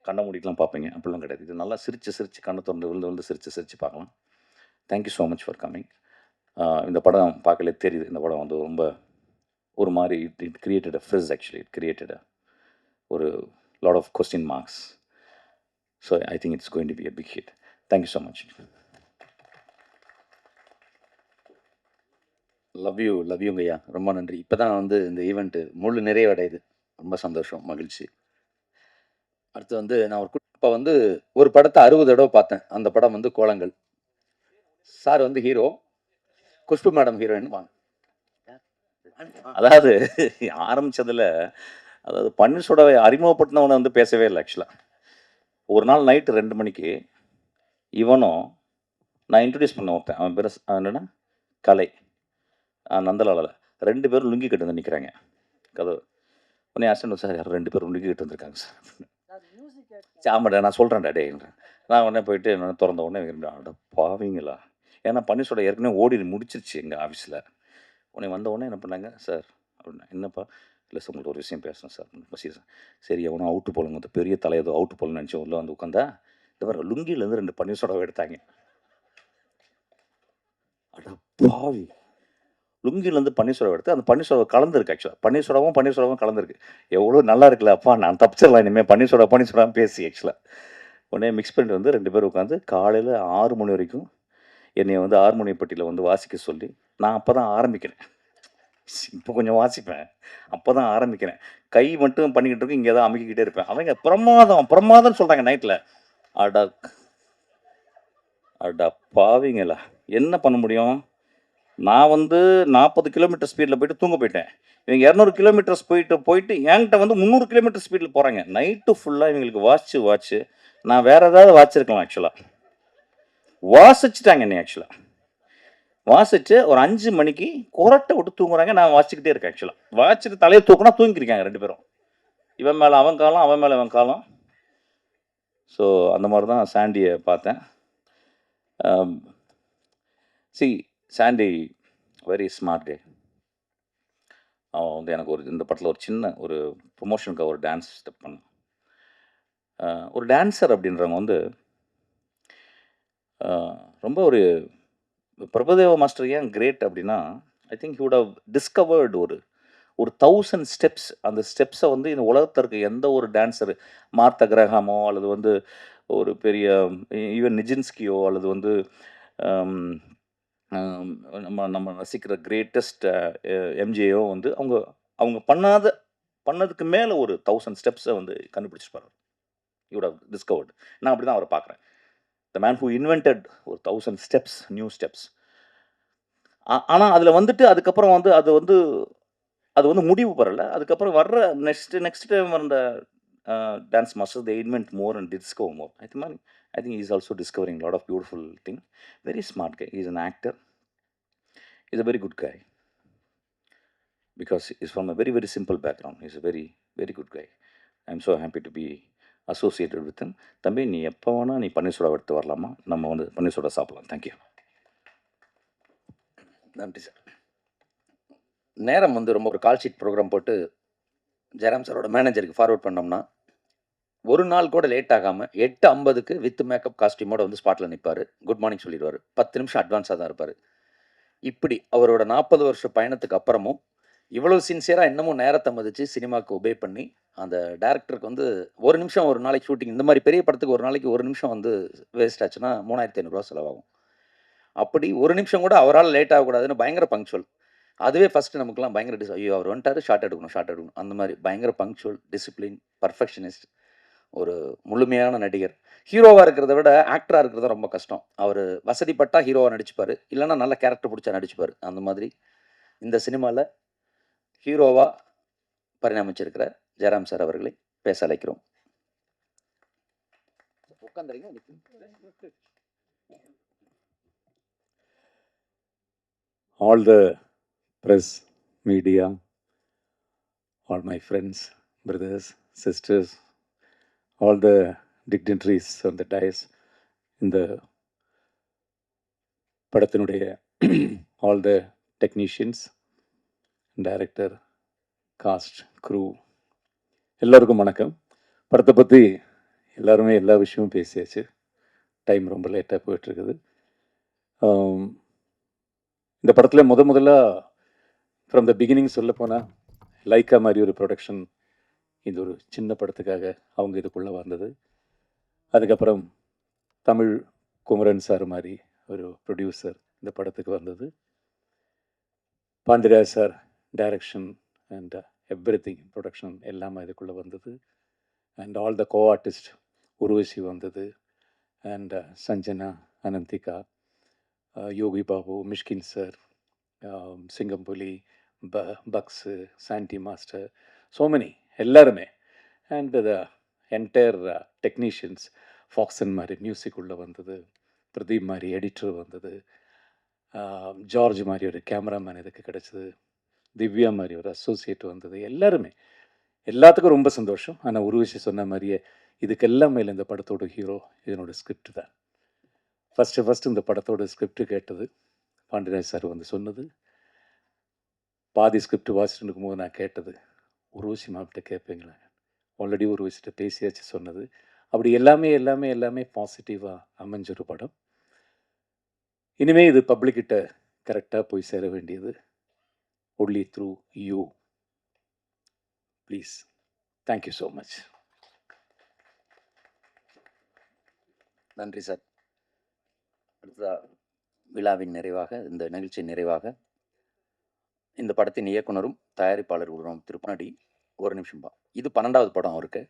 கண்ணை மூடிட்டுலாம் பார்ப்பீங்க, அப்படிலாம் கிடையாது. இது நல்லா சிரிச்சு கண்ணை திறந்து விழுந்து சிரிச்சு பார்க்கலாம். Thank you so much for coming. இந்த படம் பார்க்கலே தெரியுது, இந்த படம் வந்து ரொம்ப ஒரு மாதிரி it created a frizz actually, it created ஒரு lot of question marks. So I think it's going to be a big hit. Thank you so much. Love யூங்க ஐயா, ரொம்ப நன்றி. இப்போ தான் வந்து இந்த ஈவெண்ட்டு முழு நிறைவடையுது, ரொம்ப சந்தோஷம், மகிழ்ச்சி. அடுத்து வந்து நான் இப்போ வந்து ஒரு படத்தை 60 தடவை பார்த்தேன். அந்த படம் வந்து கோலங்கள். சார் வந்து ஹீரோ, குஷ்பு மேடம் ஹீரோயின். வாங்க. அதாவது ஆரம்பித்ததில், அதாவது பன்னீர்செல்வத்தை அறிமுகப்படுத்தினவனை வந்து பேசவே இல்லை ஆக்சுவலாக. ஒரு நாள் நைட்டு 2 மணிக்கு இவனும் நான் இன்ட்ரடியூஸ் பண்ண ஒருத்தன், அவன் பேர் என்னன்னா கலை, நந்தலாலில் 2 பேரும் லுங்கி கட்டு வந்து நிற்கிறாங்க கதவு. உடனே அசிஸ்டன்ட் சார் யாரும் 2 பேரும் லுங்கி கட்டு வந்துருக்காங்க சார். ஆமாடா நான் சொல்கிறேன்டா டேன்றேன். நான் உடனே போயிட்டு என்ன திறந்த உடனே அட பாவீங்களா, ஏன்னா பன்னீர்செல்வம் ஏற்கனவே ஓடி முடிச்சிருச்சு எங்கள் ஆஃபீஸில். உடனே வந்த உடனே என்ன பண்ணாங்க சார் அப்படின்னா, என்னப்பா இல்லை சார் உங்களுக்கு ஒரு விஷயம் பேசணும் சார். சார் சரி எவனோ அவுட்டு போலங்க, அந்த பெரிய தலை ஏதோ அவுட்டு போலன்னு நினச்சி உள்ள வந்து உட்காந்தா இந்த மாதிரி லுங்கிலேருந்து 2 பன்னீர்செல்வம் எடுத்தாங்க. அட பாவி, லுங்கிலேருந்து பன்னீர்செல்வம் எடுத்து அந்த பன்னீர்செல்வம் கலந்துருக்கு ஆக்சுவலாக, பன்னீர்செல்வம் கலந்துருக்கு. எவ்வளோ நல்லா இருக்குல்ல அப்பா, நான் தப்பிச்சிடலாம் இனிமேல் பன்னீர்செல்வம் பேசி ஆக்சுவலாக. உடனே மிக்ஸ் பண்ணிட்டு வந்து 2 பேரும் உட்காந்து காலையில் 6 மணி வரைக்கும் என்னை வந்து ஹார்மோனியப்பட்டியில் வந்து வாசிக்க சொல்லி, நான் அப்போ தான் ஆரம்பிக்கிறேன். இப்போ கொஞ்சம் வாசிப்பேன். அப்போ தான் ஆரம்பிக்கிறேன். கை மட்டும் பண்ணிக்கிட்டு இருக்கு, இங்கே தான் அமுக்கிக்கிட்டே இருப்பேன். அவங்க பிரமாதம் பிரமாதம்னு சொல்கிறாங்க நைட்டில். அட அட பாவிங்களா! என்ன பண்ண முடியும்? நான் வந்து 40 கிலோமீட்டர் ஸ்பீடில் போயிட்டு தூங்க போயிட்டேன். இவங்க 200 கிலோமீட்டர்ஸ் போயிட்டு என்கிட்ட வந்து 300 கிலோமீட்டர் ஸ்பீடில் போகிறாங்க. நைட்டு ஃபுல்லாக இவங்களுக்கு வாட்ச்சு நான் வேறு ஏதாவது வாசிச்சிருக்கலாம் ஆக்சுவலாக. வாசிச்சுட்டாங்க என்னை ஆக்சுவலாக. வாசிச்சு ஒரு 5 மணிக்கு கொரட்டை விட்டு தூங்குறாங்க. நான் வாசிச்சுக்கிட்டே இருக்கேன் ஆக்சுவலாக. வாசிச்சுட்டு தலையை தூக்குனா தூங்கிருக்காங்க 2 பேரும். இவன் மேலே அவன் காலம், அவன் மேலே இவன் காலம். ஸோ அந்த மாதிரி தான் சாண்டியை பார்த்தேன். சாண்டி வெரி ஸ்மார்ட் டே. அவன் வந்து எனக்கு இந்த படத்தில் ஒரு சின்ன ஒரு ப்ரொமோஷனுக்காக ஒரு டான்ஸ் ஸ்டெப் பண்ணான். ஒரு டான்ஸர் அப்படின்றவங்க வந்து ரொம்ப ஒரு பிரபுதேவா மாஸ்டர் ஏன் கிரேட் அப்படின்னா, I think he would have discovered ஒரு 1000 ஸ்டெப்ஸ். அந்த ஸ்டெப்ஸை வந்து இந்த உலகத்தில் இருக்க எந்த ஒரு டான்ஸர், மார்த்தா கிரஹாமோ அல்லது வந்து ஒரு பெரிய ஈவன் நிஜின்ஸ்கியோ அல்லது வந்து நம்ம ரசிக்கிற கிரேட்டஸ்ட் எம்ஜேயோ வந்து அவங்க பண்ணதுக்கு மேலே ஒரு 1000 ஸ்டெப்ஸை வந்து கண்டுபிடிச்சிருப்பாரு. You would have discovered. நான் அப்படி தான் அவரை பார்க்குறேன். த மேன் ஹூ இன்வென்டட் ஒரு 1000 ஸ்டெப்ஸ், நியூ ஸ்டெப்ஸ். ஆனால் அதில் வந்துட்டு அதுக்கப்புறம் வந்து அது வந்து முடிவு பெறலை. அதுக்கப்புறம் வர்ற நெக்ஸ்ட் டைம் வந்த dance masters they invent more and discover more. I think is also discovering lot of beautiful thing. Very smart guy. Is an actor. Is a very good guy. Because is from a very very simple background. Is a very very good guy. I am so happy to be associated with him. தம்பி, நீ எப்போ வேணால் நீ பன்னீர் soda எடுத்து வரலாமா? நம்ம வந்து பன்னீர் soda சாப்பிடலாம். தேங்க்யூ. நன்றி சார். நேரம் வந்து ரொம்ப ஒரு கால் ஷீட் ப்ரோக்ராம் போட்டு ஜெயராம் சாரோட மேனேஜருக்கு ஃபார்வர்ட் பண்ணோம்னா, ஒரு நாள் கூட லேட் ஆகாமல் 8:50க்கு வித் மேக்கப் காஸ்டியூமோட வந்து ஸ்பாட்டில் நிற்பார். குட் மார்னிங் சொல்லிடுவார். 10 நிமிஷம் அட்வான்ஸாக தான் இருப்பார். இப்படி அவரோட 40 வருஷ பயணத்துக்கு அப்புறமும் இவ்வளோ சின்சியராக இன்னமும் நேரத்தை மதித்து சினிமாவுக்கு ஒபே பண்ணி அந்த டேரக்டருக்கு வந்து ஒரு நிமிஷம் ஒரு நாளைக்கு ஷூட்டிங், இந்த மாதிரி பெரிய படத்துக்கு ஒரு நாளைக்கு ஒரு நிமிஷம் வந்து வேஸ்ட் ஆச்சுன்னா 3500 ரூபா செலவாகும். அப்படி ஒரு நிமிஷம் கூட அவரால் லேட் ஆகக்கூடாதுன்னு பயங்கர பங்க்சுவல். அதுவே ஃபஸ்ட்டு நமக்குலாம் பயங்கர ஐயோ அவர் வந்துட்டாரு, ஷார்ட் எடுக்கணும் அந்த மாதிரி பயங்கர பங்க்சுவல், டிசிப்ளின், பர்ஃபெக்ஷனிஸ்ட், ஒரு முழுமையான நடிகர். ஹீரோவாக இருக்கிறத விட ஆக்டராக இருக்கிறது ரொம்ப கஷ்டம். அவர் வசதிப்பட்டா ஹீரோவாக நடிச்சுப்பார், இல்லைன்னா நல்ல கேரக்டர் பிடிச்சா நடிச்சுப்பார். அந்த மாதிரி இந்த சினிமாவில் ஹீரோவாக பரிணாமிச்சிருக்கிற ஜெயராம் சார் அவர்களை பேச அழைக்கிறோம். All the press, media, all my friends, brothers, sisters, all the dignitaries on the dais, in the படத்தினுடைய all the technicians, director, cast, crew, எல்லாருக்கும் வணக்கம். படத்தை பற்றி எல்லாருமே எல்லா விஷயமும் பேசியாச்சு. டைம் ரொம்ப லேட்டாக போயிட்டுருக்குது. இந்த படத்தில் முதல்ல ஃப்ரம் த பிகினிங் சொல்ல போனால் லைக்கா மாதிரி ஒரு ப்ரொடக்ஷன் இந்த ஒரு சின்ன படத்துக்காக அவங்க இதுக்குள்ளே வந்தது. அதுக்கப்புறம் தமிழ் குமரன் சார் மாதிரி ஒரு ப்ரொடியூசர் இந்த படத்துக்கு வந்தது. Pandiraj sir direction and everything production எல்லாமே இதுக்குள்ளே வந்தது. And all the co artist Urvashi வந்தது. And Sanjana, Ananthika, Yogi Babu, Mysskin sir, Singampuli, Bucks, Sandy master, so many எல்லாருமே. அண்ட் த என்டையர் டெக்னீஷியன்ஸ், ஃபாக்சன் மாதிரி மியூசிக் உள்ளே வந்தது, பிரதீப் மாதிரி எடிட்டர் வந்தது, ஜார்ஜ் மாதிரி ஒரு கேமராமேன் இதுக்கு கிடச்சிது, திவ்யா மாதிரி ஒரு அசோசியேட் வந்தது. எல்லாருமே எல்லாத்துக்கும் ரொம்ப சந்தோஷம். ஆனால் ஒரு விஷயம் சொன்ன மாதிரியே இதுக்கெல்லாம் மேலே இந்த படத்தோட ஹீரோ இதனோட ஸ்கிரிப்ட் தான். ஃபஸ்ட்டு இந்த படத்தோட ஸ்கிரிப்ட் கேட்டது பாண்டியராஜ் சார் வந்து சொன்னது. பாதி ஸ்கிரிப்ட் வாசிட்டு இருக்கும்போது நான் கேட்டது, உருவசி மாப்பிட்ட கேட்பீங்களா, ஆல்ரெடி உருவசிட்ட பேசியாச்சு சொன்னது. அப்படி எல்லாமே பாசிட்டிவாக அமைஞ்ச ஒரு படம். இனிமேல் இது பப்ளிக்கிட்ட கரெக்டாக போய் சேர வேண்டியது only through you. Please, thank you so much. நன்றி சார். அடுத்ததா விழாவின் நிறைவாக, இந்த நிகழ்ச்சியின் நிறைவாக, இந்த படத்தின் இயக்குனரும் தயாரிப்பாளர் உருவம் திருப்பாடி. ஒரு நிமிஷம்பா. இது 12வது படம் அவருக்கு.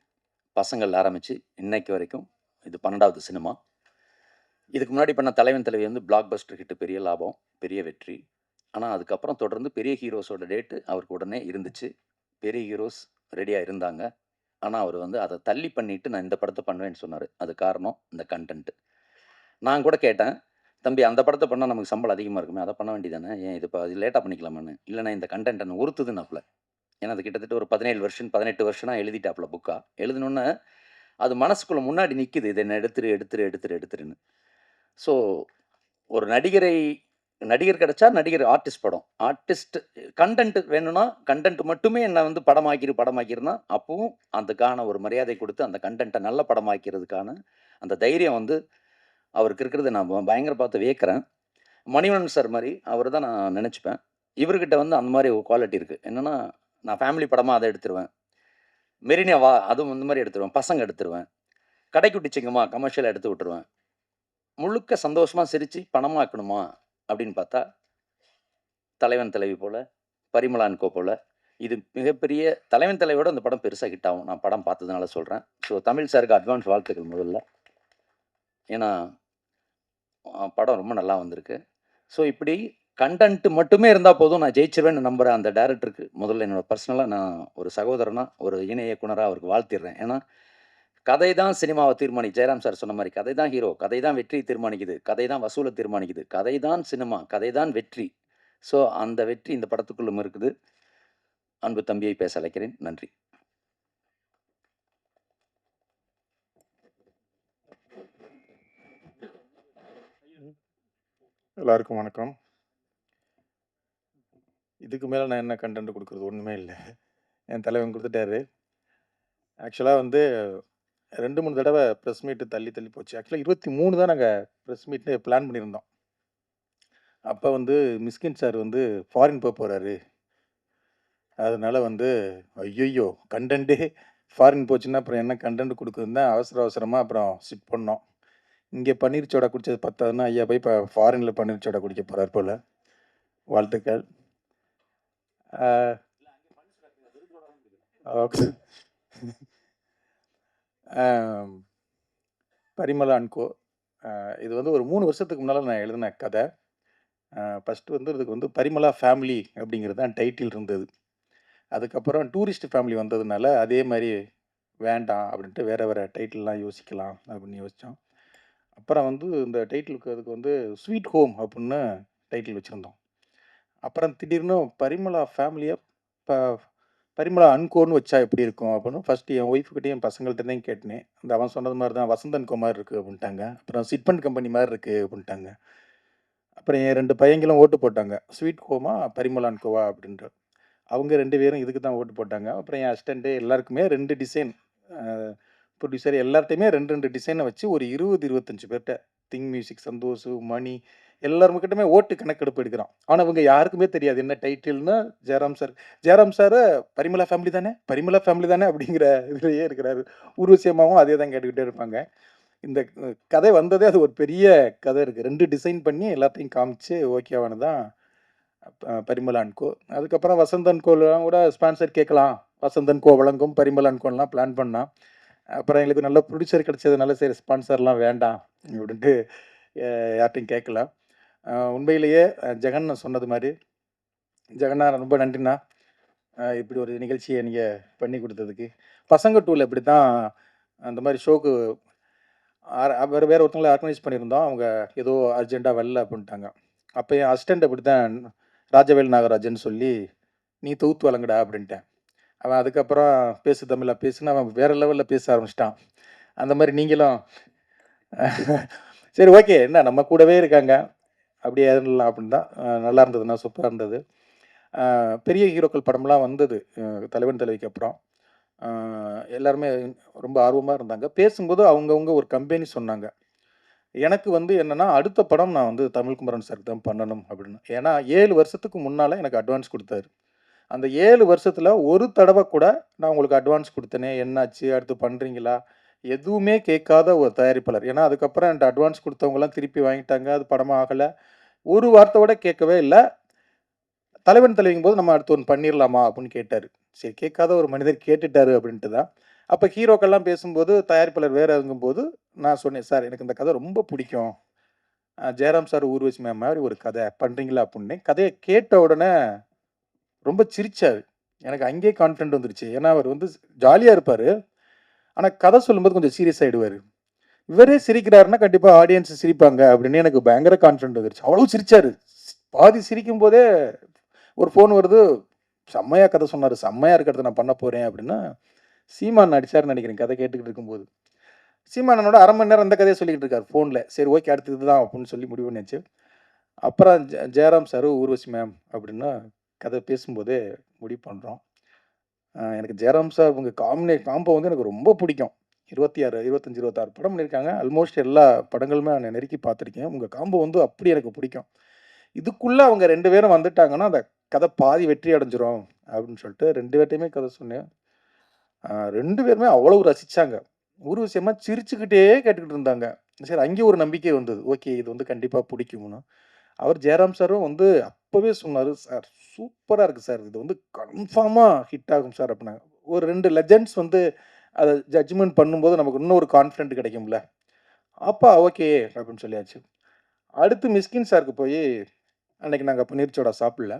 பசங்கள் ஆரம்பிச்சு இன்னைக்கு வரைக்கும் இது 12வது சினிமா. இதுக்கு முன்னாடி பண்ண தலைவன் தலைவி வந்து பிளாக் பஸ்டர் ஹிட், பெரிய லாபம், பெரிய வெற்றி. ஆனால் அதுக்கப்புறம் தொடர்ந்து பெரிய ஹீரோஸோட டேட்டு அவருக்கு உடனே இருந்துச்சு. பெரிய ஹீரோஸ் ரெடியாக இருந்தாங்க. ஆனால் அவர் வந்து அதை தள்ளி பண்ணிட்டு நான் இந்த படத்தை பண்ணுவேன்னு சொன்னார். அது காரணம் இந்த கண்டென்ட். நான் கூட கேட்டேன், தம்பி அந்த படத்தை பண்ணால் நமக்கு சம்பளம் அதிகமாக இருக்குமே, அதை பண்ண வேண்டியதானே, ஏன் இது இப்போ அது லேட்டாக பண்ணிக்கலாமான்னு. இல்லைண்ணா இந்த கண்டென்ட் என்ன உறுத்துதுன்னாப்புல. ஏன்னா அது கிட்டத்தட்ட ஒரு 17 வருஷம் 18 வருஷம்னா எழுதிட்டாப்புல புக்கா. எழுதினோன்னே அது மனசுக்குள்ளே முன்னாடி நிற்கிது, இதை என்ன எடுத்துருன்னு. ஸோ ஒரு நடிகர் கிடைச்சா நடிகர், ஆர்டிஸ்ட் படம். ஆர்டிஸ்ட் கண்டென்ட் வேணும்னா கண்டென்ட் மட்டுமே என்ன வந்து படமாக்கிருந்தா அப்பவும் அதுக்கான ஒரு மரியாதை கொடுத்து அந்த கண்டென்ட்டை நல்ல படமாக்கிறதுக்கான அந்த தைரியம் வந்து அவருக்கு இருக்கிறத நான் பயங்கர பார்த்து வியக்கிறேன். மணிவண்ணன் சார் மாதிரி அவர் தான் நான் நினச்சிப்பேன். இவர்கிட்ட வந்து அந்த மாதிரி ஒரு குவாலிட்டி இருக்குது. என்னென்னா, நான் ஃபேமிலி படமாக அதை எடுத்துருவேன், மெரினா வா அதுவும் இந்த மாதிரி எடுத்துருவேன், பசங்க எடுத்துருவேன், கடைக்குட்டி சிங்கமா கமர்ஷியலாக எடுத்து விட்டுருவேன். முழுக்க சந்தோஷமாக சிரித்து பணமாக்கணுமா அப்படின்னு பார்த்தா தலைவன் தலைவி போல், பரிமளா அண்ட் கோ போல், இது மிகப்பெரிய தலைவன் தலைவியோட இந்த படம் பெருசாக ஹிட் ஆகும். நான் படம் பார்த்ததுனால சொல்கிறேன். ஸோ தமிழ் சாருக்கு அட்வான்ஸ் வாழ்த்துக்கள் முதல்ல. ஏன்னா படம் ரொம்ப நல்லா வந்திருக்கு. ஸோ இப்படி கண்டென்ட் மட்டுமே இருந்தால் போதும், நான் ஜெயிச்சிருவேன்னு நம்புகிற அந்த டேரக்டருக்கு முதல்ல என்னோட பர்சனலாக நான் ஒரு சகோதரனாக, ஒரு இணை இயக்குனராக அவருக்கு வாழ்த்திடுறேன். ஏன்னா கதை தான் சினிமாவை தீர்மானிக்கு. ஜெயராம் சார் சொன்ன மாதிரி கதை தான் ஹீரோ, கதை தான் வெற்றி தீர்மானிக்குது, கதை தான் வசூலை தீர்மானிக்குது, கதை தான் சினிமா, கதை தான் வெற்றி. ஸோ அந்த வெற்றி இந்த படத்துக்குள்ளும் இருக்குது. அன்பு தம்பியை பேச அழைக்கிறேன். நன்றி. எல்லாருக்கும் வணக்கம். இதுக்கு மேலே நான் என்ன கண்டென்ட் கொடுக்குறது, ஒன்றுமே இல்லை. என் தலைவன் கொடுத்துட்டாரு. ஆக்சுவலாக வந்து 2-3 தடவை ப்ரெஸ் மீட்டு தள்ளி போச்சு. ஆக்சுவலாக 23 தான் நாங்கள் ப்ரெஸ் மீட்டு பிளான் பண்ணியிருந்தோம். அப்போ வந்து மிஸ்கின் சார் வந்து ஃபாரின் போகிறாரு. அதனால வந்து ஐயோ கண்டென்ட்டே ஃபாரின் போச்சுன்னா அப்புறம் என்ன கண்டென்ட் கொடுக்குதுன்னு தான் அவசரமாக அப்புறம் ஷிஃப்ட் பண்ணோம். இங்கே பன்னீர் சோடா குடித்தது பத்தாதுன்னா ஐயா போய் இப்போ ஃபாரினில் பன்னீர் சோடா குடிக்க போகிறார் போல். வாழ்த்துக்கள். ஓகே. பரிமளா அண்ட் கோ, இது வந்து ஒரு 3 வருஷத்துக்கு முன்னால் நான் எழுதின கதை. ஃபஸ்ட்டு வந்து இதுக்கு வந்து பரிமளா ஃபேமிலி அப்படிங்கிறது தான் டைட்டில் இருந்தது. அதுக்கப்புறம் டூரிஸ்ட் ஃபேமிலி வந்ததுனால அதே மாதிரி வேண்டாம் அப்படின்ட்டு வேறு டைட்டில்லாம் யோசிக்கலாம் அப்படின்னு யோசித்தோம். அப்புறம் வந்து இந்த டைட்டிலுக்கு அதுக்கு வந்து ஸ்வீட் ஹோம் அப்படின்னு டைட்டில் வச்சுருந்தோம். அப்புறம் திடீர்னு பரிமளா ஃபேமிலியை பரிமளா அன்கோன்னு வச்சா எப்படி இருக்கும் அப்படின்னு ஃபஸ்ட்டு என் ஒய்ஃபுக்கிட்டையும் என் பசங்கள்கிட்டையும் கேட்டேன். அந்த அவன் சொன்னது மாதிரி தான் வசந்தன் கோ மாதிரி இருக்குது அப்படின்ட்டாங்க. அப்புறம் சிட்பண்ட் கம்பெனி மாதிரி இருக்குது அப்படின்ட்டாங்க. அப்புறம் என் 2 பையங்களும் ஓட்டு போட்டாங்க, ஸ்வீட் ஹோமா பரிமளா அண்ட் கோவா அப்படின்ட்டு. அவங்க 2 பேரும் இதுக்கு தான் ஓட்டு போட்டாங்க. அப்புறம் என் அசிஸ்டண்ட்டு எல்லாருக்குமே 2 டிசைன், ப்ரொடியூசர் எல்லார்ட்டையுமே 2 டிசைனை வச்சு ஒரு 20-25 பேர்கிட்ட, திங் மியூசிக், சந்தோஷ், மணி எல்லாருக்கிட்டமே ஓட்டு கணக்கெடுப்பு எடுக்கிறான். ஆனால் இவங்க யாருக்குமே தெரியாது என்ன டைட்டில்னா. ஜெயராம் சார் பரிமளா ஃபேமிலி தானே அப்படிங்கிற இதுலேயே இருக்கிறாரு. உருவசியமாகவும் அதே தான் கேட்டுக்கிட்டே இருப்பாங்க. இந்த கதை வந்ததே அது ஒரு பெரிய கதை இருக்குது. 2 டிசைன் பண்ணி எல்லாத்தையும் காமிச்சு ஓகேவானு தான் பரிமளா அண்ட் கோ. அதுக்கப்புறம் வசந்தன் கோலாம் கூட ஸ்பான்சர் கேட்கலாம், வசந்தன் கோ வழங்கும் பரிமளா அண்ட் கோலாம் பிளான் பண்ணால். அப்புறம் எங்களுக்கு நல்ல ப்ரொடியூசர் கிடச்சதுனால சரி ஸ்பான்சர்லாம் வேண்டாம் அப்படின்ட்டு யார்ட்டையும் கேட்கல. உண்மையிலேயே ஜெகன் சொன்னது மாதிரி, ஜெகண்ணா ரொம்ப நன்றிண்ணா, இப்படி ஒரு நிகழ்ச்சியை நீங்கள் பண்ணி கொடுத்ததுக்கு. பசங்க டூவில் இப்படி தான் அந்த மாதிரி ஷோக்கு வேறு ஒருத்தவங்களை ஆர்கனைஸ் பண்ணியிருந்தோம். அவங்க ஏதோ அர்ஜெண்ட்டாக வரல அப்படின்ட்டாங்க. அப்போ என் அசிஸ்டண்ட் அப்படி தான் ராஜவேல் நாகராஜன் சொல்லி நீ தொகுத்து வழங்கடா அப்படின்ட்டேன். அவன் அதுக்கப்புறம் பேசு தமிழா பேசுன்னு அவன் வேறு லெவலில் பேச ஆரம்பிச்சிட்டான். அந்த மாதிரி நீங்களும் சரி ஓகே என்ன நம்ம கூடவே இருக்காங்க அப்படியே ஏறலாம் அப்படின்னு தான். நல்லா இருந்ததுண்ணா, சூப்பராக இருந்தது. பெரிய ஹீரோக்கள் படம்லாம் வந்தது தலைவன் தலைவிக்கு அப்புறம். எல்லாருமே ரொம்ப ஆர்வமாக இருந்தாங்க. பேசும்போது அவங்கவுங்க ஒரு கம்பெனி சொன்னாங்க. எனக்கு வந்து என்னென்னா அடுத்த படம் நான் வந்து தமிழ்குமரன் சார் தான் பண்ணணும் அப்படின்னு. ஏன்னா 7 வருஷத்துக்கு முன்னால் எனக்கு அட்வான்ஸ் கொடுத்தாரு. அந்த 7 வருஷத்தில் ஒரு தடவை கூட நான் உங்களுக்கு அட்வான்ஸ் கொடுத்தேனே, என்னாச்சு, அடுத்து பண்ணுறீங்களா, எதுவுமே கேட்காத ஒரு தயாரிப்பாளர். ஏன்னா அதுக்கப்புறம் என்கிட்ட அட்வான்ஸ் கொடுத்தவங்கலாம் திருப்பி வாங்கிட்டாங்க, அது படமாக ஆகலை. ஒரு வார்த்தை கூட கேட்கவே இல்லை. தலைவன் தலைவிங்கும் போது நம்ம அடுத்து ஒன்று பண்ணிடலாமா அப்படின்னு கேட்டார். சரி, கேட்காத ஒரு மனிதர் கேட்டுட்டாரு அப்படின்ட்டு தான். அப்போ ஹீரோக்கெல்லாம் பேசும்போது தயாரிப்பாளர் வேற இருக்கும்போது நான் சொன்னேன், சார் எனக்கு இந்த கதை ரொம்ப பிடிக்கும், ஜெயராம் சார் ஊர்வசி மேம் மாதிரி ஒரு கதை பண்ணுறீங்களா அப்படின்னு. கதையை கேட்ட உடனே ரொம்ப சிரிச்சார். எனக்கு அங்கேயே கான்ஃபிடென்ட் வந்துருச்சு. ஏன்னா அவர் வந்து ஜாலியாக இருப்பார், ஆனால் கதை சொல்லும்போது கொஞ்சம் சீரியஸ் ஆகிடுவார். இவரே சிரிக்கிறாருன்னா கண்டிப்பாக ஆடியன்ஸ் சிரிப்பாங்க அப்படின்னு எனக்கு பயங்கர கான்ஃபிடென்ட் வந்துருச்சு. அவ்வளோ சிரிச்சார். பாதி சிரிக்கும் போதே ஒரு ஃபோன் வருது, செம்மையாக கதை சொன்னார், செம்மையாக இருக்கிறத நான் பண்ண போகிறேன் அப்படின்னா. சீமான் நடிச்சார்னு நினைக்கிறேன் கதை கேட்டுக்கிட்டு இருக்கும்போது. சீமானனோட அரை மணி நேரம் அந்த கதையை சொல்லிக்கிட்டு இருக்கார் ஃபோனில். சரி, ஓகே, அடுத்து இதுதான் அப்படின்னு சொல்லி முடிவு பண்ணியாச்சு. அப்புறம் ஜெயராம் சார் ஊர்வசி மேம் அப்படின்னா கதை பேசும்போதே முடிவு பண்ணுறோம். எனக்கு ஜெயராம் சார் உங்கள் காம்போ வந்து எனக்கு ரொம்ப பிடிக்கும். 26, 25, 26 படம் பண்ணியிருக்காங்க. ஆல்மோஸ்ட் எல்லா படங்களுமே நான் நெருக்கி பார்த்துருக்கேன். உங்கள் காம்போ வந்து அப்படி எனக்கு பிடிக்கும். இதுக்குள்ளே அவங்க 2 பேரும் வந்துட்டாங்கன்னா அந்த கதை பாதி வெற்றி அடைஞ்சிரும் அப்படின்னு சொல்லிட்டு 2 பேர்ட்டையுமே கதை சொன்னேன். 2 பேருமே அவ்வளவு ரசித்தாங்க. ஊர்வசி அம்மா சிரிச்சுக்கிட்டே கேட்டுக்கிட்டு இருந்தாங்க. சரி, அங்கேயும் ஒரு நம்பிக்கை வந்தது, ஓகே இது வந்து கண்டிப்பாக பிடிக்கும்னு. அவர் ஜெயராம் சாரும் வந்து அப்போவே சொன்னார், சார் சூப்பராக இருக்குது சார், இது வந்து கன்ஃபார்மாக ஹிட் ஆகும் சார் அப்படின்னாங்க. ஒரு 2 லெஜெண்ட்ஸ் வந்து அதை ஜட்ஜ்மெண்ட் பண்ணும்போது நமக்கு இன்னும் ஒரு கான்ஃபிடென்ட் கிடைக்கும்ல. அப்பா ஓகே அப்படின்னு சொல்லியாச்சு. அடுத்து மிஸ்கின் சாருக்கு போய் அன்னைக்கு நாங்கள் அப்போ நீர்ச்சோடா சாப்பிடல.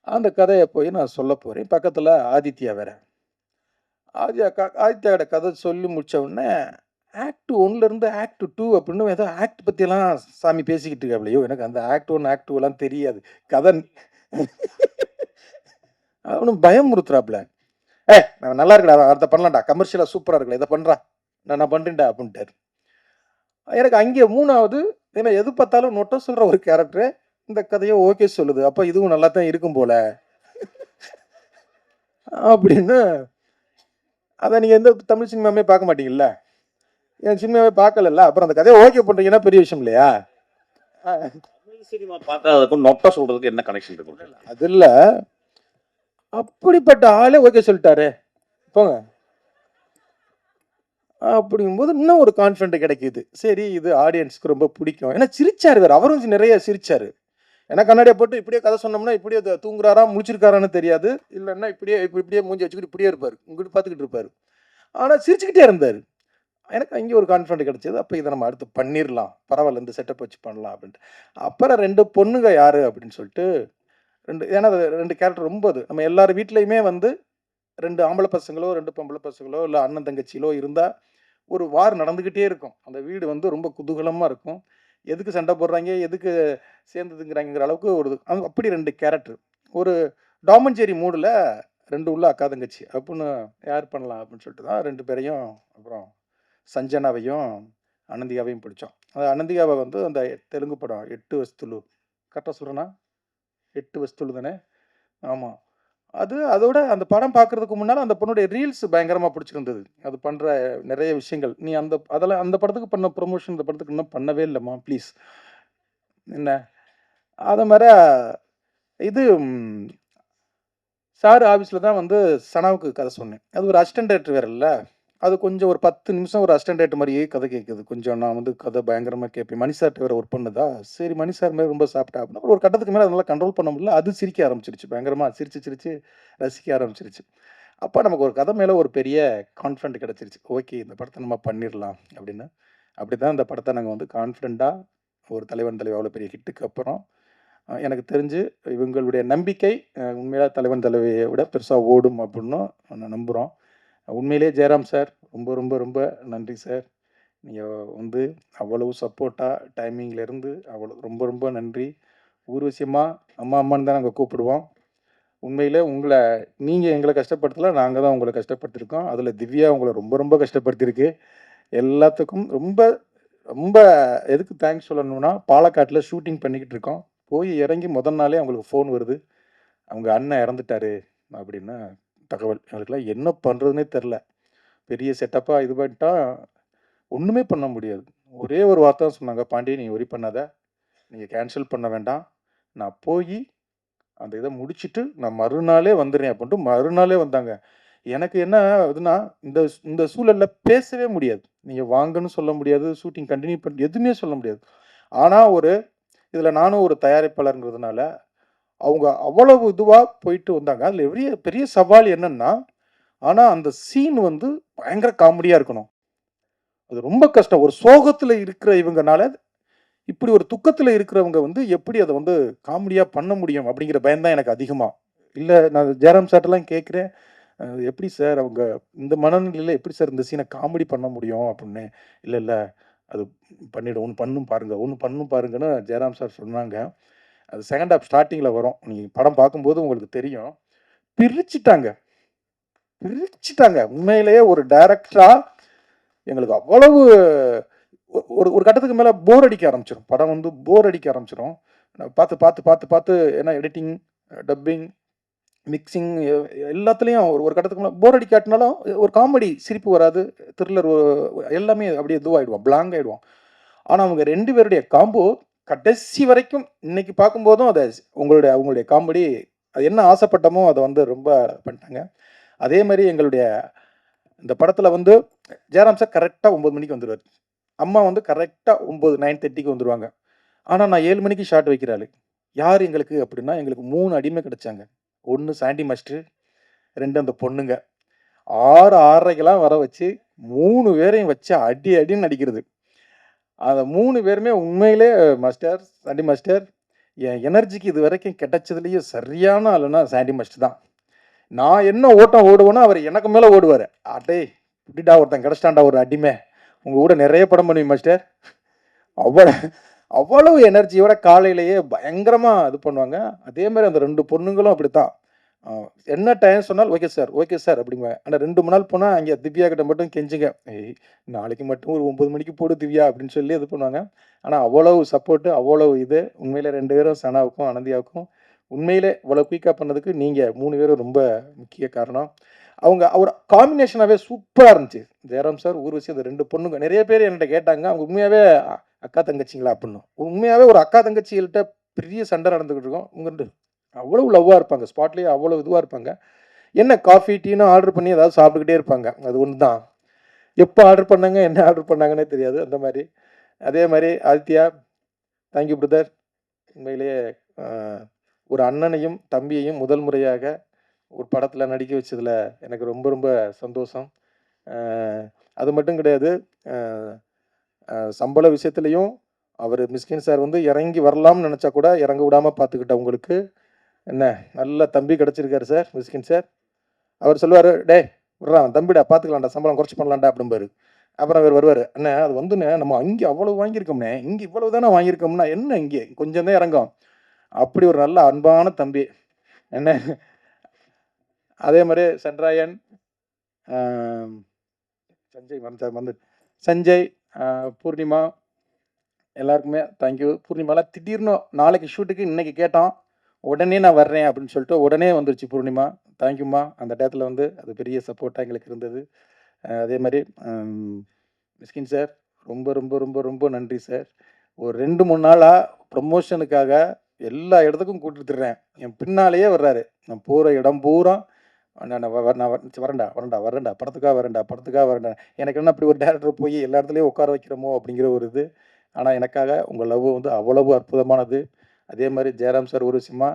அந்த கதையை போய் நான் சொல்ல போகிறேன். பக்கத்தில் ஆதித்யா வேற. ஆதித்யாவோட கதை சொல்லி முடித்த உடனே ஆக்ட் 1லேருந்து ஆக்ட் 2 அப்படின்னு ஏதோ ஆக்ட் பற்றியெல்லாம் சாமி பேசிக்கிட்டு இருக்காப்லையோ. எனக்கு அந்த ஆக்ட் 1 ஆக்ட் 2 தெரியாது. கதை அவனும் பயமுறுத்துறாப்புல. நான் நல்லா இருக்கடா, அதை பண்ணலாம்டா, கமர்ஷியலாக சூப்பராக இருக்கல, இதை பண்ணுறா, நான் பண்ணுறேன்டா அப்படின்ட்டார். எனக்கு அங்கே 3வது, ஏன்னா எது பார்த்தாலும் நொட்ட சொல்கிற ஒரு கேரக்டரு இந்த கதையை ஓகே சொல்லுது, அப்போ இதுவும் நல்லா தான் இருக்கும் போல அப்படின்னு. அதை நீங்கள் எந்த தமிழ் சினிமாவே பார்க்க மாட்டீங்கல்ல, என் சினிமாவே பார்க்கல, அப்புறம் அந்த கதையை ஓகே பண்ணுறீங்கன்னா பெரிய விஷயம் இல்லையா? தமிழ் சினிமா பார்க்காததுக்கும் நொட்ட சொல்கிறதுக்கு என்ன கனெக்ஷன் இருக்கும்? அது இல்லை, அப்படிப்பட்ட ஆளே ஓகே சொல்லிட்டாரு போங்க அப்படிங்கும்போது இன்னும் ஒரு கான்ஃபிடென்ட் கிடைக்கிது. சரி, இது ஆடியன்ஸ்க்கு ரொம்ப பிடிக்கும். ஏன்னா சிரிச்சார் வேறு, அவரும் நிறைய சிரிச்சார். ஏன்னா கண்ணாடியை போட்டு இப்படியே கதை சொன்னோம்னா இப்படியே தூங்குறாரா முழிச்சிருக்காரான்னு தெரியாது, இல்லைன்னா இப்படியே மூஞ்சி வச்சுக்கிட்டு இப்படியே இருப்பார், இங்கிட்டு பார்த்துக்கிட்டு இருப்பார். ஆனால் சிரிச்சுக்கிட்டே இருந்தார். எனக்கு அங்கே ஒரு கான்ஃபிடென்ட் கிடைச்சது. அப்போ இதை நம்ம அடுத்து பண்ணிடலாம், பரவாயில்ல இந்த செட்டப் வச்சு பண்ணலாம் அப்படின்ட்டு. அப்புறம் 2 பொண்ணுங்க யார் அப்படின்னு சொல்லிட்டு 2, ஏன்னா 2 கேரக்டர் ரொம்ப அது நம்ம எல்லார் வீட்லேயுமே வந்து 2 ஆம்பளை பசங்களோ 2 பொம்பளை பசங்களோ இல்லை அண்ணன் தங்கச்சியிலோ இருந்தால் ஒரு வார் நடந்துக்கிட்டே இருக்கும். அந்த வீடு வந்து ரொம்ப குதூகலமாக இருக்கும். எதுக்கு சண்டை போடுறாங்க, எதுக்கு சேர்ந்துதுங்கிறாங்கிற அளவுக்கு ஒரு அப்படி 2 கேரக்டர். ஒரு டாமஞ்சேரி மூடில் 2 உள்ள அக்கா தங்கச்சி அப்படின்னு யார் பண்ணலாம் அப்படின்னு சொல்லிட்டு தான் 2 பேரையும், அப்புறம் சஞ்சனாவையும் அனந்திகாவையும் பிடிச்சோம். அந்த அனந்திகாவை வந்து அந்த தெலுங்கு படம் 8 வஸ்துலு, கரெக்டாக சொல்கிறேன்னா 8 வஸ்துலு தானே? ஆமாம். அதோட அந்த படம் பார்க்குறதுக்கு முன்னால் அந்த பொண்ணுடைய ரீல்ஸ் பயங்கரமாக பிடிச்சிருந்தது. அது பண்ணுற நிறைய விஷயங்கள். நீ அதெல்லாம் அந்த படத்துக்கு பண்ண ப்ரொமோஷன் இந்த படத்துக்கு இன்னும் பண்ணவே இல்லைம்மா ப்ளீஸ். என்ன அதை மாதிரி இது சார் ஆஃபீஸில் தான் வந்து சனாவுக்கு கதை சொன்னேன். அது ஒரு அசிஸ்டன்ட் டைரக்டர் வேறு இல்லை, அது கொஞ்சம் ஒரு 10 நிமிஷம் ஒரு அசிஸ்டன்ட் டைரக்டர் மாதிரியே கதை கேட்குது. கொஞ்சம் நான் வந்து கதை பயங்கரமாக கேட்பேன். மணி சார்ட்ட வேறு ஒர்க் பண்ணுதா, சரி மணி சார் மாதிரி ரொம்ப சாப்பிட்டா அப்படின்னா ஒரு கட்டத்துக்கு மேலே அதனால கண்ட்ரோல் பண்ண முடியல. அது சிரிக்க ஆரம்பிச்சிருச்சு, பயங்கரமாக சிரிச்சு ரசிக்க ஆரம்பிச்சிருச்சு. அப்போ நமக்கு ஒரு கதை மேலே ஒரு பெரிய கான்ஃபிடென்ட் கிடச்சிருச்சு. ஓகே, இந்த படத்தை நம்ம பண்ணிடலாம் அப்படின்னு. அப்படி தான் இந்த படத்தை நாங்கள் வந்து கான்ஃபிடென்ட்டாக ஒரு தலைவன் தலைவி அவ்வளோ பெரிய ஹிட்டுக்கு அப்புறம் எனக்கு தெரிஞ்சு இவங்களுடைய நம்பிக்கை உண்மையாக தலைவன் தலைவியை விட பெருசாக ஓடும் அப்படின்னு நான் நம்புகிறோம். உண்மையிலே ஜெயராம் சார் ரொம்ப ரொம்ப ரொம்ப நன்றி சார். நீங்கள் வந்து அவ்வளவு சப்போர்ட்டாக டைமிங்லேருந்து அவ்வளோ ரொம்ப ரொம்ப நன்றி. ஊர்வசி அம்மா அம்மான்னு தான் நாங்கள் கூப்பிடுவோம். உண்மையிலே நீங்கள் எங்களை கஷ்டப்படுத்தல, நாங்கள் தான் உங்களை கஷ்டப்படுத்திருக்கோம். அதில் திவ்யா உங்களை ரொம்ப ரொம்ப கஷ்டப்படுத்தியிருக்கு. எல்லாத்துக்கும் ரொம்ப ரொம்ப எதுக்கு தேங்க்ஸ் சொல்லணும்னா, பாலக்காட்டில் ஷூட்டிங் பண்ணிக்கிட்டு இருக்கோம். போய் இறங்கி முதல் நாளே அவங்களுக்கு ஃபோன் வருது, அவங்க அண்ணன் இறந்துட்டாரு அப்படின்னு தகவல். அவங்களுக்குலாம் என்ன பண்ணுறதுனே தெரில. பெரிய செட்டப்பாக இது பண்ணிட்டா ஒன்றுமே பண்ண முடியாது. ஒரே ஒரு வார்த்தை தான் சொன்னாங்க, பாண்டி நீ ஒரி பண்ணாத, நீங்கள் கேன்சல் பண்ண வேண்டாம், நான் போய் அந்த இதை முடிச்சுட்டு நான் மறுநாளே வந்துடுறேன் அப்படின்ட்டு மறுநாளே வந்தாங்க. எனக்கு என்ன இதுனா, இந்த சூழலில் பேசவே முடியாது. நீங்கள் வாங்கன்னு சொல்ல முடியாது, ஷூட்டிங் கண்டினியூ பண்ணி எதுவுமே சொல்ல முடியாது. ஆனால் இதில் நானும் ஒரு தயாரிப்பாளருங்கிறதுனால அவங்க அவ்வளவு இதுவாக போயிட்டு வந்தாங்க. அதில் பெரிய பெரிய சவால் என்னன்னா, ஆனால் அந்த சீன் வந்து பயங்கர காமெடியாக இருக்கணும். அது ரொம்ப கஷ்டம். ஒரு சோகத்தில் இருக்கிற இவங்கனால இப்படி ஒரு துக்கத்தில் இருக்கிறவங்க வந்து எப்படி அதை வந்து காமெடியாக பண்ண முடியும் அப்படிங்கிற பயம் தான் எனக்கு அதிகமாக. இல்லை, நான் ஜெயராம் சார்ட்டெல்லாம் கேட்குறேன், எப்படி சார் அவங்க இந்த மனநிலையில் எப்படி சார் இந்த சீனை காமெடி பண்ண முடியும் அப்படின்னு. இல்லை இல்லை, அது பண்ணிவிடும், ஒன்று பண்ணும் பாருங்கன்னு ஜெயராம் சார் சொன்னாங்க. அது செகண்ட் ஹாஃப் ஸ்டார்டிங்கில் வரும், நீங்கள் படம் பார்க்கும்போது உங்களுக்கு தெரியும். பிரிச்சுட்டாங்க. உண்மையிலேயே ஒரு டைரக்டராக எங்களுக்கு அவ்வளவு ஒரு ஒரு கட்டத்துக்கு மேலே போர் அடிக்க ஆரம்பிச்சிடும். படம் வந்து போர் அடிக்க ஆரம்பிச்சிடும். பார்த்து பார்த்து பார்த்து பார்த்து ஏன்னா எடிட்டிங், டப்பிங், மிக்சிங் எல்லாத்துலேயும் ஒரு கட்டத்துக்கு மேலே போர் அடிக்காட்டினாலும் ஒரு காமெடி சிரிப்பு வராது, த்ரில்லர் எல்லாமே அப்படியே இதுவாகிடுவோம், பிளாங்க் ஆகிடுவோம். ஆனால் அவங்க 2 பேருடைய காம்போ கடைசி வரைக்கும் இன்னைக்கு பார்க்கும்போதும் அதை அவங்களுடைய காமெடி அது என்ன ஆசைப்பட்டமோ அதை வந்து ரொம்ப பண்ணிட்டாங்க. அதே மாதிரி எங்களுடைய இந்த படத்தில் வந்து ஜெயராம் சார் கரெக்டாக 9 மணிக்கு வந்துடுவார். அம்மா வந்து கரெக்டாக 9:30க்கு வந்துடுவாங்க. ஆனால் நான் 7 மணிக்கு ஷாட் வைக்கிறாள். யார் எங்களுக்கு அப்படின்னா, எங்களுக்கு 3 அடிமை கிடைச்சாங்க. 1 சாண்டி மாஸ்டர், 2 அந்த பொண்ணுங்க. 6:30க்கெல்லாம் வர வச்சு 3 பேரையும் வச்சு அடின்னு அடிக்கிறது. அந்த 3 பேருமே உண்மையிலே மாஸ்டர், சாண்டி மாஸ்டர், என் எனர்ஜிக்கு இது வரைக்கும் கிடைச்சதுலேயே சரியான ஆளுன்னா சாண்டி மாஸ்டர் தான். நான் என்ன ஓட்டம் ஓடுவேனோ அவர் எனக்கு மேலே ஓடுவார். அடே இப்படிடா ஒருத்தன் கிடச்சிட்டான்டா ஒரு அடிமை, உங்கள் கூட நிறைய படம் பண்ணுவேன் மாஸ்டர். அவ்வளவு எனர்ஜியோட காலையிலேயே பயங்கரமாக இது பண்ணுவாங்க. அதே மாதிரி அந்த 2 பொண்ணுங்களும் அப்படி தான். என்ன டைம் சொன்னாலும் ஓகே சார் ஓகே சார் அப்படிங்க. ஆனால் 2 மணி நாள் போனால் அங்கே திவ்யா கிட்ட மட்டும் கெஞ்சுங்க, நாளைக்கு மட்டும் ஒரு 9 மணிக்கு போடு திவ்யா அப்படின்னு சொல்லி இது பண்ணுவாங்க. ஆனால் அவ்வளவு சப்போர்ட்டு, அவ்வளவு இது. உண்மையிலே 2 பேரும் சனாவுக்கும் அனந்தியாவுக்கும் உண்மையிலே இவ்வளோ குயிக்காக பண்ணதுக்கு நீங்கள் 3 பேரும் ரொம்ப முக்கிய காரணம். அவர் காம்பினேஷனாகவே சூப்பராக இருந்துச்சு. ஜெயராம் சார், ஊர்வசி, அந்த 2 பொண்ணுங்க. நிறைய பேர் என்கிட்ட கேட்டாங்க, அவங்க உண்மையாகவே அக்கா தங்கச்சிங்களா அப்படின்னு. உண்மையாகவே ஒரு அக்கா தங்கச்சிகள்கிட்ட பெரிய சண்டை நடந்துக்கிட்டு இருக்கோம். உங்கள்கிட்ட அவ்வளவு லவ்வாக இருப்பாங்க, ஸ்பாட்லேயே அவ்வளோ இதுவாக இருப்பாங்க. என்ன காஃபி டீன்னு ஆர்டர் பண்ணி ஏதாவது சாப்பிட்டுக்கிட்டே இருப்பாங்க. அது ஒன்று தான். எப்போ ஆர்டர் பண்ணாங்க, என்ன ஆர்டர் பண்ணாங்கன்னே தெரியாது, அந்த மாதிரி. அதே மாதிரி ஆதித்யா, தேங்க்யூ பிரதர். உண்மையிலேயே ஒரு அண்ணனையும் தம்பியையும் முதல் முறையாக ஒரு படத்தில் நடிக்க வச்சதில் எனக்கு ரொம்ப ரொம்ப சந்தோஷம். அது மட்டும் கிடையாது, சம்பள விஷயத்துலையும் அவர் மிஸ்கின் சார் வந்து இறங்கி வரலாம்னு நினச்சா கூட இறங்க விடாமல் பார்த்துக்கிட்டவங்களுக்கு என்ன நல்ல தம்பி கிடச்சிருக்காரு சார், மிஸ்கின் சார். அவர் சொல்லுவார், டே விட்றான் தம்பிடா, பார்த்துக்கலாம்டா, சம்பளம் குறைச்சி பண்ணலாம்டா அப்படிம்பாரு. அப்புறம் அவர் வருவார், அண்ணே அது வந்துண்ணே நம்ம அங்கே அவ்வளோ வாங்கியிருக்கோம்ண்ணே, இங்கே இவ்வளவு தானே வாங்கியிருக்கோம்னா என்ன இங்கே கொஞ்சம் தான் இறங்கும். அப்படி ஒரு நல்ல அன்பான தம்பி என்ன. அதே மாதிரி சென்ட்ராயன், சஞ்சய், பூர்ணிமா, எல்லாருக்குமே தேங்க்யூ. பூர்ணிமாலாம் திடீர்னு நாளைக்கு ஷூட்டுக்கு இன்றைக்கி கேட்டோம், உடனே நான் வர்றேன் அப்படின்னு சொல்லிட்டு உடனே வந்துருச்சு பூர்ணிமா. தேங்க்யூம்மா. அந்த டயத்தில் வந்து அது பெரிய சப்போர்ட்டாக எங்களுக்கு இருந்தது. அதே மாதிரி மிஸ்கின் சார், ரொம்ப ரொம்ப ரொம்ப ரொம்ப நன்றி சார். ஒரு 2-3 நாளாக ப்ரமோஷனுக்காக எல்லா இடத்துக்கும் கூட்டிட்டுறேன், என் பின்னாலேயே வர்றாரு. நான் போகிற இடம் பூரா நான் வரேன்டா படத்துக்காக வரேன்டா. எனக்கு என்ன அப்படி ஒரு டேரக்டர் போய் எல்லா இடத்துலையும் உட்கார வைக்கிறோமோ அப்படிங்கிற ஒரு இது. ஆனால் எனக்காக உங்கள் லவ் வந்து அவ்வளவு அற்புதமானது. அதே மாதிரி ஜெயராம் சார் ஒரு விஷயமா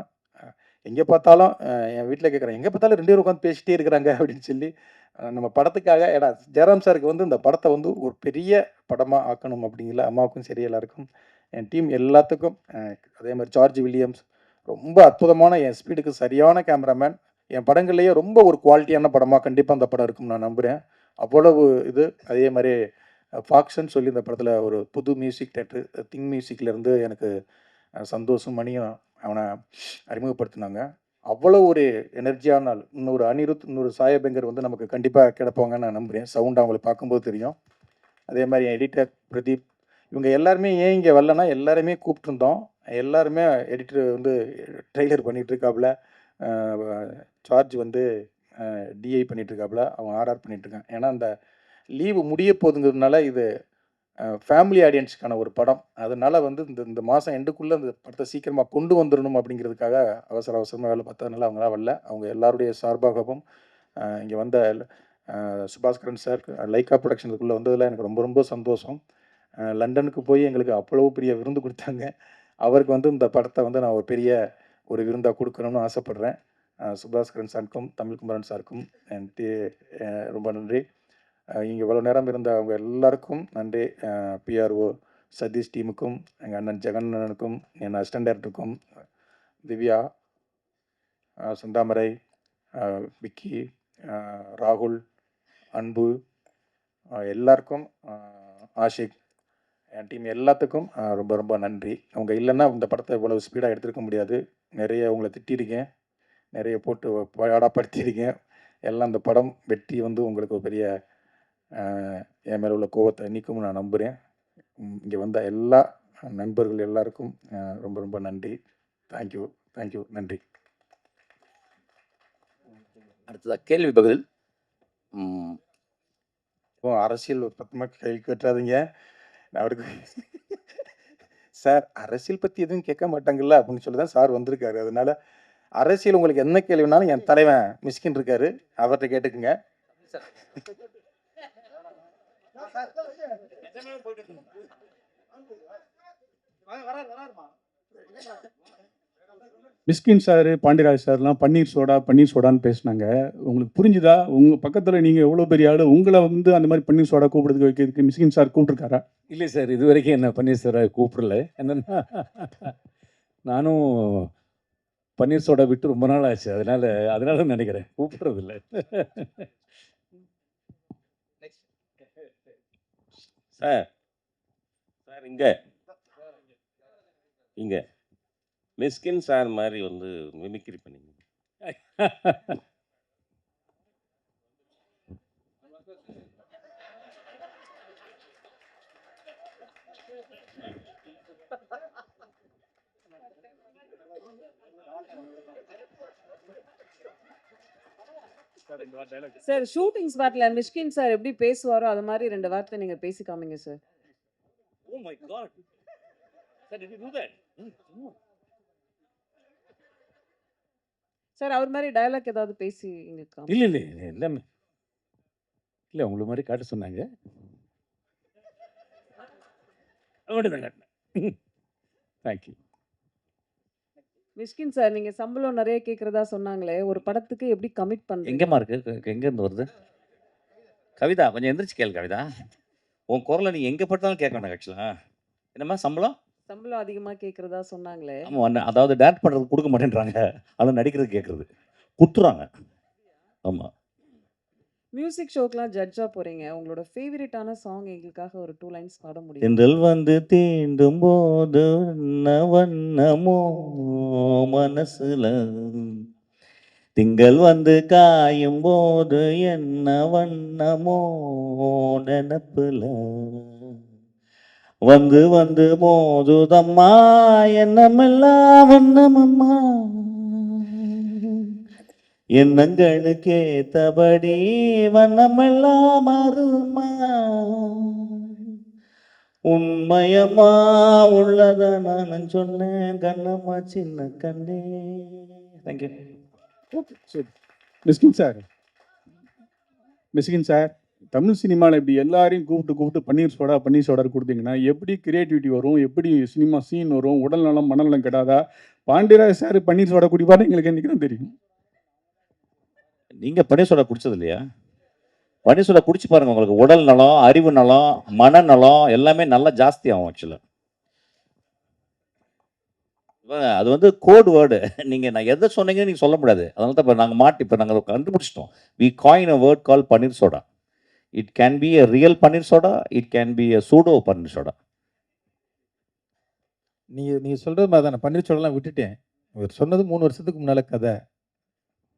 எங்கே பார்த்தாலும் என் வீட்டில் கேட்குறேன், எங்கே பார்த்தாலும் 2 பேரும் உட்காந்து பேசிட்டே இருக்கிறாங்க அப்படின்னு சொல்லி நம்ம படத்துக்காக. ஏன்னா ஜெயராம் சாருக்கு வந்து இந்த படத்தை வந்து ஒரு பெரிய படமாக ஆக்கணும் அப்படிங்கிற அம்மாவுக்கும் சரி எல்லாருக்கும், என் டீம் எல்லாத்துக்கும். அதே மாதிரி ஜார்ஜ் வில்லியம்ஸ் ரொம்ப அற்புதமான, என் ஸ்பீடுக்கு சரியான கேமராமேன். என் படங்கள்லேயே ரொம்ப ஒரு குவாலிட்டியான படமாக கண்டிப்பாக அந்த படம் இருக்கும்னு நான் நம்புகிறேன். அவ்வளவு இது. அதே மாதிரி ஃபாக்ஸ்ன்னு சொல்லி இந்த படத்தில் ஒரு புது மியூசிக் டேரக்டர், திங் மியூசிக்லேருந்து எனக்கு சந்தோஷம் மணியும் அவனை அறிமுகப்படுத்தினாங்க. அவ்வளோ ஒரு எனர்ஜியான ஆள். இன்னொரு அனிருத், இன்னொரு சாயபங்கர் வந்து நமக்கு கண்டிப்பாக கிடப்பாங்கன்னு நான் நம்புகிறேன். சவுண்ட் அவங்களை பார்க்கும்போது தெரியும். அதே மாதிரி என் எடிட்டர் பிரதீப், இவங்க எல்லாருமே ஏன் இங்கே வரலன்னா எல்லாருமே கூப்பிட்டுருந்தோம். எல்லாருமே எடிட்டர் வந்து ட்ரெய்லர் பண்ணிகிட்ருக்காப்புல, சார்ஜ் வந்து டிஐ பண்ணிகிட்ருக்காப்புல, அவன் ஆர்ஆர் பண்ணிகிட்ருக்கான். ஏன்னா அந்த லீவு முடிய போகுதுங்கிறதுனால இது ஃபேமிலி ஆடியன்ஸுக்கான ஒரு படம். அதனால் வந்து இந்த மாதம் எண்டுக்குள்ளே இந்த படத்தை சீக்கிரமாக கொண்டு வந்துடணும் அப்படிங்கிறதுக்காக அவசரமாக வேலை பார்த்ததுனால அவங்களாம் வரல. அவங்க எல்லாருடைய சார்பாகவும் இங்கே வந்த சுபாஸ்கரன் சார், லைக்கா ப்ரொடக்ஷனுக்குள்ளே வந்ததில் எனக்கு ரொம்ப ரொம்ப சந்தோஷம். லண்டனுக்கு போய் எங்களுக்கு அவ்வளோ பெரிய விருந்து கொடுத்தாங்க. அவருக்கு வந்து இந்த படத்தை வந்து நான் ஒரு பெரிய ஒரு விருந்தாக கொடுக்கணும்னு ஆசைப்பட்றேன். சுபாஸ்கரன் சாருக்கும், தமிழ் குமரன் சாருக்கும் ரொம்ப நன்றி. இங்கே இவ்வளோ நேரம் இருந்த அவங்க எல்லாருக்கும் நன்றி. பிஆர்ஓ சதீஷ் டீமுக்கும், எங்கள் அண்ணன் ஜெகண்ணனுக்கும், என் அசிஸ்டன்ட் டைரக்டருக்கும், திவ்யா, செந்தாமரை, விக்கி, ராகுல், அன்பு, எல்லாருக்கும், ஆஷிக், என் டீம் எல்லாத்துக்கும் ரொம்ப ரொம்ப நன்றி. அவங்க இல்லைன்னா இந்த படத்தை இவ்வளவு ஸ்பீடாக எடுத்திருக்க முடியாது. நிறைய உங்களை திட்டியிருக்கேன், நிறைய போட்டு பாடாப்படுத்தியிருக்கேன். எல்லாம் இந்த படம் வெற்றி வந்து உங்களுக்கு ஒரு பெரிய என் மேலே உள்ள கோவத்தை நீக்கும்னு நான் நம்புகிறேன். இங்கே வந்த எல்லா நண்பர்கள் எல்லாருக்கும் ரொம்ப ரொம்ப நன்றி. தேங்க்யூ, தேங்க்யூ, நன்றி. அடுத்ததாக கேள்வி பதில். அரசியல் ஒரு 10 மார்க் கேள்வி கேட்டுறாதீங்க. அவருக்கு சார் அரசியல் பற்றி எதுவும் கேட்க மாட்டாங்கல்ல அப்படின்னு சொல்லி தான் சார் வந்திருக்காரு. அதனால அரசியல் உங்களுக்கு என்ன கேள்வினாலும் என் தலைவன் மிஸ்கின் இருக்காரு, அவர்கிட்ட கேட்டுக்குங்க. மிஸ்கின் சார், பாண்டியராஜ் சார்லாம் பன்னீர் சோடான்னு பேசினாங்க. உங்களுக்கு புரிஞ்சுதா? உங்கள் பக்கத்தில் நீங்கள் எவ்வளோ பெரிய ஆள், உங்களை வந்து அந்த மாதிரி பன்னீர் சோடா கூப்பிடுறதுக்கு வைக்கிறதுக்கு மிஸ்கின் சார் கூப்பிட்ருக்காரா? இல்லை சார், இது வரைக்கும் என்ன பன்னீர் சோடா கூப்பிடல. என்னன்னா நானும் பன்னீர் சோடா விட்டு ரொம்ப நாள் ஆச்சு. அதனால நினைக்கிறேன் கூப்பிட்றதில்ல. சார் சார் இங்கே மிஸ்கின் சார் மாதிரி வந்து மிமிக்ரி பண்ணீங்க. சார் ஷூட்டிங் ஸ்பாட்ல மிஷ்கின் சார் எப்படி பேசுவாரோ அது மாதிரி 2 வார்த்தை நீங்க பேசி காமிங்க sir. Oh my God. Sir, did you do that? Sir அவர் மாதிரி டயலாக் ஏதாவது பேசி இங்க காமிங்க. இல்லை எல்லாமே இல்லை உங்களை மாதிரி காட்ட சொன்னாங்க. அப்படிதான் காட்டினேன். தேங்க்யூ. மிஷ்கின் சார் நீங்க சம்பளம் நிறைய கேட்கறதா சொன்னாங்களே, ஒரு படத்துக்கு எப்படி கமிட் பண்றீங்க? எங்கேம்மா இருக்கு? எங்கேருந்து வருது? கவிதா கொஞ்சம் எந்திரிச்சு கேளு கவிதா. உன் குரலை நீ எங்கே பட்டாலும் கேட்க வேண்டாம் ஆக்சுவலா. என்னம்மா சம்பளம்? சம்பளம் அதிகமா கேட்கறதா சொன்னாங்களே. ஆமாம், அதாவது டேரக்ட் பண்ணுறது கொடுக்க மாட்டேன்றாங்க, ஆனால் நடிக்கிறது கேட்குறது கொடுத்துறாங்க. ஆமாம். மியூசிக் ஷோக்கெல்லாம் ஜட்ஜா போறீங்க. உங்களோட ஃபேவரட்டான சாங் எங்களுக்காக ஒரு 2 லைன்ஸ் பாட முடியும்? தென்றல் வந்து தீண்டும் போது வண்ணமோ மனசுல, திங்கள் வந்து காயும் போது என்ன வண்ணமோ நினப்புல, வந்து வந்து போதுதம்மா எண்ணமெல்லாம் வண்ணமம்மா, எண்ணங்களுக்கு ஏத்தபடி வண்ணமெல்லாம் மாறுமா, உண்மையம்மா உள்ளத நான் சொன்னேன் கண்ணம்மா சின்ன கண்ணே. தேங்க்யூ. மிஸ்கின் சார், தமிழ் சினிமாவில் இப்படி எல்லாரையும் கூப்பிட்டு பன்னீர் சோடா கொடுத்தீங்கன்னா எப்படி கிரியேட்டிவிட்டி வரும், எப்படி சினிமா சீன் வரும், உடல் நலம் மனநலம் கெடாதா? பாண்டியராஜ் சார் பன்னீர் சோடா குடிப்பாரு எங்களுக்கு என்றைக்கு தான் தெரியும். நீங்கள் பன்னீர் சோடா குடிச்சது இல்லையா? பன்னீர் சோடா குடிச்சு பாருங்க, உங்களுக்கு உடல் நலம், அறிவு நலம், மனநலம் எல்லாமே நல்லா ஜாஸ்தி ஆகும் ஆக்சுவலாக. அது வந்து கோட் வேர்டு. நீங்கள் நான் எதை சொன்னீங்கன்னு நீங்கள் சொல்ல முடியாது. அதனால தான் இப்போ நாங்கள் கண்டுபிடிச்சிட்டோம். We coin a word call paneer soda. It can be a real paneer soda, it can be a pseudo paneer soda. நீங்கள் சொல்கிறது மாதிரி தான். பன்னீர் சோடாலாம் விட்டுட்டேன். இவர் சொன்னது 3 வருஷத்துக்கு முன்னால் கதை.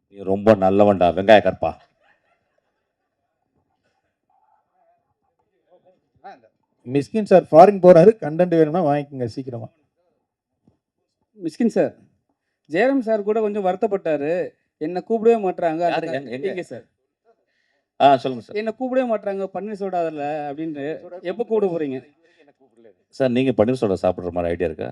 நீ ரொம்ப நல்லவன்டா வெங்காய கற்பா. மிஸ்கின் சார் ஃபாரின் போகிறாரு, கண்டென்ட் வேணும்னா வாங்கிக்கோங்க சீக்கிரமாக. மிஸ்கின் சார், ஜெயராம் சார் கூட கொஞ்சம் வருத்தப்பட்டாரு, என்னை கூப்பிடவே மாட்டுறாங்க. எங்க சார்? சொல்லுங்க சார். என்னை கூப்பிடவே மாட்டுறாங்க பன்னீர் சோடா அதில் அப்படின்ட்டு. எப்போ கூப்பிட போகிறீங்க சார்? நீங்கள் பன்னீர் சோடா சாப்பிட்ற மாதிரி ஐடியா இருக்கா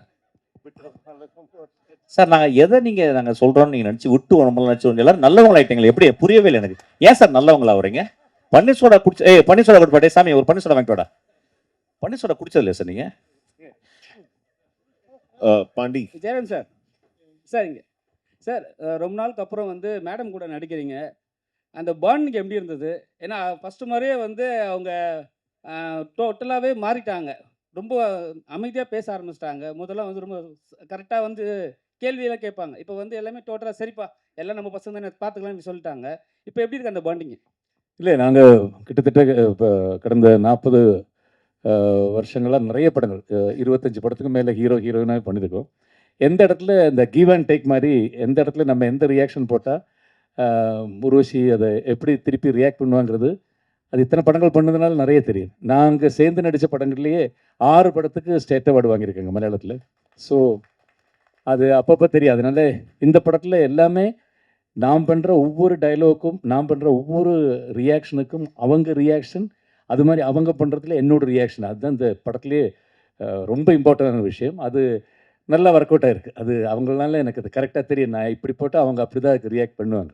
சார்? நாங்கள் சொல்கிறோன்னு நீங்கள் நினச்சி விட்டு உடம்புலாம் நினச்சி எல்லாரும் நல்லவங்களா ஆகிட்டீங்களா? எப்படி புரியவே இல்லை எனக்கு. ஏன் சார் நல்லவங்களா வரீங்க? பன்னீர் சோடா குடிச்சு பன்னீர் சோடா கொடுப்பாட்டே சாமி ஒரு பன்னீர் சோடா வாங்கிட்டு வாடா. பன்னீர் சோடா குடிச்சது இல்லையா சார் நீங்கள்? பாண்டி. ஜெயராம் சார், சரிங்க சார். ரொம்ப நாளுக்கு அப்புறம் வந்து மேடம் கூட நடிக்கிறீங்க. அந்த பாண்டிங் எப்படி இருந்தது? ஏன்னா ஃபஸ்ட்டு முறையே வந்து அவங்க டோட்டலாகவே மாறிட்டாங்க. ரொம்ப அமைதியாக பேச ஆரம்பிச்சிட்டாங்க. முதல்ல வந்து ரொம்ப கரெக்டாக வந்து கேள்வியெல்லாம் கேட்பாங்க. இப்போ வந்து எல்லாமே டோட்டலாக சரிப்பா எல்லாம் நம்ம பசங்க தானே பார்த்துக்கலாம்னு சொல்லிட்டாங்க. இப்போ எப்படி இருக்கு அந்த பாண்டிங்? இல்லை, நாங்கள் கிட்டத்தட்ட இப்போ கடந்த 40 வருஷங்களா நிறைய படங்கள் 25 படத்துக்கு மேலே ஹீரோயினாக பண்ணியிருக்கோம். எந்த இடத்துல இந்த கிவ் அண்ட் டேக் மாதிரி எந்த இடத்துல நம்ம எந்த ரியாக்ஷன் போட்டால் உருவசி அதை எப்படி திருப்பி ரியாக்ட் பண்ணுவாங்கிறது அது இத்தனை படங்கள் பண்ணதுனால நிறைய தெரியும். நாங்கள் சேர்ந்து நடித்த படங்கள்லேயே 6 படத்துக்கு ஸ்டேட் அவார்டு வாங்கியிருக்காங்க மலையாளத்தில். ஸோ அது அப்பப்போ தெரியும். அதனால இந்த படத்தில் எல்லாமே நான் பண்ணுற ஒவ்வொரு டயலாக்கும், நான் பண்ணுற ஒவ்வொரு ரியாக்ஷனுக்கும் அவங்க ரியாக்ஷன், அது மாதிரி அவங்க பண்ணுறதுல என்னோட ரியாக்ஷன், அதுதான் இந்த படத்துலேயே ரொம்ப இம்பார்ட்டண்டான விஷயம். அது நல்லா ஒர்க் அவுட் ஆகிருக்கு. அது அவங்களால எனக்கு அது கரெக்டாக தெரியும். நான் இப்படி போட்டால் அவங்க அப்படி தான் அதுக்கு ரியாக்ட் பண்ணுவாங்க.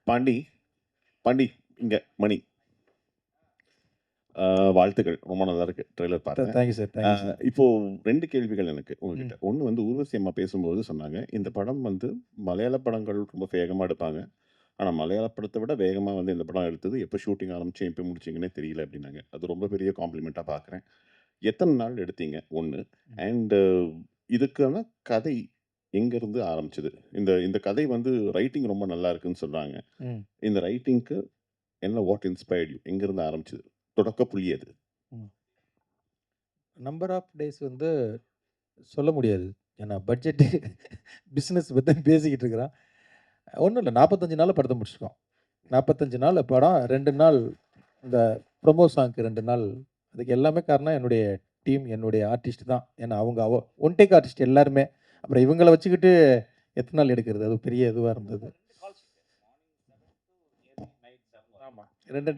பாண்டி, பாண்டி இங்கே மணி, வாழ்த்துக்கள். ரொம்ப நல்லா இருக்கு ட்ரெய்லர் பார்த்தேன். Thank you sir, thank you sir. இப்போ 2 கேள்விகள் எனக்கு உங்ககிட்ட. ஒன்று வந்து ஊர்வசி அம்மா பேசும்போது சொன்னாங்க, இந்த படம் வந்து மலையாள படங்கள் ரொம்ப வேகமாக எடுப்பாங்க, ஆனால் மலையாள படத்தை விட வேகமாக வந்து இந்த படம் எடுத்தது எப்போ ஷூட்டிங் ஆரம்பிச்சு எப்போ முடிச்சிங்கன்னே தெரியல அப்படின்னாங்க. அது ரொம்ப பெரிய காம்ப்ளிமெண்ட்டாக பார்க்குறேன். எத்தனை நாள் எடுத்தீங்க? ஒன்று. அண்டு இதுக்கான கதை எங்கேருந்து ஆரம்பிச்சது? இந்த இந்த கதை வந்து ரைட்டிங் ரொம்ப நல்லா இருக்குன்னு சொல்கிறாங்க. இந்த ரைட்டிங்க்கு என்ன வாட் இன்ஸ்பயர்ட் யூ? எங்கேருந்து ஆரம்பிச்சது? தொடக்க புள்ளி அது? நம்பர் ஆஃப் டேஸ் வந்து சொல்ல முடியாது. ஏன்னா பட்ஜெட்டு பிஸ்னஸ் பற்றி பேசிக்கிட்டு இருக்கிறான். ஒன்றும் இல்லை, 45 நாளில் படத்தை முடிச்சிருக்கோம். 45 நாள் படம், 2 நாள் இந்த ப்ரொமோ சாங்க்கு 2 நாள். அதுக்கு எல்லாமே காரணம் என்னுடைய டீம், என்னுடைய ஆர்டிஸ்ட் தான். ஏன்னா அவங்க ஒன் டேக் ஆர்டிஸ்ட் எல்லாருமே. அப்புறம் இவங்களை வச்சுக்கிட்டு எத்தனை நாள் எடுக்கிறது? அது பெரிய இதுவாக இருந்தது. ஆமாம், 2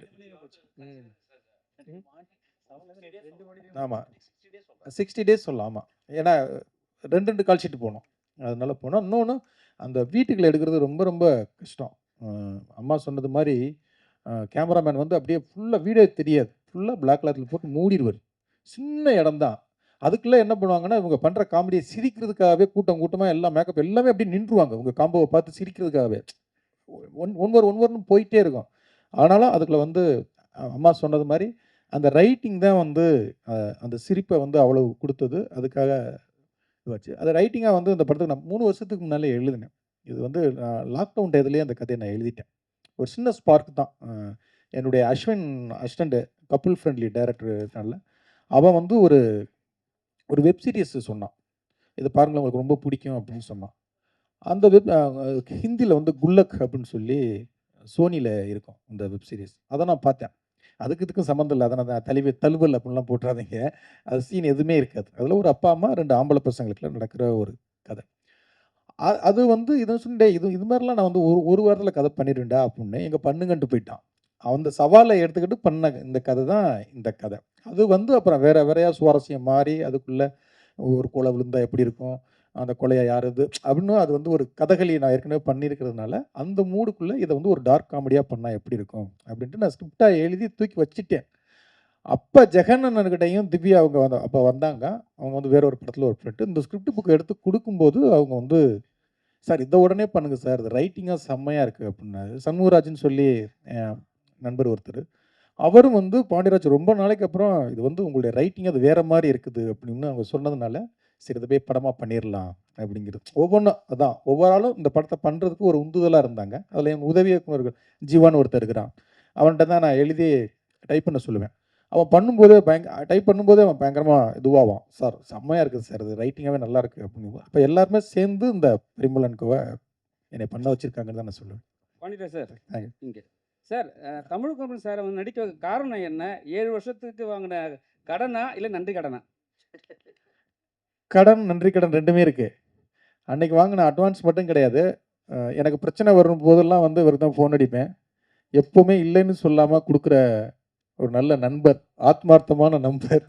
ஆமாம் 60 டேஸ் சொல்லலாம். ஆமாம், ஏன்னா 2 கால் ஷீட் போனோம், அதனால போனோம். இன்னொன்று அந்த வீட்டுக்குள்ள எடுக்கிறது ரொம்ப ரொம்ப கஷ்டம். அம்மா சொன்னது மாதிரி கேமராமேன் வந்து அப்படியே ஃபுல்லாக வீடியோ தெரியாது, ஃபுல்லாக பிளாக் கிளாத்தில் போட்டு மூடிடுவார். சின்ன இடம் தான். அதுக்குள்ளே என்ன பண்ணுவாங்கன்னா இவங்க பண்ணுற காமெடியை சிரிக்கிறதுக்காகவே கூட்டமாக எல்லாம் மேக்கப் எல்லாமே அப்படியே நின்றுவாங்க. உங்கள் காம்போவை பார்த்து சிரிக்கிறதுக்காகவே ஒன்வர்னு போயிட்டே இருக்கும். ஆனாலும் அதுக்குள்ள வந்து அம்மா சொன்னது மாதிரி அந்த ரைட்டிங் தான் வந்து அந்த சிரிப்பை வந்து அவ்வளோ கொடுத்தது. அதுக்காக இதுவாச்சு. அது ரைட்டிங்காக வந்து இந்த படத்துக்கு நான் 3 வருஷத்துக்கு முன்னாலே எழுதினேன். இது வந்து லாக்டவுன் டயத்துலேயே அந்த கதையை நான் எழுதிட்டேன். ஒரு சின்ன ஸ்பார்க் தான். என்னுடைய அஸ்வின் அசிஸ்டண்ட், கப்புள் ஃப்ரெண்ட்லி டைரக்டர்னால அவன் வந்து ஒரு ஒரு வெப் சீரிஸ் சொன்னான், இதை பாருங்களேன் உங்களுக்கு ரொம்ப பிடிக்கும் அப்படின்னு சொன்னான். அந்த ஹிந்தியில் வந்து குல்லக் அப்படின்னு சொல்லி சோனியில் இருக்கும் அந்த வெப் சீரிஸ். அதை நான் பார்த்தேன். அதுக்கு இதுக்கும் சம்மந்தம் இல்லை, அதனால் தான் தழுவல் அப்படின்லாம் போட்டுறாதீங்க. அது சீன் எதுவுமே இருக்காது. அதில் ஒரு அப்பா அம்மா 2 ஆம்பளை பசங்களுக்குலாம் நடக்கிற ஒரு கதை. அது வந்து இதை சொன்னே இது மாதிரிலாம் நான் வந்து ஒரு வாரத்தில் கதை பண்ணிடுவேன்டா அப்படின்னு எங்கள் பண்ணுங்கன்ட்டு போயிட்டான். அந்த சவாலை எடுத்துக்கிட்டு பண்ண இந்த கதை தான் இந்த கதை. அது வந்து அப்புறம் வேறையா சுவாரஸ்யம் மாறி அதுக்குள்ளே ஒரு கொலை விழுந்தா எப்படி இருக்கும், அந்த கொலையை யார் இது அப்படின்னு அது வந்து ஒரு கதகளி நான் ஏற்கனவே பண்ணியிருக்கிறதுனால அந்த மூடுக்குள்ளே இதை வந்து ஒரு டார்க் காமெடியாக பண்ணால் எப்படி இருக்கும் அப்படின்ட்டு நான் ஸ்கிரிப்டாக எழுதி தூக்கி வச்சுட்டேன். அப்போ ஜெகனன்கிட்டையும் திவ்யா அவங்க அப்போ வந்தாங்க. அவங்க வந்து வேற ஒரு படத்தில் ஒரு ஃப்ரெண்டு. இந்த ஸ்கிரிப்ட் புக் எடுத்து கொடுக்கும்போது அவங்க வந்து சார் இதை உடனே பண்ணுங்கள் சார், இது ரைட்டிங்காக செம்மையாக இருக்குது அப்படின்னாரு. சண்முகராஜ்னு சொல்லி நண்பர் ஒருத்தர், அவரும் வந்து பாண்டியராஜ் ரொம்ப நாளைக்கு அப்புறம் இது வந்து உங்களுடைய ரைட்டிங் அது வேறு மாதிரி இருக்குது அப்படின்னு அவங்க சொன்னதுனால சரி இதை போய் படமாக பண்ணிடலாம் அப்படிங்கிறது. ஒவ்வொன்றும் அதான் ஒவ்வொரு ஆளும் இந்த படத்தை பண்ணுறதுக்கு ஒரு உந்துதலாக இருந்தாங்க. அதில் என் உதவி இயக்குனர்கள் ஜீவான்னு ஒருத்தர் இருக்கிறான். அவன்கிட்ட தான் நான் எழுதி டைப் பண்ண சொல்லுவேன். அவன் பண்ணும்போது டைப் பண்ணும்போது அவன் பயங்கரமாக இதுவாகும், சார் செம்மையாக இருக்குது சார், இது ரைட்டிங்காகவே நல்லா இருக்குது அப்படின்னு. அப்போ எல்லாருமே சேர்ந்து இந்த பரிமளன்கோவை என்னை பண்ண வச்சுருக்காங்கன்னு தான் நான் சொல்லுவேன். Pandiraj sir, thank you. இங்கே சார், தமிழ் கம்பெனி சாரை வந்து நடிக்க காரணம் என்ன? 7 வருஷத்துக்கு வாங்கின கடனா இல்லை நன்றி கடனா? கடன் நன்றி கடன் ரெண்டுமே இருக்குது. அன்றைக்கி வாங்கின அட்வான்ஸ் மட்டும் கிடையாது. எனக்கு பிரச்சனை வரும் போதெல்லாம் வந்து இவருக்கு தான் ஃபோன் அடிப்பேன். எப்போவுமே இல்லைன்னு சொல்லாமல் கொடுக்குற ஒரு நல்ல நண்பர், ஆத்மார்த்தமான நண்பர்.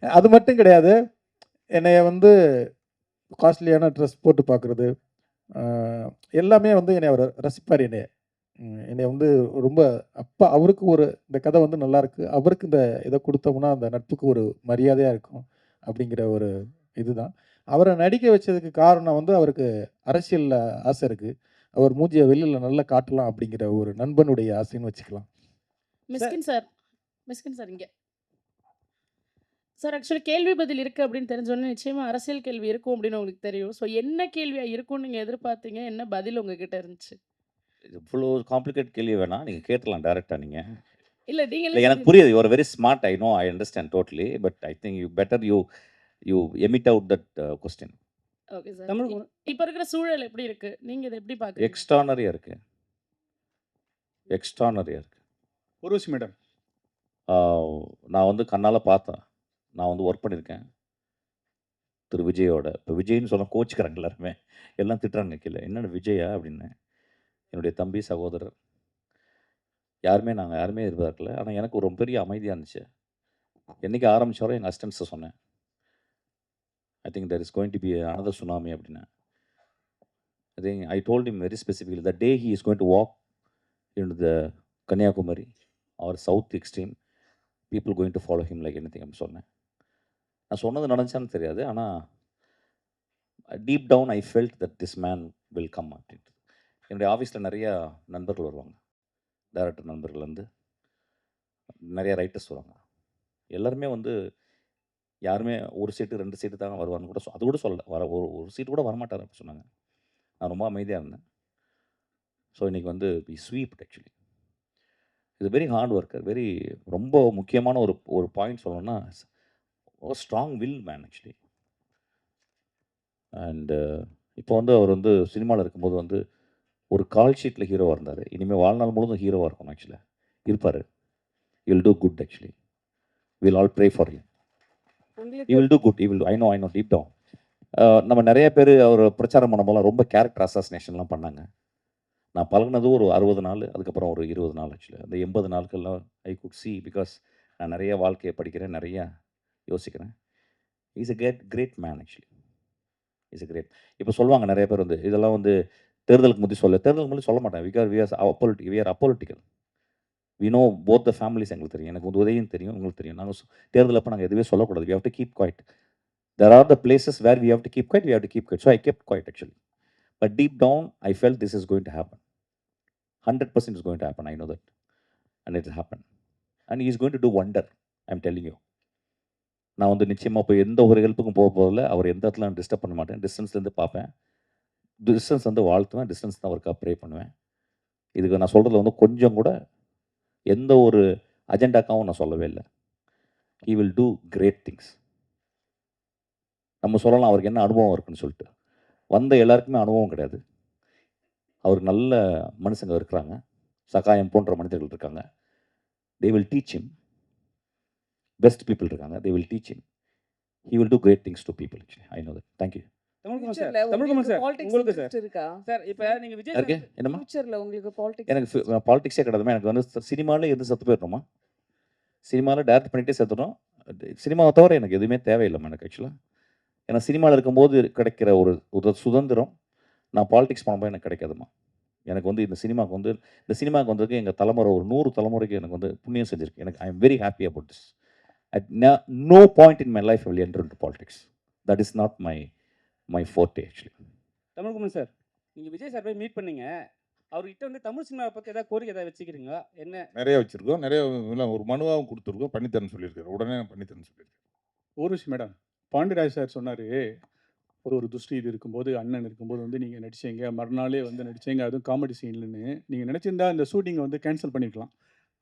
அது மட்டும் கிடையாது, என்னைய வந்து காஸ்ட்லியான ட்ரெஸ் போட்டு பார்க்குறது எல்லாமே வந்து என்னை அவர் ரசிப்பார். என்னைய என்னை வந்து ரொம்ப அப்பா அவருக்கு ஒரு இந்த கதை வந்து நல்லாயிருக்கு. அவருக்கு இந்த இத குடுத்தோம்னா, அந்த நட்புக்கு ஒரு மரியாதையா இருக்கும். அப்படிங்கிற ஒரு இதுதான். அவர நடிக்க வச்சதுக்கு காரணம் வந்து அவருக்கு அரசியல்ல ஆசை இருக்கு. அவர் மூஞ்சிய வெளியில நல்லா காட்டலாம் அப்படிங்கிற ஒரு நண்பனுடைய ஆசைன்னு வச்சுக்கலாம். சார் மிஸ்கின் சார் மிஸ்கின் சார் இங்கே சார் ஆக்சுவலி கேள்வி பதில் இருக்குது அப்படின்னு தெரிஞ்சோன்னே நிச்சயமாக அரசியல் கேள்வி இருக்கும் அப்படின்னு உங்களுக்கு தெரியும். ஸோ என்ன கேள்வியாக இருக்கும்னு நீங்கள் எதிர்பார்த்தீங்க? என்ன பதில் உங்ககிட்ட இருந்துச்சு? இவ்வளோ காம்ப்ளிகேட் கேள்வி வேணாம். நீங்க கேட்கலாம் டைரக்ட்டா நீங்க. இல்லை இல்ல நீங்களே எனக்கு சொல்லி புரியுது. You are very smart. I know. I understand totally. But I think you better you emit out that question. Okay sir. Tamil இப்போ இருக்கிற சூழல் எப்படி இருக்கு? நீங்கள் இதை எப்படி பார்க்குறீங்க? எக்ஸ்ட்ரானரியா இருக்கு. எக்ஸ்ட்ரானரியா இருக்கு. உருவசி மேடம். நான் வந்து கண்ணால பார்த்தேன். நான் வந்து ஒர்க் பண்ணியிருக்கேன். திரு விஜயோட. இப்போ விஜய்ன்னு சொன்னா கோச்சுக்கிறாங்க எல்லாருமே. எல்லாம் திட்டுறாங்க கீழ. "என்னடா விஜயா?" அப்படின்னேன். என்னுடைய தம்பி, சகோதரர். யாருமே எதிர்பார்க்கல. ஆனா எனக்கு ஒரு பெரிய அமைதியா இருந்துச்சு. என்னைக்கு ஆரம்பிச்சாரோ எங்க அசிஸ்டன்ட்ஸ்ட்ட சொன்னேன். "I think there is going to be another tsunami" அப்படின்னேன். I think I told him very specifically the day he is going to walk into the Kanyakumari or south extreme people going to follow him like anything அப்படின்னு சொன்னேன். நான் சொன்னது நடந்துச்சான்னு தெரியாது. ஆனா deep down I felt that this man will come அப்படின்ட்டு. என்னுடைய ஆஃபீஸில் நிறையா நண்பர்கள் வருவாங்க. டைரக்டர் நண்பர்கள்லேருந்து நிறைய ரைட்டர்ஸ் வருவாங்க. எல்லாருமே வந்து யாருமே ஒரு சீட்டு 2 சீட்டு தான் வருவான்னு கூட அது கூட சொல்லல. ஒரு சீட்டு கூட வரமாட்டார் அப்படி சொன்னாங்க. நான் ரொம்ப அமைதியாக இருந்தேன். ஸோ இன்னைக்கு வந்து வி ஸ்வீப்ட் ஆக்சுவலி. இது வெரி ஹார்ட் ஒர்க்கர். ரொம்ப முக்கியமான ஒரு பாயிண்ட் சொல்லணும்னா strong will man actually. And இப்போ வந்து அவர் வந்து சினிமாவில் இருக்கும்போது வந்து ஒரு கால் ஷீட்டில் ஹீரோவாக இருந்தார். இனிமேல் வாழ்நாள் முழுதும் ஹீரோவாக இருக்கணும் ஆக்சுவலாக இருப்பார். You will do good actually. Will all pray for you. You will do good. You will I know deep down. நம்ம நிறைய பேர் அவர் பிரச்சாரம் பண்ணும்போதெல்லாம் ரொம்ப கேரக்டர் அசாசினேஷன்லாம் பண்ணாங்க. நான் பழகுனது ஒரு 60 நாள், அதுக்கப்புறம் ஒரு 20 நாள் ஆக்சுவலி. அந்த 80 நாட்கள்லாம் ஐ குட் சி பிகாஸ் நான் நிறைய வாழ்க்கையை படிக்கிறேன், நிறையா யோசிக்கிறேன். Is a great man actually. Is a great. இப்போ சொல்லுவாங்க நிறைய பேர் வந்து இதெல்லாம் வந்து தேர்தலுக்கு முந்தி சொல்ல மாட்டேன். We are apolitical. We know both the families. எங்களுக்கு தெரியும். எனக்கு வந்து உதயம் தெரியும், உங்களுக்கு தெரியும். நாங்கள் தேர்தல் அப்போ நாங்கள் எதுவுமே சொல்லக்கூடாது. We have to keep quiet. There are the places where we have to keep quiet. We have to keep quiet. So I kept quiet actually. But deep down I felt this is going to happen. 100% is going to happen. I know that. And it will happen. And he is going to do wonder. I am telling you. நான் வந்து நிச்சயமாக போய் எந்த ஒரு ஹெல்ப்புக்கும் போகிறதில்ல. அவர் எந்த இடத்துல நான் டிஸ்டர்ப் பண்ண மாட்டேன். டிஸ்டன்ஸ்லேருந்து பார்ப்பேன். டிஸ்டன்ஸ் வந்து வாழ்த்துவேன். டிஸ்டன்ஸ் தான் அவருக்காக ப்ரே பண்ணுவேன். இதுக்கு நான் சொல்கிறதுல வந்து கொஞ்சம் கூட எந்த ஒரு அஜெண்டாக்காவும் நான் சொல்லவே இல்லை. He will do great things. நம்ம சொல்லலாம் அவருக்கு என்ன அனுபவம் இருக்குன்னு சொல்லிட்டு. வந்த எல்லாருக்குமே அனுபவம் கிடையாது. அவருக்கு நல்ல மனுஷங்க இருக்கிறாங்க. சகாயம் போன்ற மனிதர்கள் இருக்காங்க. They will teach him. Best people இருக்காங்க. They will teach him. He will do great things to people. I know that. Thank you. Tamilkumar sir, ஃபியூச்சர்ல தமிழ்குமார் உங்களுக்கு சார், பாலிடிக்ஸ் உங்களுக்கு சார். இன்ட்ரெஸ்ட் இருக்கா? சார் இப்போ நீங்கள் விஜய் யாருக்கு சார் என்னம்மா? ஃபியூச்சர்ல உங்களுக்கு பாலிடிக்ஸ் எனக்கு பாலிடிக்ஸே கிடையாதுமா. எனக்கு வந்து சினிமாவில் இருந்து செத்து போயிடணுமா. சினிமாவில் டேரக்ட் பண்ணிகிட்டே செத்துடும். சினிமாவை தவிர எனக்கு எதுவுமே தேவையில்லைம்மா எனக்கு ஆக்சுவலாக. ஏன்னா சினிமாவில் இருக்கும்போது கிடைக்கிற ஒரு சுதந்திரம் நான் பாலிடிக்ஸ் பண்ணும்போது எனக்கு கிடைக்காதுமா. எனக்கு வந்து இந்த சினிமாவுக்கு வந்ததுக்கு எங்கள் தலைமுறை ஒரு 100 தலைமுறைக்கு எனக்கு வந்து புண்ணியம் செஞ்சிருக்கு. எனக்கு I am very happy about this. At no point in my life will enter into politics. That is not my forte actually. Tamilkumar sir, நீங்கள் விஜய் சார் போய் மீட் பண்ணீங்க. அவர்கிட்ட வந்து தமிழ் சினிமாவை பற்றி ஏதாவது கோரிக்கை ஏதாவது வச்சுக்கிறீங்களா? என்ன நிறைய வச்சுருக்கோம். நிறைய ஒரு மனுவாகவும் கொடுத்துருக்கோம். பண்ணித்தரேன்னு சொல்லியிருக்காரு. உடனே பண்ணித்தரேன்னு சொல்லியிருக்காரு. ஊர்வசி மேடம். பாண்டியராஜ் சார் சொன்னார், ஒரு துஷ்டி இது இருக்கும்போது அண்ணன் இருக்கும்போது வந்து நீங்கள் நடிச்சீங்க, மறுநாளே வந்து நடிச்சீங்க, அதுவும் காமெடி சீன்லன்னு. நீங்கள் நினச்சிருந்தா இந்த ஷூட்டிங்கை வந்து கேன்சல் பண்ணிக்கலாம்.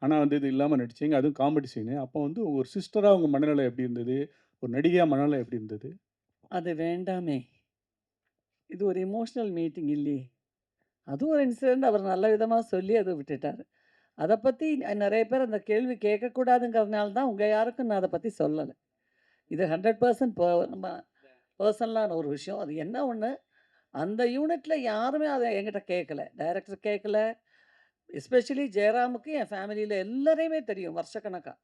ஆனால் வந்து இது இல்லாமல் நடிச்சீங்க, அதுவும் காமெடி சீனு. அப்போ வந்து ஒரு சிஸ்டராக உங்கள் மனநிலை எப்படி இருந்தது? ஒரு நடிகையாக மனநிலை எப்படி இருந்தது? அது வேண்டாமே. இது ஒரு எமோஷ்னல் மீட்டிங் இல்லையே. அதுவும் ஒரு இன்சிடென்ட் அவர் நல்ல விதமாக சொல்லி அதை விட்டுட்டார். அதை பற்றி நிறைய பேர் அந்த கேள்வி கேட்கக்கூடாதுங்கிறதுனால தான் உங்கள் யாருக்கும் நான் அதை பற்றி சொல்லலை. இது 100% நம்ம பர்சனலான ஒரு விஷயம். அது என்ன ஒன்று, அந்த யூனிட்டில் யாருமே அதை என்கிட்ட கேட்கல. டைரக்டர் கேட்கல. எஸ்பெஷலி ஜெயராமுக்கு என் ஃபேமிலியில் எல்லாரையுமே தெரியும் வருஷக்கணக்காக.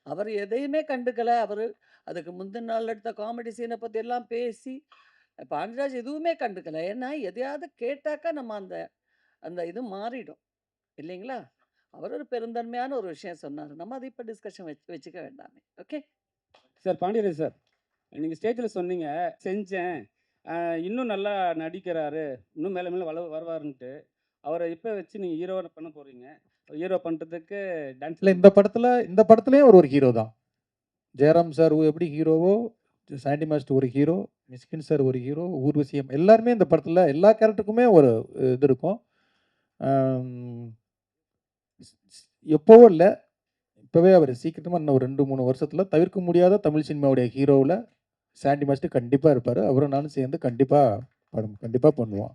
அவர் எதையுமே கண்டுக்கலை. அவர் அதுக்கு முந்தின நாள் எடுத்த காமெடி சீனை பற்றி எல்லாம் பேசி பாண்டியராஜ் எதுவுமே கண்டுக்கலை. ஏன்னா எதையாவது கேட்டாக்கா நம்ம அந்த இது மாறிடும். இல்லைங்களா? அவர் ஒரு பெருந்தன்மையான ஒரு விஷயம் சொன்னார். நம்ம அதை இப்போ டிஸ்கஷன் வச்சுக்க வேண்டாமே. ஓகே. சார் பாண்டியராஜ் சார், நீங்கள் ஸ்டேஜில் சொன்னீங்க செஞ்சேன், இன்னும் நல்லா நடிக்கிறாரு, இன்னும் மேலே மேலே வருவாருன்ட்டு. அவரை இப்போ வச்சு நீங்கள் ஹீரோவை பண்ண போகிறீங்க. ஹீரோ பண்ணுறதுக்கு டான்ஸ் இல்லை, இந்த படத்துலேயும் ஒரு ஹீரோ தான். ஜெயராம் சார் எப்படி ஹீரோவோ, சாண்டி மாஸ்டர் ஒரு ஹீரோ, மிஸ்கின் சார் ஒரு ஹீரோ, ஊர்வசி எல்லாருமே இந்த படத்தில் எல்லா கேரக்டருக்குமே ஒரு இது இருக்கும். எப்போவோ இல்லை, இப்போவே அவர் சீக்கிரமாக இன்னும் ஒரு 2-3 வருஷத்தில் தவிர்க்க முடியாத தமிழ் சினிமாவுடைய ஹீரோவில் சாண்டி மாஸ்டர் கண்டிப்பாக இருப்பார். அவரும் நானும் சேர்ந்து கண்டிப்பாக பண்ணுவோம்.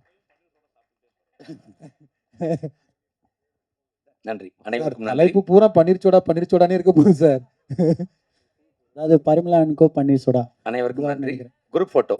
நன்றி. அனைவருக்கும் நன்றி. தலைப்பு பூரா பன்னீர்சோடானே இருக்க போகுது சார். அதாவது Parimala and co paneer soda. அனைவருக்கும் நன்றி. Group photo.